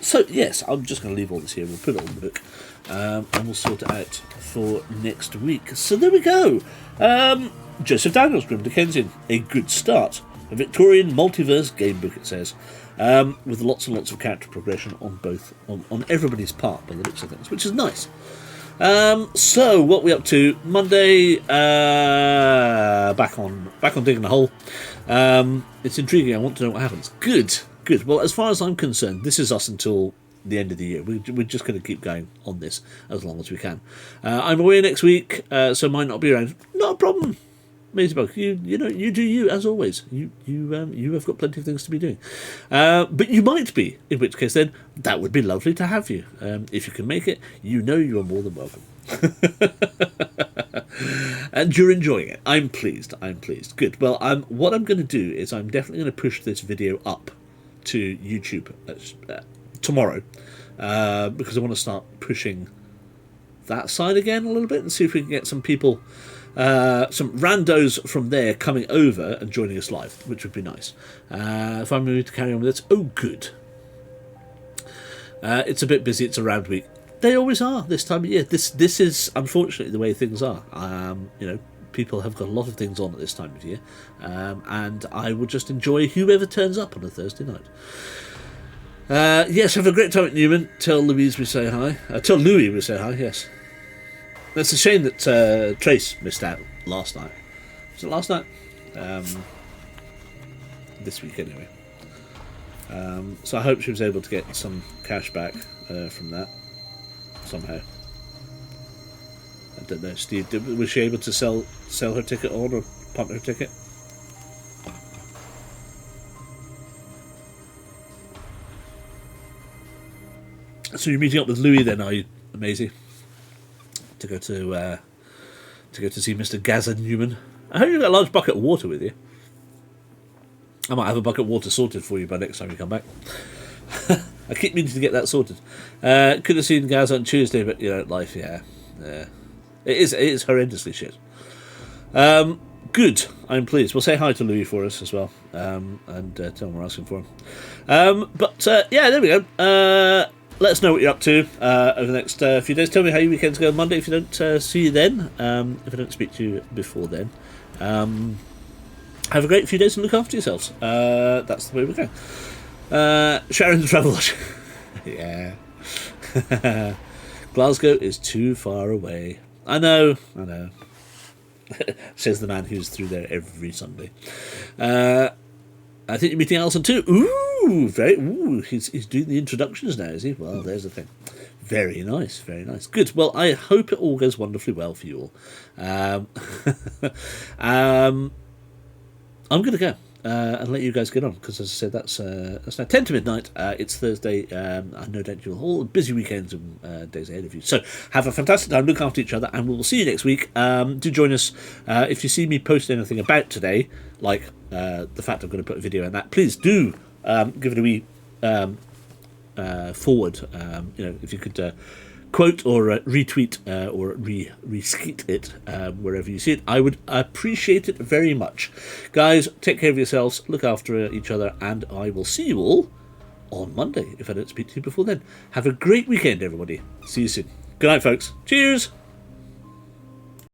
So, yes, I'm just going to leave all this here. We'll put it on the book, and we'll sort it out for next week. So there we go. Joseph Daniels, Grim Dickensian. A good start. A Victorian multiverse gamebook, it says. With lots and lots of character progression on everybody's part, by the looks of things, which is nice. So what we up to Monday? Back on digging a hole. It's intriguing. I want to know what happens. Good. Well, as far as I'm concerned, this is us until the end of the year. We're just going to keep going on this as long as we can. I'm away next week, so might not be around. Not a problem. Mazebug, you do you as always. You have got plenty of things to be doing, but you might be. In which case, then that would be lovely to have you. If you can make it, you are more than welcome. And you're enjoying it. I'm pleased. Good. Well, what I'm going to do is I'm definitely going to push this video up to YouTube tomorrow, because I want to start pushing that side again a little bit and see if we can get some people, some randos from there coming over and joining us live, which would be nice. If I'm going to carry on with this, oh good. It's a bit busy. It's a round week. They always are this time of year. This is unfortunately the way things are. You know, people have got a lot of things on at this time of year, and I will just enjoy whoever turns up on a Thursday night. Yes, have a great time at Newman. Tell Louise we say hi. Tell Louis we say hi. Yes. It's a shame that Trace missed out last night. Was it last night? This week anyway. So I hope she was able to get some cash back from that somehow. I don't know, Steve. Was she able to sell her ticket on or punt her ticket? So you're meeting up with Louis then, are you, Maisie? To go to see Mr. Gaza Newman. I hope you've got a large bucket of water with you. I might have a bucket of water sorted for you by next time you come back. I keep meaning to get that sorted. Could have seen Gaza on Tuesday, but you know, life, yeah. It is horrendously shit. Good, I'm pleased. We'll say hi to Louis for us as well, and tell him we're asking for him. But yeah, there we go. Let us know what you're up to over the next few days. Tell me how your weekends go on Monday if you don't see you then. If I don't speak to you before then. Have a great few days and look after yourselves. That's the way we go. Sharon the Travel Lodge. Yeah. Glasgow is too far away. I know. Says the man who's through there every Sunday. I think you're meeting Alison too. Ooh, he's doing the introductions now, is he? Well, there's the thing. Very nice, very nice. Good. Well, I hope it all goes wonderfully well for you all. I'm going to go and let you guys get on, because as I said, that's now 10 to midnight. It's Thursday. I no doubt you'll all busy weekends and days ahead of you. So have a fantastic time, look after each other, and we'll see you next week. Do join us. If you see me post anything about today, like the fact I'm going to put a video in that, please do give it a wee forward. You know, if you could quote or retweet or reskeet it wherever you see it, I would appreciate it very much. Guys, take care of yourselves, look after each other, and I will see you all on Monday if I don't speak to you before then. Have a great weekend, everybody. See you soon. Good night, folks. Cheers.